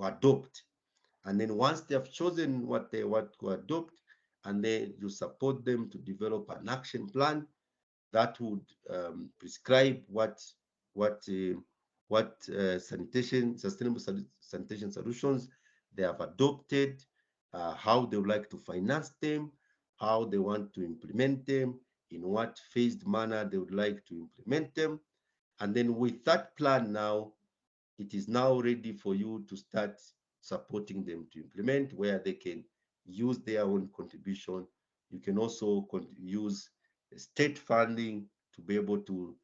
adopt. And then once they have chosen what they want to adopt, and then you support them to develop an action plan that would prescribe what sustainable sanitation solutions they have adopted, how they would like to finance them, how they want to implement them, in what phased manner they would like to implement them. And then with that plan now, it is now ready for you to start supporting them to implement, where they can use their own contribution. You can also use state funding to be able to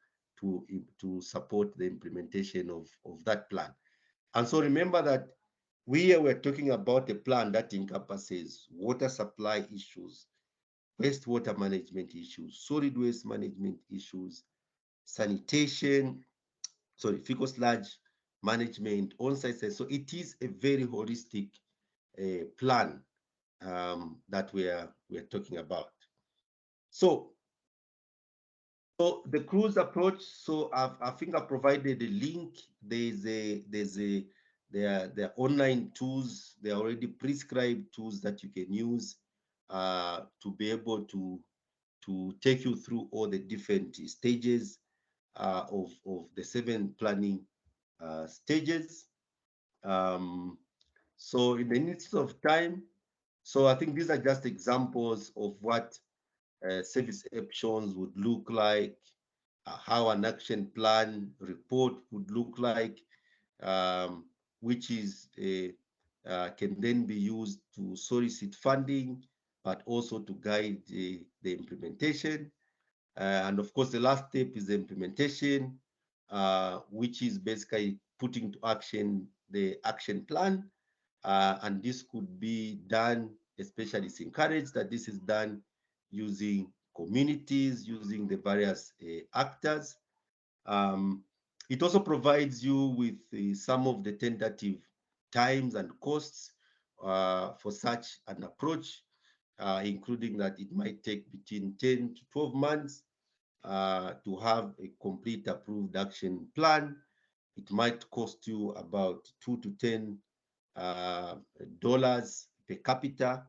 support the implementation of that plan. And so remember that we're talking about a plan that encompasses water supply issues, wastewater management issues, solid waste management issues, sanitation, fecal sludge management, on-site. So it is a very holistic plan that we're talking about. So the cruise approach. So I think I provided a link. There are online tools. There are already prescribed tools that you can use to be able to take you through all the different stages of the 7 planning stages. So in the interest of time, so I think these are just examples of what service options would look like, how an action plan report would look like, which is can then be used to solicit funding, but also to guide the implementation. And of course, the last step is the implementation, which is basically putting to action the action plan. And this could be done, especially it's encouraged that this is done using communities, using the various actors. It also provides you with some of the tentative times and costs for such an approach, including that it might take between 10 to 12 months to have a complete approved action plan. It might cost you about $2 to $10 per capita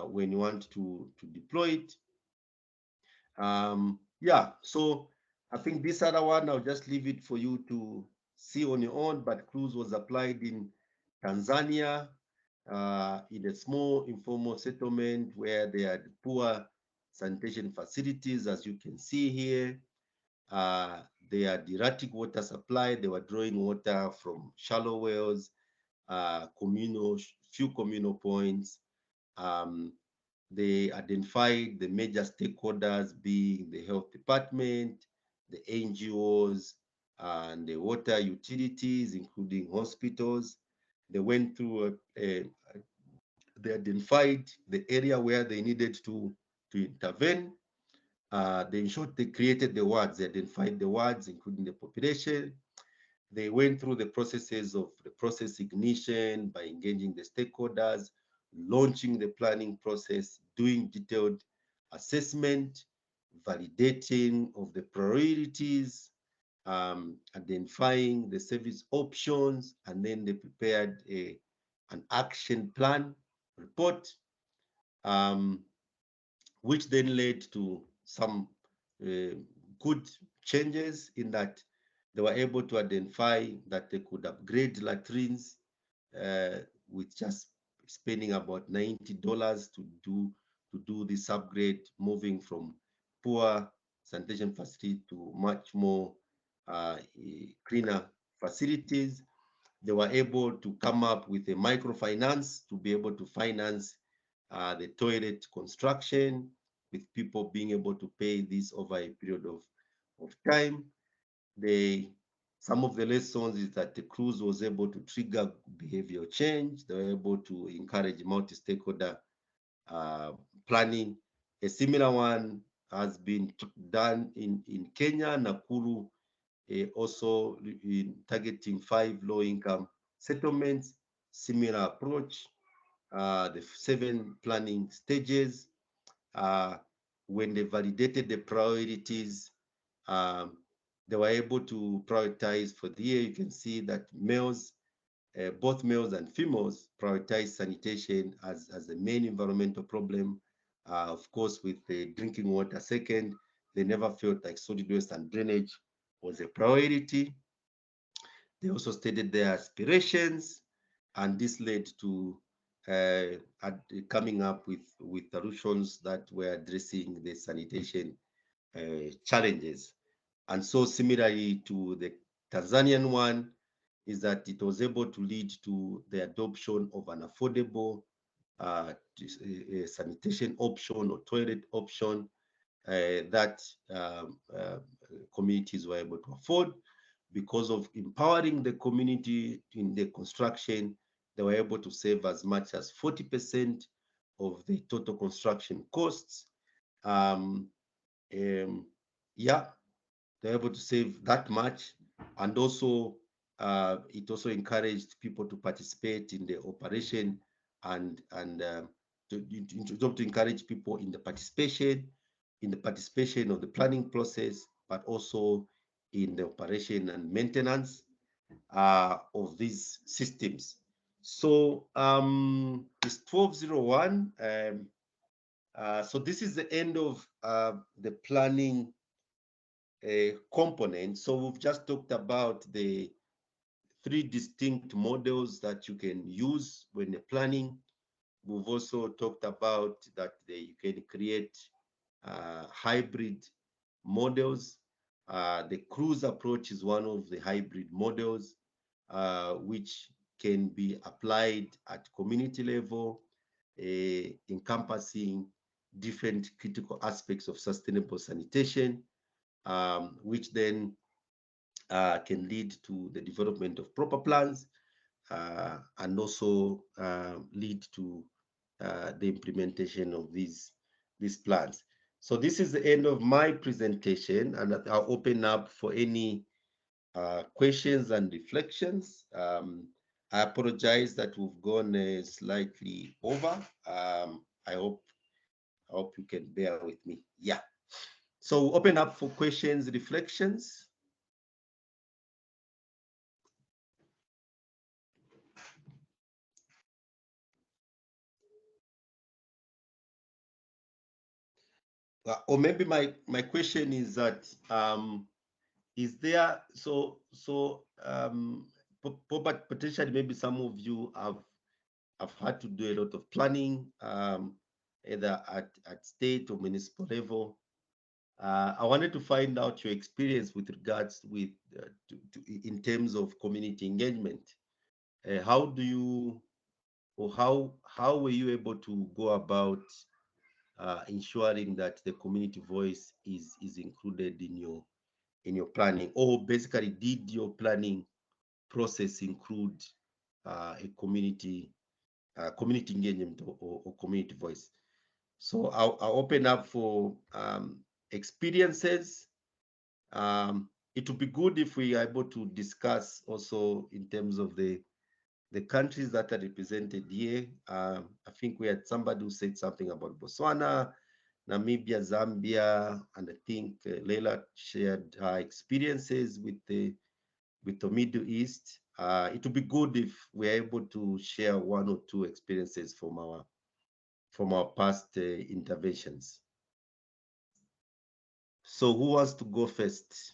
when you want to deploy it. Yeah, so I think this other one, I'll just leave it for you to see on your own, but cruise was applied in Tanzania in a small informal settlement where they had poor sanitation facilities, as you can see here. They had erratic water supply. They were drawing water from shallow wells, few communal points. They identified the major stakeholders being the health department, the NGOs, and the water utilities, including hospitals. They went through, they identified the area where they needed to intervene. They ensured they created the wards, they identified the wards, including the population. They went through the processes of the process ignition by engaging the stakeholders, launching the planning process, doing detailed assessment, validating of the priorities, identifying the service options, and then they prepared an action plan report, which then led to some good changes in that they were able to identify that they could upgrade latrines with just spending about $90 to do this upgrade, moving from poor sanitation facility to much more cleaner facilities. They were able to come up with a microfinance to be able to finance the toilet construction, with people being able to pay this over a period of time. Some of the lessons is that the cruise was able to trigger behavioral change. They were able to encourage multi-stakeholder planning. A similar one has been done in Kenya, Nakuru, also in targeting 5 low-income settlements, similar approach, the 7 planning stages. When they validated the priorities, they were able to prioritize for the year. You can see that males, both males and females, prioritize sanitation as the main environmental problem. Of course, with the drinking water second, they never felt like solid waste and drainage was a priority. They also stated their aspirations, and this led to coming up with solutions that were addressing the sanitation challenges. And so similarly to the Tanzanian one, is that it was able to lead to the adoption of an affordable sanitation option or toilet option that communities were able to afford. Because of empowering the community in the construction, they were able to save as much as 40% of the total construction costs. Yeah, they're able to save that much. And also, it also encouraged people to participate in the operation and to encourage people in the participation of the planning process, but also in the operation and maintenance of these systems. So it's 1201. So this is the end of the planning component. So we've just talked about the 3 distinct models that you can use when you're planning. We've also talked about that you can create hybrid models. The cruise approach is one of the hybrid models, which can be applied at community level, encompassing different critical aspects of sustainable sanitation, which then can lead to the development of proper plans and also lead to the implementation of these plans. So this is the end of my presentation, and I'll open up for any questions and reflections. I apologize that we've gone slightly over. I hope you can bear with me. Yeah. So open up for questions, reflections. Or maybe my question is that is there potentially maybe some of you have had to do a lot of planning either at state or municipal level. I wanted to find out your experience with regards with in terms of community engagement. How do you, or how were you able to go about ensuring that the community voice is included in your planning, or basically did your planning process include a community engagement or community voice? So I'll open up for experiences. It would be good if we are able to discuss also in terms of the countries that are represented here. I think we had somebody who said something about Botswana, Namibia, Zambia, and I think Leila shared her experiences with the Middle East. It would be good if we're able to share 1 or 2 experiences from our past interventions. So who wants to go first?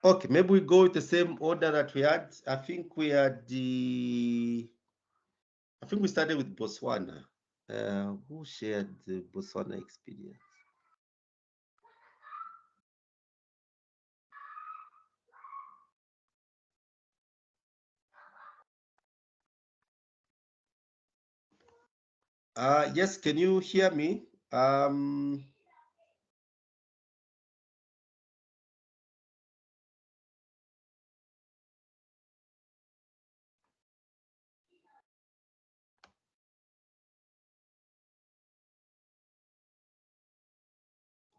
Okay, maybe we go with the same order that we had. I think we started with Botswana. Who shared the Botswana experience? Yes, can you hear me?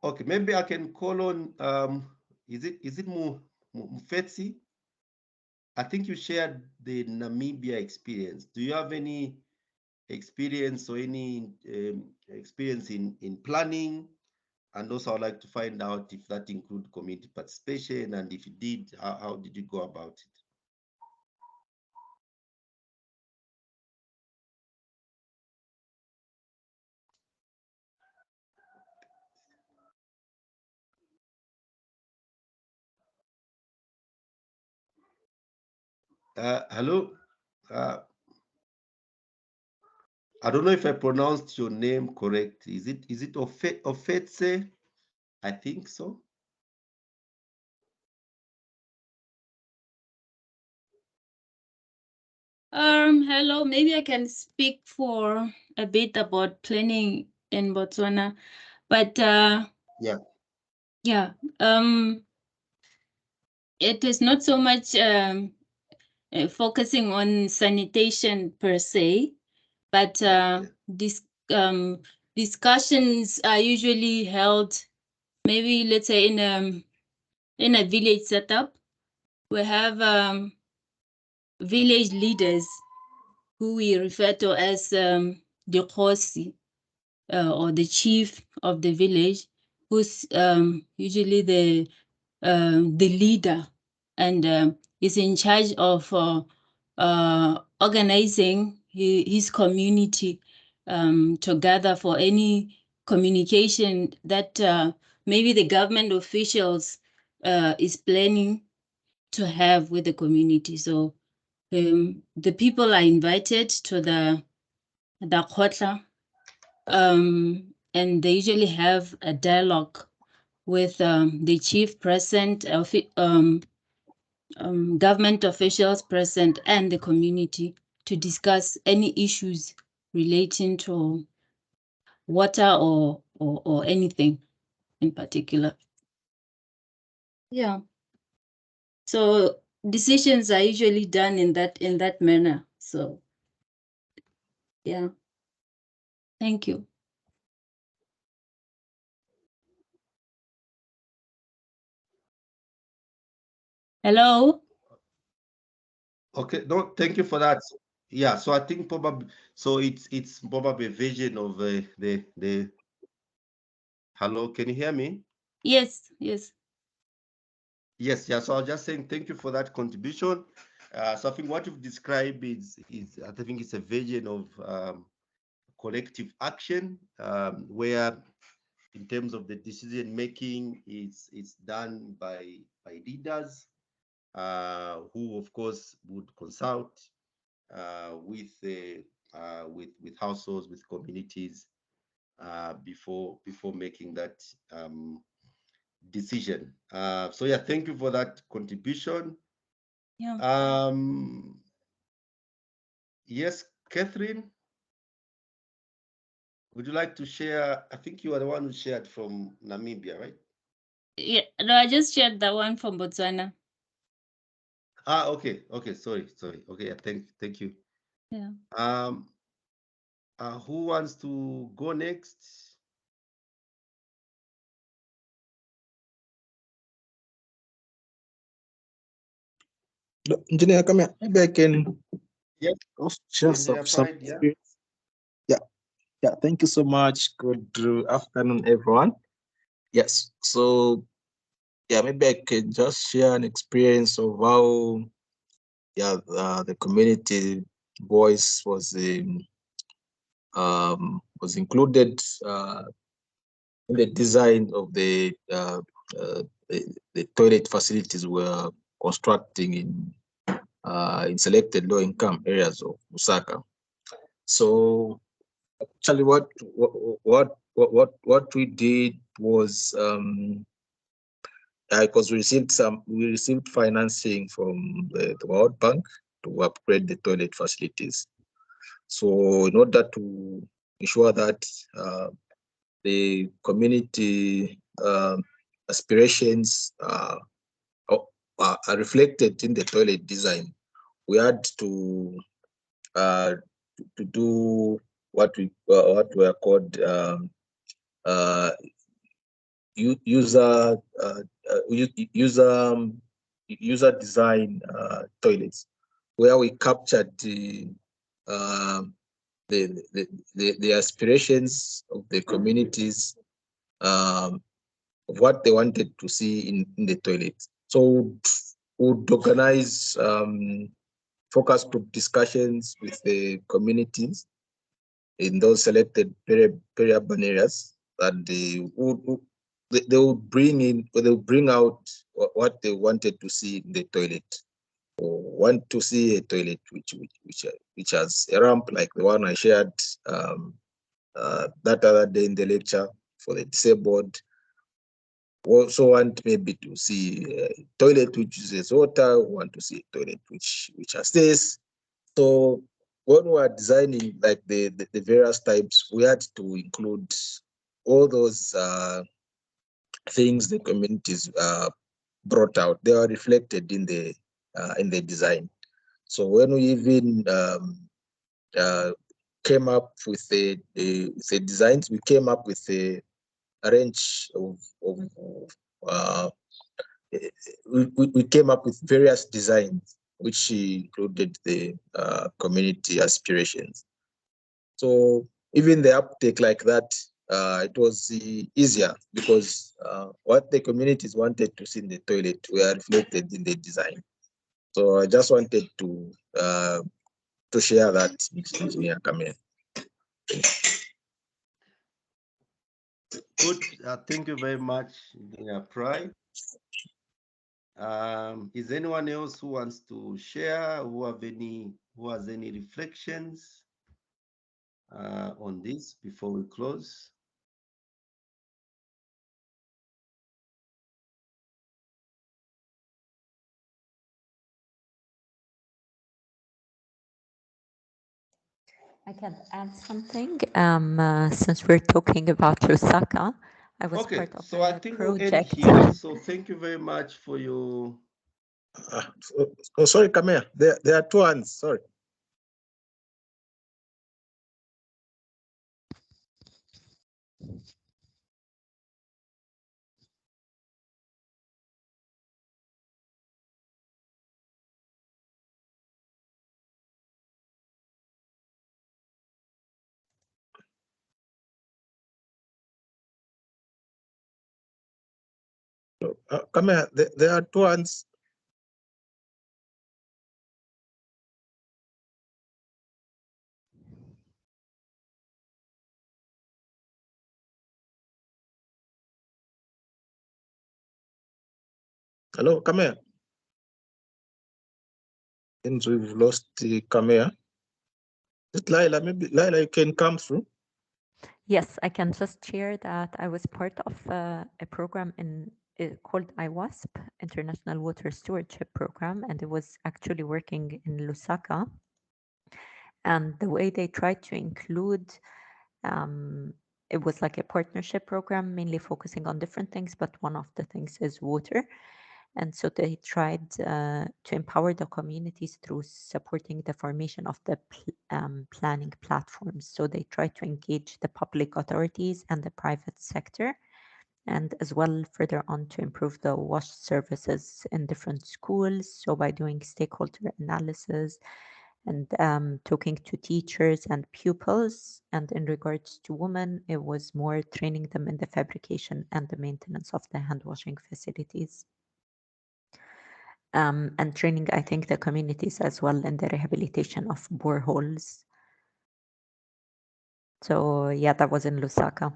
Okay, maybe I can call on, is it Mufetsi? I think you shared the Namibia experience. Do you have any experience or any experience in planning? And also I'd like to find out if that include community participation, and if it did, how did you go about it? Hello. I don't know if I pronounced your name correct. Is it Ofetse? I think so. Hello, maybe I can speak for a bit about planning in Botswana, but Yeah. it is not so much focusing on sanitation per se, but this discussions are usually held, maybe let's say in a village setup. We have village leaders who we refer to as the Khosi, or the chief of the village, who's usually the leader, and is in charge of organizing his community together for any communication that maybe the government officials is planning to have with the community. So the people are invited to the Khotla, and they usually have a dialogue with the chief present, government officials present, and the community to discuss any issues relating to water or anything in particular. Yeah. So decisions are usually done in that manner. So yeah. Thank you. Hello? Okay, no, thank you for that. Yeah, so I think probably, so it's probably a version of the hello, can you hear me? Yes, yes. Yes, yeah. So I was just saying thank you for that contribution. So I think what you've described is I think it's a version of collective action, where in terms of the decision making, it's done by leaders, who of course would consult with households, with communities, before making that decision. So yeah, thank you for that contribution. Yeah. Yes, Catherine, would you like to share? I think you are the one who shared from Namibia, right? Yeah, no, I just shared that one from Botswana. Okay, sorry. Okay, thank you. Yeah. Who wants to go next? Engineer Kameya, maybe I can Yes, share some experience. Yeah, thank you so much. Good afternoon, everyone. Yes, so yeah, maybe I can just share an experience of how the community voice was included in the design of the toilet facilities we're constructing in selected low-income areas of Lusaka. So actually, what we did was, because we received financing from the World Bank to upgrade the toilet facilities. So in order to ensure that the community aspirations are reflected in the toilet design, we had to do what were called user design toilets, where we captured the aspirations of the communities, of what they wanted to see in the toilet. So would organize focus group discussions with the communities in those selected peri-urban areas, that they will bring out what they wanted to see in the toilet, or want to see a toilet which has a ramp like the one I shared that other day in the lecture for the disabled. Also want maybe to see a toilet which uses water, want to see a toilet which has this. So when we are designing like the various types, we had to include all those things the communities brought out. They are reflected in the design. So when we even came up with the designs, we came up with a range of we came up with various designs which included the community aspirations. So even the uptake like that, it was easier because what the communities wanted to see in the toilet were reflected in the design. So I just wanted to share that with Engineer Kameya. Good. Thank you very much, Engineer Pride. Is anyone else who wants to share, who has any reflections on this before we close? I can add something. Since we're talking about Lusaka, I was part of so I think project. we'll end here. So thank you very much for your. Oh, sorry, Kameya. There are two hands. Sorry. Kameya, there are two hands. Hello, Kameya. Since we've lost the Kameya. Laila, maybe Laila, you can come through. Yes, I can just share that I was part of a program called IWASP, International Water Stewardship Program, and it was actually working in Lusaka. And the way they tried to include, it was like a partnership program, mainly focusing on different things, but one of the things is water. And so they tried to empower the communities through supporting the formation of the planning platforms. So they tried to engage the public authorities and the private sector, and as well further on to improve the wash services in different schools. So by doing stakeholder analysis and talking to teachers and pupils. And in regards to women, it was more training them in the fabrication and the maintenance of the hand washing facilities. And training, I think, the communities as well in the rehabilitation of boreholes. So yeah, that was in Lusaka.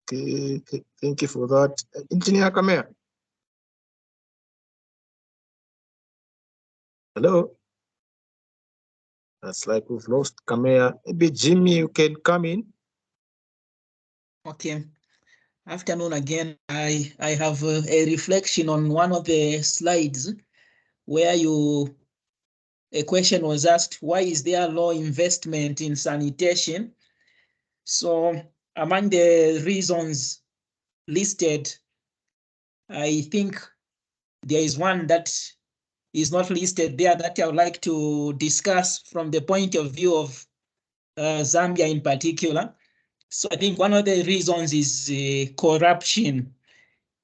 Okay, thank you for that. Engineer Kameya. Hello. That's like we've lost Kameya. Maybe Jimmy, you can come in. Okay. Afternoon again. I have a reflection on one of the slides where a question was asked, why is there low investment in sanitation? So among the reasons listed I think there is one that is not listed there that I would like to discuss from the point of view of Zambia in particular. So I think one of the reasons is corruption.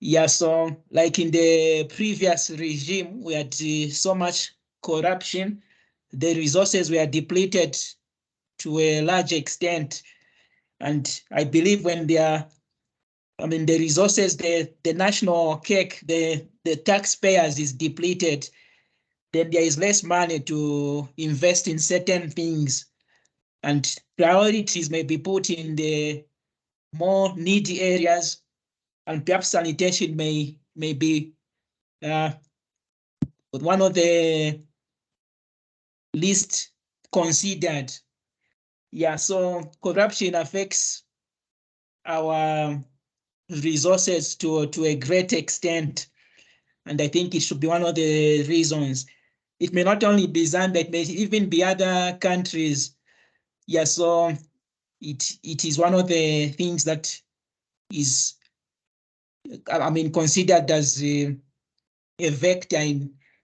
Yeah, so like in the previous regime, we had so much corruption. The resources were depleted to a large extent. And I believe when the resources, the national cake, the taxpayers is depleted, then there is less money to invest in certain things. And priorities may be put in the more needy areas, and perhaps sanitation may be one of the least considered. Yeah, so corruption affects our resources to a great extent. And I think it should be one of the reasons. It may not only be Zambia, it may even be other countries. Yeah, so it is one of the things that is, considered as a vector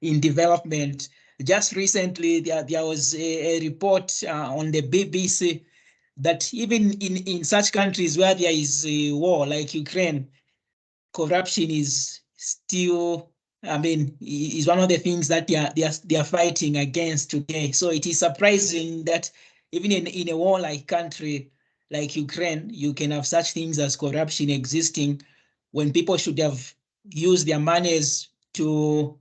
in development. Just recently, there was a report on the BBC that even in such countries where there is a war like Ukraine, corruption is still, is one of the things that they are fighting against today. So it is surprising that even in a war-like country like Ukraine, you can have such things as corruption existing when people should have used their monies to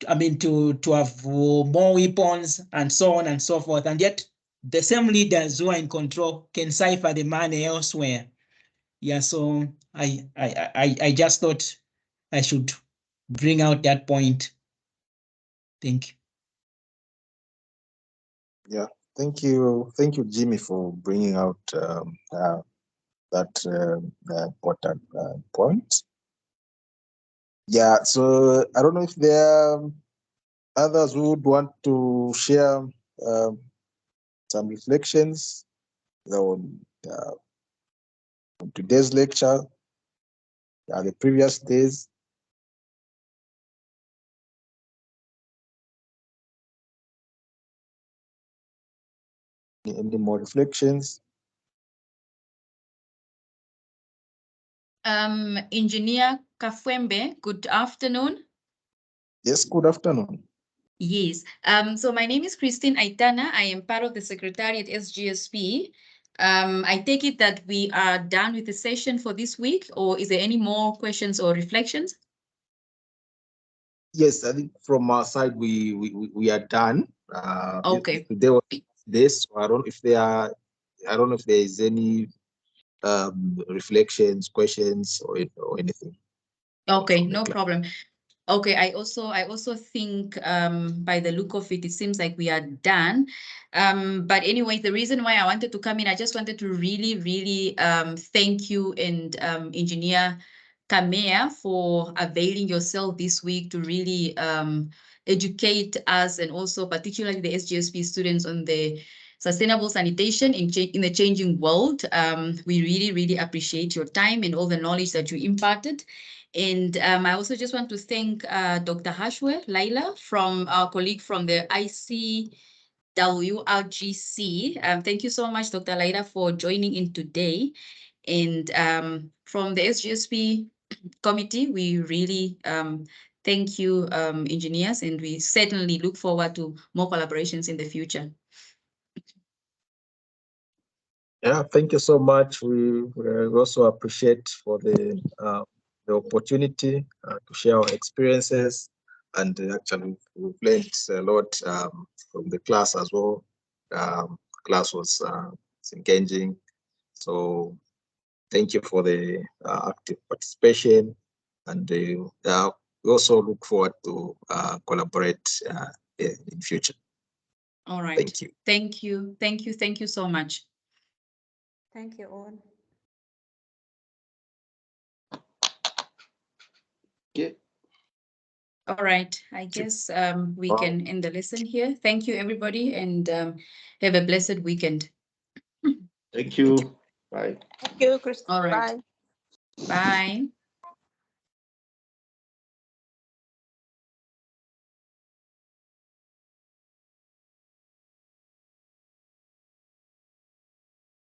have more weapons and so on and so forth. And yet the same leaders who are in control can cipher the money elsewhere. Yeah, so I just thought I should bring out that point. Thank you. Yeah, thank you, Jimmy, for bringing out that important point. Yeah, so I don't know if there are others who would want to share some reflections on today's lecture, the previous days. Any more reflections? Engineer Kafwembe, good afternoon. Yes, good afternoon. Yes. So my name is Christine Aitana. I am part of the Secretariat SGSP. I take it that we are done with the session for this week, or is there any more questions or reflections? Yes, I think from our side we are done. Okay. Today was this. So I don't know if there is any reflections, questions, or anything. Okay, no problem. Okay, I also think by the look of it, it seems like we are done. But anyway, the reason why I wanted to come in, I just wanted to really thank you and Engineer Kameya for availing yourself this week to really educate us, and also particularly the SGSP students on the sustainable sanitation in the changing world. We really appreciate your time and all the knowledge that you imparted. And I also just want to thank Dr. Hashwe Laila, from our colleague from the ICWRGC. Thank you so much, Dr. Laila, for joining in today. And from the SGSP committee, we really thank you, engineers, and we certainly look forward to more collaborations in the future. Yeah, thank you so much. We also appreciate for the opportunity to share our experiences, and actually we've learned a lot from the class as well. Class was engaging, so thank you for the active participation, and we also look forward to collaborate in future. All right. Thank you. Thank you. Thank you. Thank you so much. Thank you all. Okay. All right, I guess we can end the lesson here. Thank you, everybody, and have a blessed weekend. Thank you. Bye. Thank you, Christine. All right. Bye. Bye.